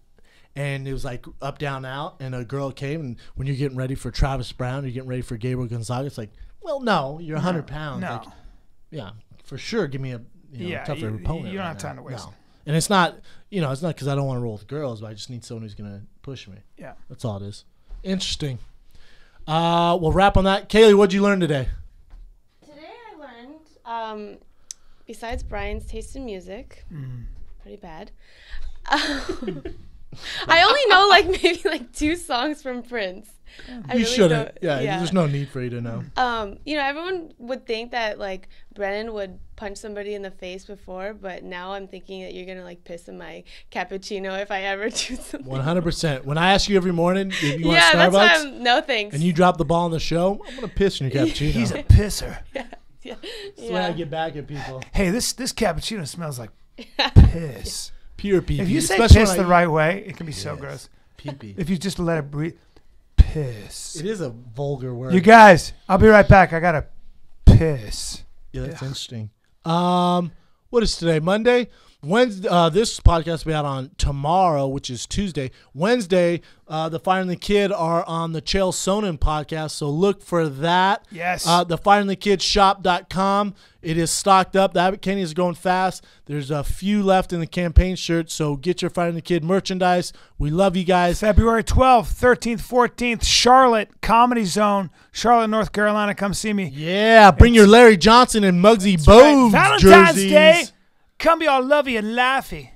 and it was like up, down, out, and a girl came, and when you're getting ready for Travis Brown, you're getting ready for Gabriel Gonzaga, it's like, well, no, you're 100 pounds.
No.
Like, yeah, for sure, give me a tougher opponent.
you don't
right
have time
now.
to waste.
No. And it's not, it's not because I don't want to roll with girls, but I just need someone who's going to push me.
Yeah.
That's all it is. Interesting. We'll wrap on that. Kaylee, what'd you learn today?
Today I learned, besides Brian's taste in music, pretty bad. I only know like maybe like 2 songs from Prince. I
You
really
shouldn't.
don't-
Yeah, there's no need for you to know.
Everyone would think that like Brennan would punch somebody in the face before, but now I'm thinking that you're gonna like piss in my cappuccino if I ever do something.
100%. When I ask you every morning if you want
Yeah, that's why
Starbucks
no thanks.
and you drop the ball on the show, I'm going to piss in your cappuccino.
He's a pisser.
yeah.
That's the way I get back at people.
Hey, this cappuccino smells like piss.
Pure pee.
If you say
especially
piss
when
the
I-
right way, it can be so
Yes.
gross.
Pee-pee.
If you just let it breathe, piss.
It is a vulgar word.
You guys, I'll be right back. I gotta piss.
Yeah, that's interesting. What is today? Monday? Wednesday. This podcast will be out on tomorrow, which is Tuesday. Wednesday, the Fire and the Kid are on the Chael Sonnen podcast, so look for that.
Yes.
The fireandthekidshop.com. It is stocked up. The Abbott Kenny is going fast. There's a few left in the campaign shirt, so get your Fire and the Kid merchandise. We love you guys.
February 12th, 13th, 14th, Charlotte Comedy Zone, Charlotte, North Carolina. Come see me.
Yeah, bring your Larry Johnson and Muggsy
Right.
Bogues
Valentine's
jerseys.
Day. Come be all lovey and laughy.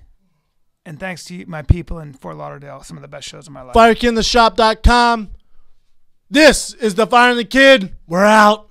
And thanks to my people in Fort Lauderdale, some of the best shows of my life.
FireKidTheShop.com. This is the Fire and the Kid. We're out.